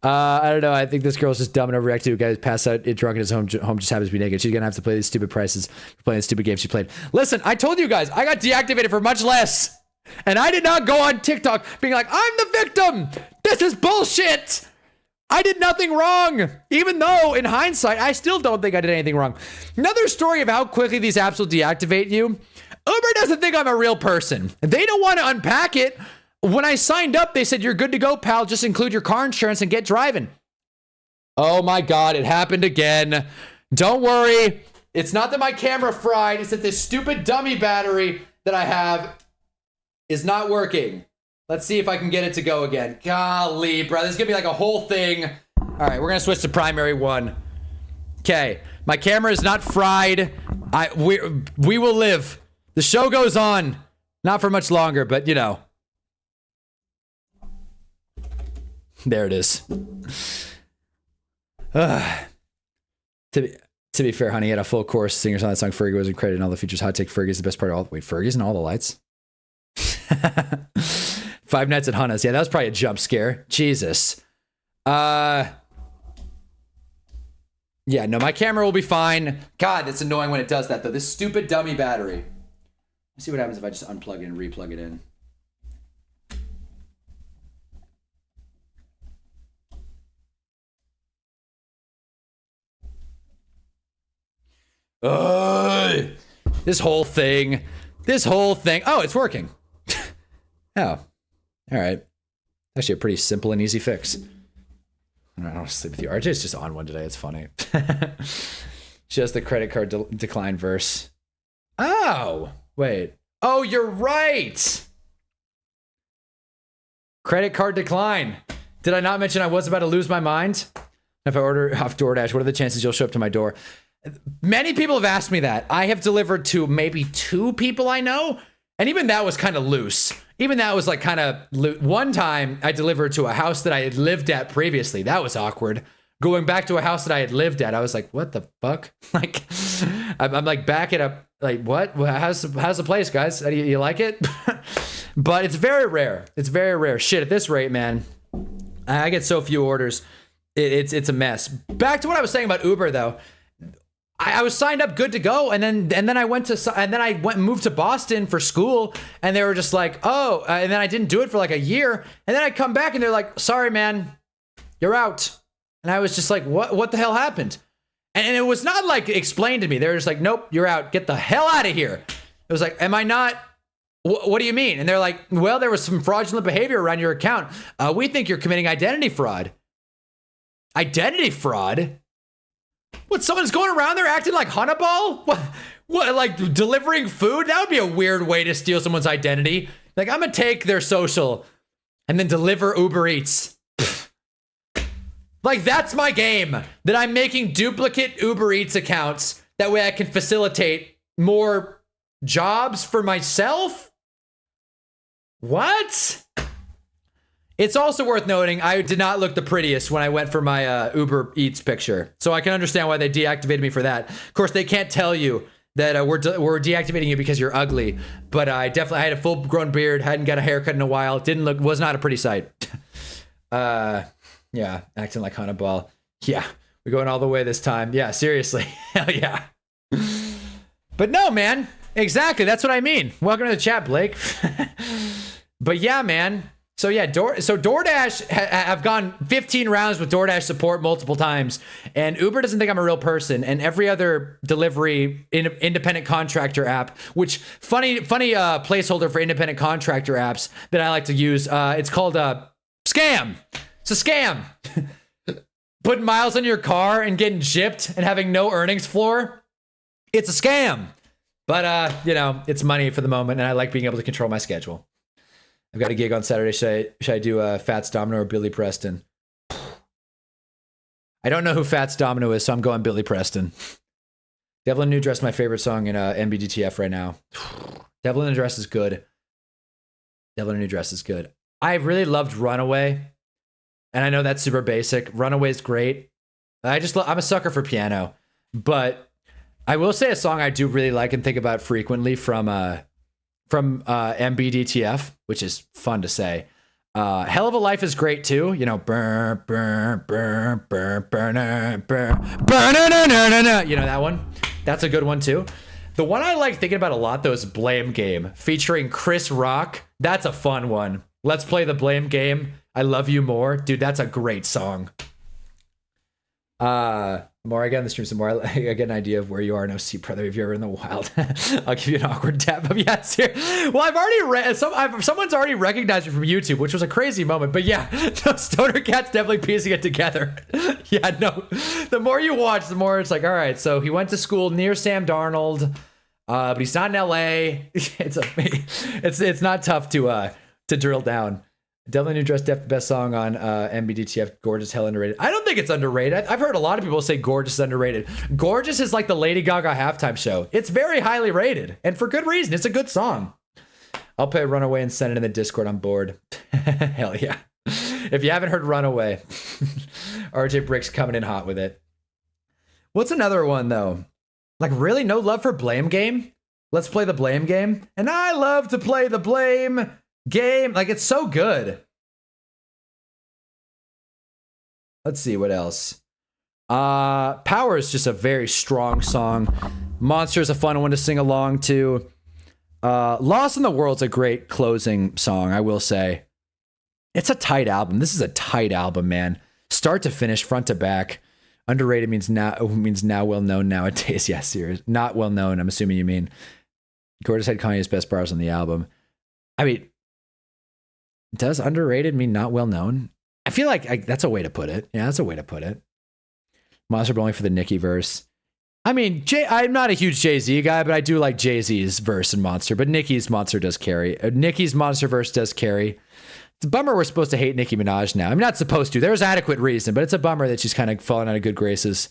I don't know. I think this girl's just dumb and overreacted to a guy who's passed out drunk in his home just happens to be naked. She's going to have to play these stupid prices for playing the stupid games she played. Listen, I told you guys, I got deactivated for much less. And I did not go on TikTok being like, I'm the victim. This is bullshit. I did nothing wrong. Even though, in hindsight, I still don't think I did anything wrong. Another story of how quickly these apps will deactivate you. Uber doesn't think I'm a real person. They don't want to unpack it. When I signed up, they said, you're good to go, pal. Just include your car insurance and get driving. Oh my God, it happened again. Don't worry. It's not that my camera fried. It's that this stupid dummy battery that I have is not working. Let's see if I can get it to go again. Golly, bro. This is going to be like a whole thing. All right, we're going to switch to primary one. Okay, my camera is not fried. We will live. The show goes on. Not for much longer, but you know. There it is. To be fair, honey, he had a full chorus. Singers on that song. Fergie wasn't credited in all the features. Hot take. Fergie is the best part of all. Wait, Fergie's in All the Lights? 5 Nights at Hunna's. Yeah, that was probably a jump scare. Jesus. Yeah, no, my camera will be fine. God, that's annoying when it does that, though. This stupid dummy battery. Let's see what happens if I just unplug it and replug it in. This whole thing. Oh, it's working. Oh, all right. Actually, a pretty simple and easy fix. I don't sleep with you. RJ's just on one today. It's funny. Just the credit card decline verse. Oh, wait. Oh, you're right. Credit card decline. Did I not mention I was about to lose my mind? If I order off DoorDash, what are the chances you'll show up to my door? Many people have asked me that. I have delivered to maybe 2 people I know. And even that was kind of loose. Even that was like kind of one time I delivered to a house that I had lived at previously. That was awkward. Going back to a house that I had lived at, I was like, what the fuck? Like, I'm like back at a, like, what? How's the place, guys? Do you like it? But it's very rare. It's very rare. Shit, at this rate, man, I get so few orders. It's a mess. Back to what I was saying about Uber, though. I was signed up good to go, and then I went and moved to Boston for school, and they were just like, oh, and then I didn't do it for like a year, and then I come back and they're like, sorry, man, you're out. And I was just like, what the hell happened? And it was not like explained to me. They were just like, nope, you're out. Get the hell out of here. It was like, am I not? What do you mean? And they're like, well, there was some fraudulent behavior around your account. We think you're committing identity fraud. Identity fraud? What, someone's going around there acting like HUNNABALL? What, like delivering food? That would be a weird way to steal someone's identity. Like, I'm gonna take their social and then deliver Uber Eats. Like, that's my game. That I'm making duplicate Uber Eats accounts. That way I can facilitate more jobs for myself? What? It's also worth noting, I did not look the prettiest when I went for my Uber Eats picture. So I can understand why they deactivated me for that. Of course, they can't tell you that we're deactivating you because you're ugly. But I had a full grown beard, hadn't got a haircut in a while. Was not a pretty sight. Yeah, acting like HUNNABALL. Yeah, we're going all the way this time. Yeah, seriously. Hell yeah. But no, man. Exactly, that's what I mean. Welcome to the chat, Blake. But yeah, man. So yeah, DoorDash I've gone 15 rounds with DoorDash support multiple times, and Uber doesn't think I'm a real person, and every other delivery independent contractor app, which funny placeholder for independent contractor apps that I like to use. It's called Scam. It's a scam. Putting miles on your car and getting gypped and having no earnings floor. It's a scam. But you know, it's money for the moment, and I like being able to control my schedule. I've got a gig on Saturday. Should I do Fats Domino or Billy Preston? I don't know who Fats Domino is, so I'm going Billy Preston. Devil in a New Dress is my favorite song in MBDTF right now. Devil in a Dress is good. Devil in a New Dress is good. I really loved Runaway, and I know that's super basic. Runaway's great. I'm a sucker for piano, but I will say a song I do really like and think about frequently from MBDTF, which is fun to say. Hell of a Life is great too. You know, burn, burn, burn, burn, burn, burn, burn, you know that one? That's a good one too. The one I like thinking about a lot though is Blame Game, featuring Chris Rock. That's a fun one. Let's play the Blame Game. I Love You More. Dude, that's a great song. More I get on the stream, some more. I get an idea of where you are. No, see, brother, if you're ever in the wild, I'll give you an awkward tap. But yes, here. Well, I've already someone's already recognized me from YouTube, which was a crazy moment. But yeah, no, Stoner Cat's definitely piecing it together. Yeah, no. The more you watch, the more it's like, all right. So he went to school near Sam Darnold, but he's not in LA. It's not tough to drill down. Devil in a New Dress, the best song on MBDTF. Gorgeous, hell underrated. I don't think it's underrated. I've heard a lot of people say Gorgeous is underrated. Gorgeous is like the Lady Gaga halftime show. It's very highly rated, and for good reason. It's a good song. I'll play Runaway and send it in the Discord. I'm bored. Hell yeah. If you haven't heard Runaway, RJ Brick's coming in hot with it. What's another one, though? Like, really? No love for Blame Game? Let's play the Blame Game? And I love to play the Blame Game. Like, it's so good. Let's see what else. Power is just a very strong song. Monster is a fun one to sing along to. Lost in the World's a great closing song, I will say. It's a tight album. This is a tight album, man. Start to finish, front to back. Underrated means now well known nowadays. Yeah, serious. Not well known. I'm assuming you mean. Gorgeous had Kanye's best bars on the album. I mean, does underrated mean not well known? I feel like that's a way to put it. Yeah, that's a way to put it. Monster but only for the Nicki verse. I mean, I'm not a huge Jay-Z guy, but I do like Jay-Z's verse in Monster. But Nicki's Monster does carry. Nicki's Monster verse does carry. It's a bummer we're supposed to hate Nicki Minaj now. I'm not supposed to. There's adequate reason, but it's a bummer that she's kind of fallen out of good graces.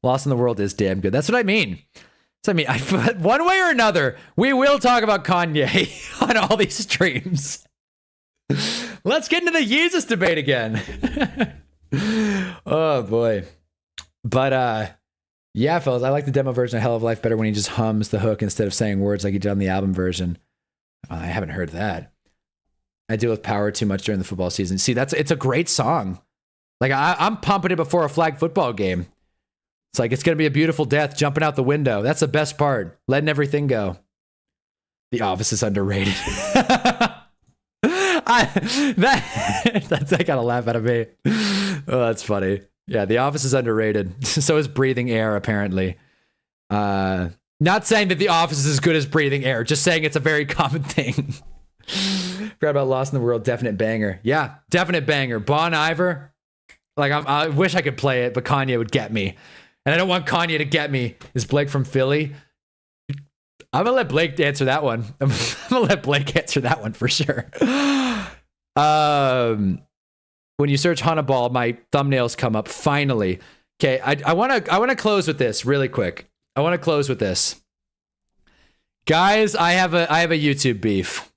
Lost in the World is damn good. That's what I mean. So I mean, one way or another, we will talk about Kanye on all these streams. Let's get into the Yeezus debate again. Oh boy. But yeah, fellas, I like the demo version of Hell of Life better when he just hums the hook instead of saying words like he did on the album version. I haven't heard that. I deal with power too much during the football season. See, it's a great song. Like I'm pumping it before a flag football game. It's like, it's going to be a beautiful death jumping out the window. That's the best part. Letting everything go. The Office is underrated. That got a laugh out of me. Oh, that's funny. Yeah, The Office is underrated. So is Breathing Air, apparently. Not saying that The Office is as good as Breathing Air. Just saying it's a very common thing. Forgot about Lost in the World. Definite banger. Yeah, definite banger. Bon Iver. Like, I wish I could play it, but Kanye would get me. And I don't want Kanye to get me. Is Blake from Philly? I'm gonna let Blake answer that one. I'm gonna let Blake answer that one for sure. When you search Hunnaball, my thumbnails come up finally. Okay, I wanna close with this really quick. I wanna close with this. Guys, I have a YouTube beef.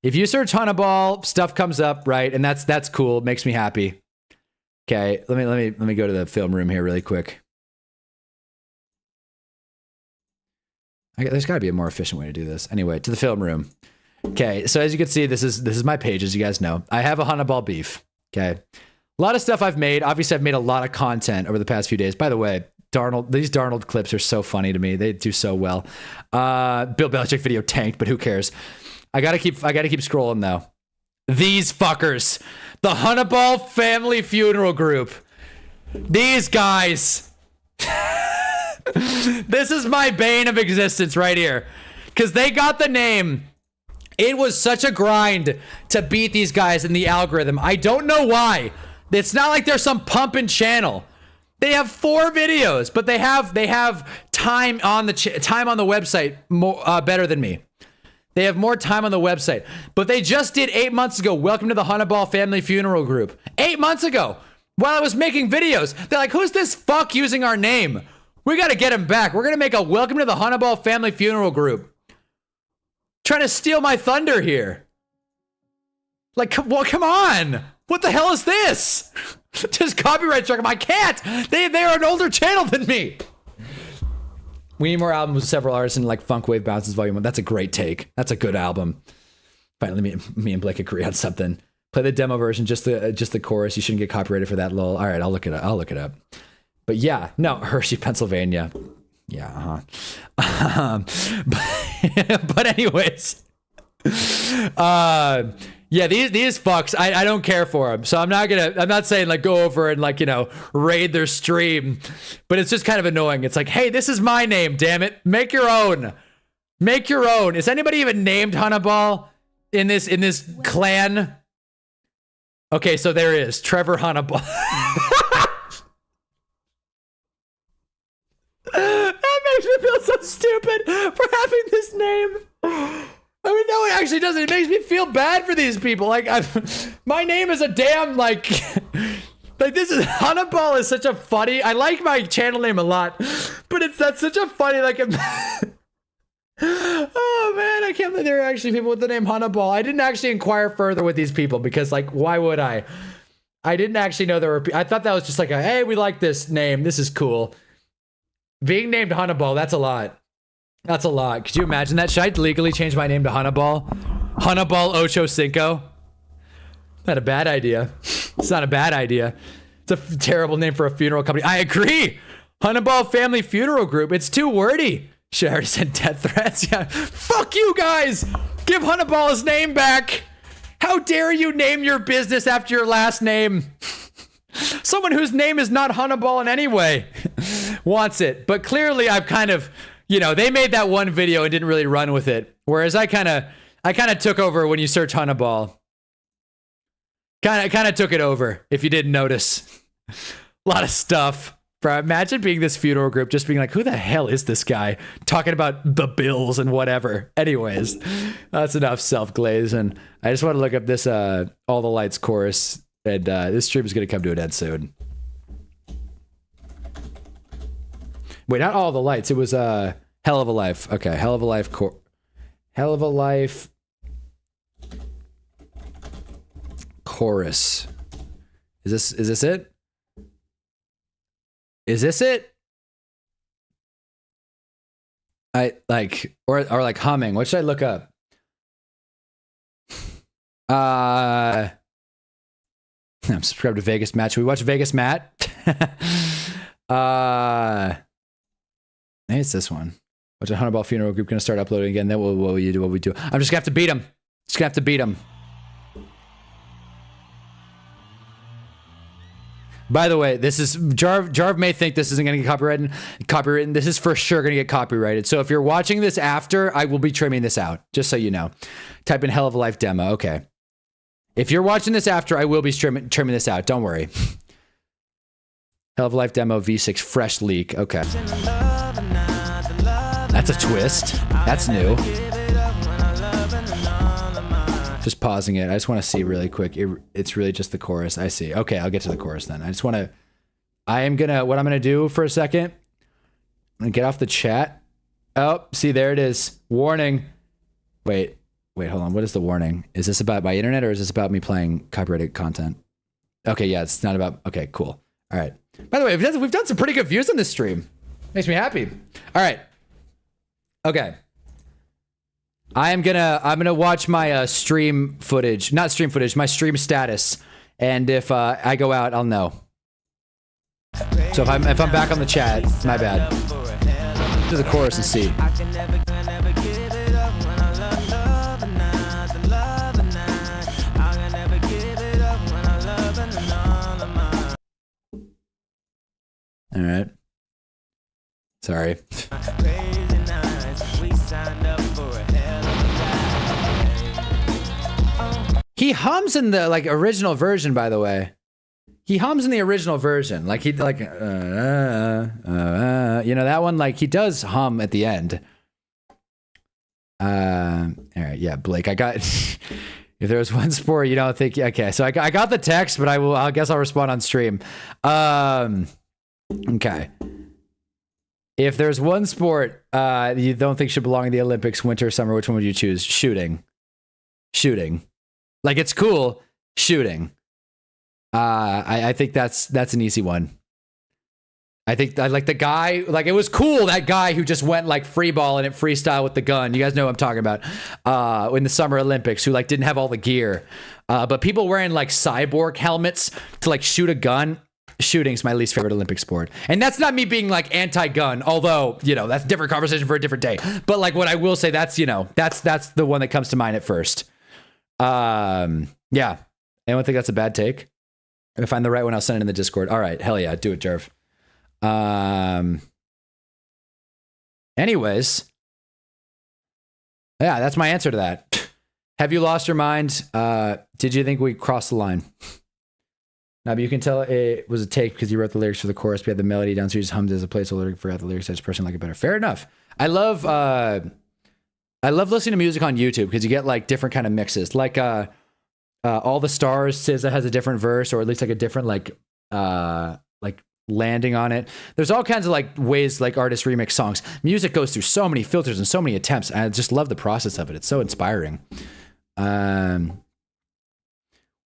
If you search Hunnaball, stuff comes up, right? And that's cool. It makes me happy. Okay, let me go to the film room here really quick. There's got to be a more efficient way to do this. Anyway, to the film room. Okay, so as you can see, this is my page, as you guys know. I have a Hunnaball beef. Okay, a lot of stuff I've made. Obviously, I've made a lot of content over the past few days. By the way, these Darnold clips are so funny to me. They do so well. Bill Belichick video tanked, but who cares? I gotta keep scrolling though. These fuckers, the Hunnaball Family Funeral Group. These guys. This is my bane of existence right here, because they got the name. It was such a grind to beat these guys in the algorithm. I don't know why. It's not like they're some pumping channel. They have 4 videos, but they have time on the website more better than me. They have more time on the website, but they just did 8 months ago. Welcome to the Hunnaball Family Funeral Group. 8 months ago, while I was making videos, they're like, "Who's this fuck using our name? We got to get him back. We're gonna make a Welcome to the Hunnaball Family Funeral Group." Trying to steal my thunder here. Like, well, come on. What the hell is this? Just copyright strike them. I can't. They are an older channel than me. We need more albums with several artists in like Funk Wave Bounces Volume 1. That's a great take. That's a good album. Finally, me and Blake agree on something. Play the demo version, just the chorus. You shouldn't get copyrighted for that, lol. All right, I'll look it up. But yeah, no, Hershey, Pennsylvania. Yeah, but anyways, yeah, these fucks, I don't care for them. So I'm not saying like go over and like, raid their stream, but it's just kind of annoying. It's like, hey, this is my name, damn it. Make your own. Is anybody even named Hunnaball in this clan? Okay, so there is Trevor Hunnaball. That makes me feel so stupid for having this name. I mean, no, it actually doesn't. It makes me feel bad for these people. Like, my name is a damn, like this is, Hunnaball is such a funny, I like my channel name a lot, but that's such a funny, like, oh man, I can't believe there are actually people with the name Hunnaball. I didn't actually inquire further with these people because, like, why would I? I didn't actually know there were, I thought that was just like hey, we like this name. This is cool. Being named Hunnaball, that's a lot. That's a lot. Could you imagine that? Should I legally change my name to Hunnaball? Hunnaball Ocho Cinco? Not a bad idea. It's not a bad idea. It's a terrible name for a funeral company. I agree. Hunnaball Family Funeral Group. It's too wordy. Should I already send death threats? Yeah. Fuck you guys. Give Hunnaball his name back. How dare you name your business after your last name? Someone whose name is not Hunnaball in any way wants it. But clearly I've kind of, you know, they made that one video and didn't really run with it. Whereas I kind of took over when you search Hunnaball. Kind of took it over, if you didn't notice. A lot of stuff. Bro, imagine being this funeral group, just being like, who the hell is this guy? Talking about the Bills and whatever. Anyways, that's enough self-glaze. And I just want to look up this All the Lights chorus. And this stream is going to come to an end soon. Wait, not All the Lights. It was Hell of a Life. Okay, Hell of a Life. Hell of a Life chorus. Is this it? Is this it? I like or like humming. What should I look up? I'm subscribed to Vegas Matt. Should we watch Vegas Matt? Maybe it's this one. Watch a Hunnaball funeral group gonna start uploading again. Then what will you do? What we do? I'm just gonna have to beat him. Just gonna have to beat him. By the way, this is Jarv may think this isn't going to get copywritten. This is for sure going to get copyrighted. So if you're watching this after, I will be trimming this out, just so you know. Type in Hell of a Life demo. Okay. If you're watching this after, I will be trimming this out. Don't worry. Hell of a Life demo V6 fresh leak. Okay. That's a twist. That's new. Just pausing it. I just want to see really quick. It's really just the chorus. I see. Okay, I'll get to the chorus then. What I'm going to do for a second, I'm going to get off the chat. Oh, see, there it is. Warning. Wait, hold on. What is the warning? Is this about my internet or is this about me playing copyrighted content? Okay, yeah, it's not about, okay, cool. All right. By the way, we've done some pretty good views on this stream. Makes me happy. All right. Okay. I'm gonna watch my stream footage, not stream footage, my stream status, and if I go out, I'll know. So if I'm back on the chat, my bad. Do the chorus and see. All right. Sorry. He hums in the like original version, by the way. He hums in the original version. Like he like you know, that one, like he does hum at the end. All right, yeah, Blake, I got if there was one sport you don't think, okay, so I got the text, but I guess I'll respond on stream. Okay. If there's one sport you don't think should belong in the Olympics, winter or summer, which one would you choose? Shooting. Like, it's cool. Shooting. I think that's an easy one. I think I like the guy, like it was cool, that guy who just went like free ball and it freestyle with the gun. You guys know what I'm talking about. In the Summer Olympics, who like didn't have all the gear. But people wearing like cyborg helmets to like shoot a gun. Shooting's my least favorite Olympic sport. And that's not me being like anti-gun, although, you know, that's a different conversation for a different day. But like what I will say, that's, you know, that's the one that comes to mind at first. Yeah. Anyone think that's a bad take? If I find the right one, I'll send it in the Discord. All right. Hell yeah. Do it, Jerv. Anyways. Yeah, that's my answer to that. Have you lost your mind? Did you think we crossed the line? Now, but you can tell it was a take because you wrote the lyrics for the chorus. We had the melody down, so you just hummed as a placeholder. Forgot the lyrics. Each person like it better. Fair enough. I love listening to music on YouTube because you get like different kind of mixes. Like All the Stars, SZA has a different verse, or at least like a different like landing on it. There's all kinds of like ways like artists remix songs. Music goes through so many filters and so many attempts. And I just love the process of it. It's so inspiring.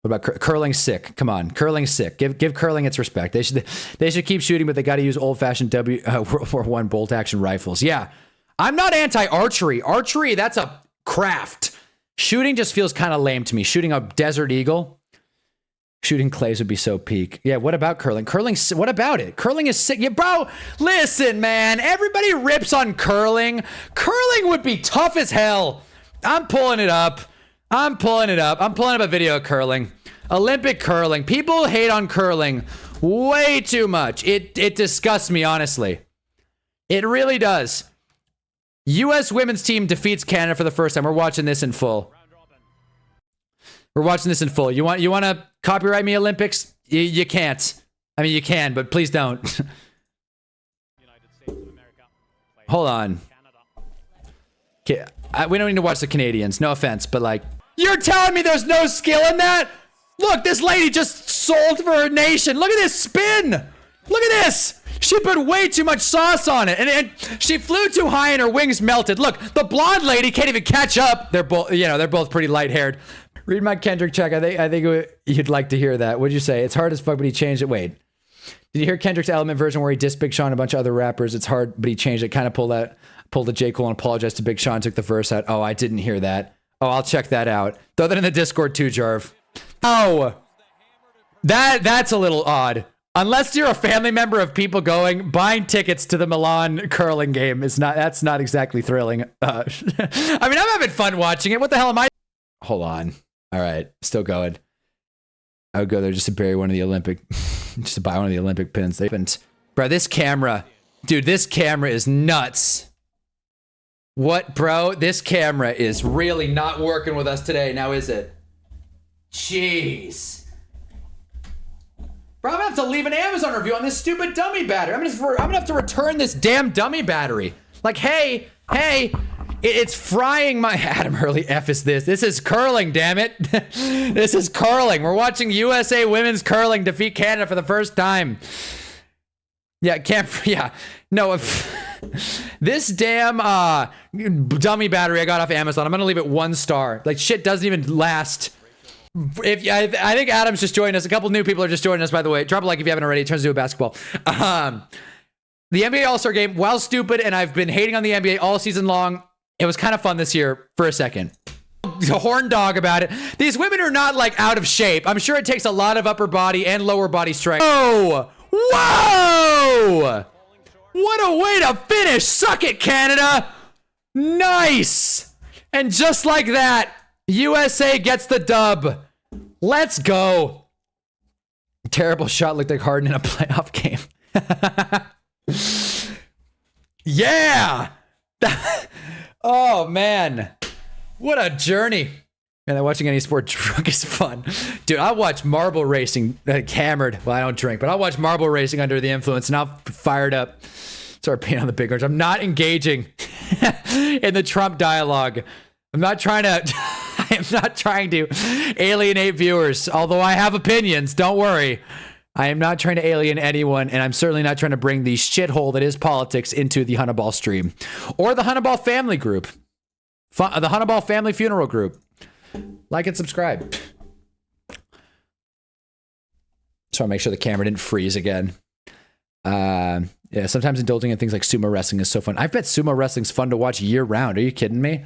What about curling's sick? Come on, curling's sick. Give curling its respect. They should keep shooting, but they got to use old-fashioned World War I bolt-action rifles. Yeah, I'm not anti-archery. Archery, that's a craft. Shooting just feels kind of lame to me. Shooting a Desert Eagle, shooting clays would be so peak. Yeah, what about curling? What about it? Curling is sick. Yeah, bro, listen, man. Everybody rips on curling. Curling would be tough as hell. I'm pulling it up. I'm pulling up a video of curling. Olympic curling. People hate on curling Way too much. It disgusts me, honestly. It really does. U.S. women's team defeats Canada for the first time. We're watching this in full. We're watching this in full. You want to copyright me, Olympics? You can't. I mean, you can, but please don't. Hold on. Okay, we don't need to watch the Canadians. No offense, but like, you're telling me there's no skill in that? Look, this lady just sold for her nation. Look at this spin. Look at this. She put way too much sauce on it, and she flew too high and her wings melted. Look, the blonde lady can't even catch up. They're both, they're both pretty light-haired. Read my Kendrick check. I think you'd like to hear that. What'd you say? It's hard as fuck, but he changed it. Wait. Did you hear Kendrick's Element version where he dissed Big Sean and a bunch of other rappers? It's hard, but he changed it. Kind of pulled a J. Cole and apologized to Big Sean, took the verse out. Oh, I didn't hear that. Oh, I'll check that out. Throw that in the Discord too, Jarv. Oh, that's a little odd. Unless you're a family member of people buying tickets to the Milan curling game that's not exactly thrilling. I mean, I'm having fun watching it. What the hell am I? Hold on. All right, still going. I would go there just to bury one of the Olympic, just to buy one of the Olympic pins. Bro, this camera, dude, this camera is nuts. What, bro? This camera is really not working with us today. Now, is it? Jeez. Bro, I'm gonna have to leave an Amazon review on this stupid dummy battery. I'm gonna have to return this damn dummy battery. Like, hey, it's frying my... Adam Hurley, F is this. This is curling, damn it. This is curling. We're watching USA women's curling defeat Canada for the first time. Yeah, no, this damn dummy battery I got off Amazon, I'm gonna leave it 1 star. Like, shit doesn't even last. I think Adam's just joined us. A couple new people are just joining us, by the way. Drop a like if you haven't already. It turns into a basketball. The NBA All-Star Game, while stupid, and I've been hating on the NBA all season long, it was kind of fun this year for a second. Horn dog about it. These women are not like out of shape. I'm sure it takes a lot of upper body and lower body strength. Whoa! Whoa! What a way to finish. Suck it, Canada. Nice. And just like that, USA gets the dub. Let's go. Terrible shot, looked like Harden in a playoff game. Yeah. Oh, man. What a journey. And watching any sport drunk is fun. Dude, I watch marble racing hammered. Well, I don't drink, but I'll watch marble racing under the influence and I'll fired up. Start peeing on the big orange. I'm not engaging in the Trump dialogue. I'm not trying to... I am not trying to alienate viewers, although I have opinions. Don't worry. I am not trying to alienate anyone, and I'm certainly not trying to bring the shithole that is politics into the HUNNABALL stream or the HUNNABALL family group, the HUNNABALL family funeral group. Like and subscribe. Just want to make sure the camera didn't freeze again. Yeah, sometimes indulging in things like sumo wrestling is so fun. I bet sumo wrestling's fun to watch year round. Are you kidding me?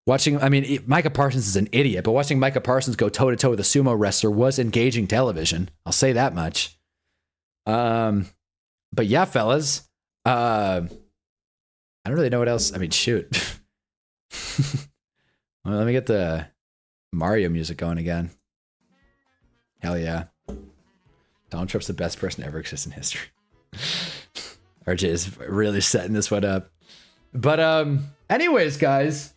Micah Parsons is an idiot, but watching Micah Parsons go toe-to-toe with a sumo wrestler was engaging television. I'll say that much. But yeah, fellas. I don't really know what else. I mean, shoot. Well, let me get the Mario music going again. Hell yeah. Donald Trump's the best person to ever exist in history. RJ is really setting this one up. But anyways, guys.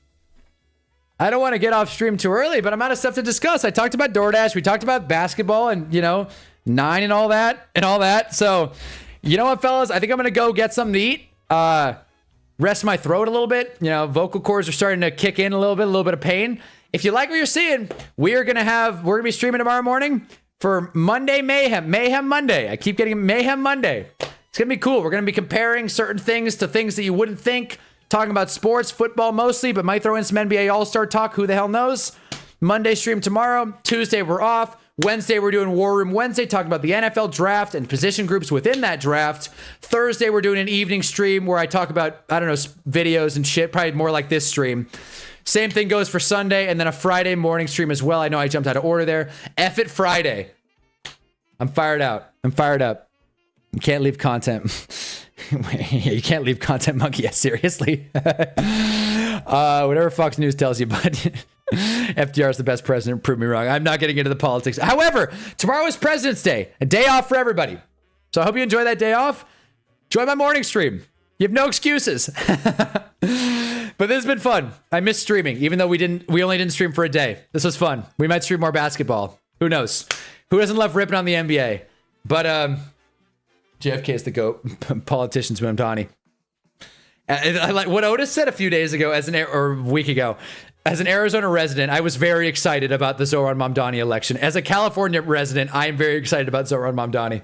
I don't want to get off stream too early, but I'm out of stuff to discuss. I talked about DoorDash. We talked about basketball and, 9 and all that. So, you know what, fellas? I think I'm going to go get something to eat. Rest my throat a little bit. Vocal cords are starting to kick in a little bit of pain. If you like what you're seeing, we're going to be streaming tomorrow morning for Monday Mayhem. Mayhem Monday. I keep getting Mayhem Monday. It's going to be cool. We're going to be comparing certain things to things that you wouldn't think. Talking about sports, football mostly, but might throw in some NBA All-Star talk. Who the hell knows? Monday stream tomorrow. Tuesday we're off. Wednesday we're doing War Room Wednesday, talking about the NFL draft and position groups within that draft. Thursday we're doing an evening stream where I talk about, videos and shit. Probably more like this stream. Same thing goes for Sunday, and then a Friday morning stream as well. I know I jumped out of order there. F it Friday. I'm fired up. You can't leave content. You can't leave content, monkey. Yeah, seriously. Whatever Fox News tells you, but FDR is the best president. Prove me wrong. I'm not getting into the politics. However, tomorrow is President's Day, a day off for everybody. So I hope you enjoy that day off. Join my morning stream. You have no excuses. But this has been fun. I miss streaming, even though we only didn't stream for a day. This was fun. We might stream more basketball. Who knows? Who doesn't love ripping on the NBA? But JFK is the GOAT. Politicians, Mamdani. I like what Otis said a few days ago, or a week ago. As an Arizona resident, I was very excited about the Zoran Mamdani election. As a California resident, I am very excited about Zoran Mamdani.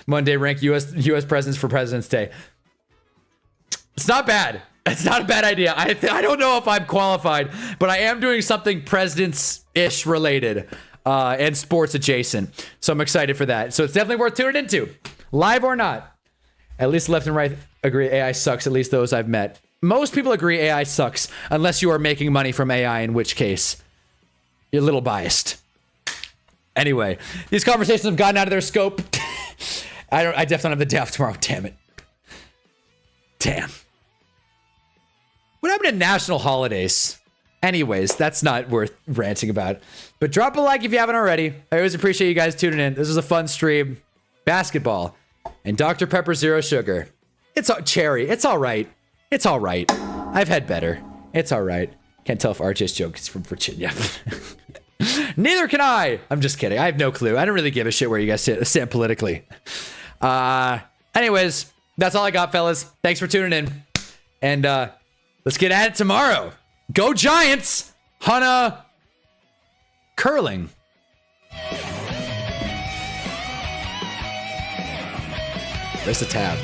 Monday ranked U.S. presidents for President's Day. It's not bad. It's not a bad idea. I don't know if I'm qualified, but I am doing something presidents-ish related and sports adjacent. So I'm excited for that. So it's definitely worth tuning into, live or not. At least left and right agree AI sucks, at least those I've met. Most people agree AI sucks, unless you are making money from AI, in which case you're a little biased. Anyway, these conversations have gotten out of their scope. I definitely don't have the day off tomorrow. Damn it. Damn. What happened to national holidays? Anyways, that's not worth ranting about. But drop a like if you haven't already. I always appreciate you guys tuning in. This was a fun stream. Basketball and Dr. Pepper Zero Sugar. It's cherry. It's all right. It's all right. I've had better. It's all right. Can't tell if RJ's joke is from Virginia. Neither can I. I'm just kidding. I have no clue. I don't really give a shit where you guys stand politically. Anyways, that's all I got, fellas. Thanks for tuning in. And let's get at it tomorrow. Go Giants! Hunna curling. There's the tab.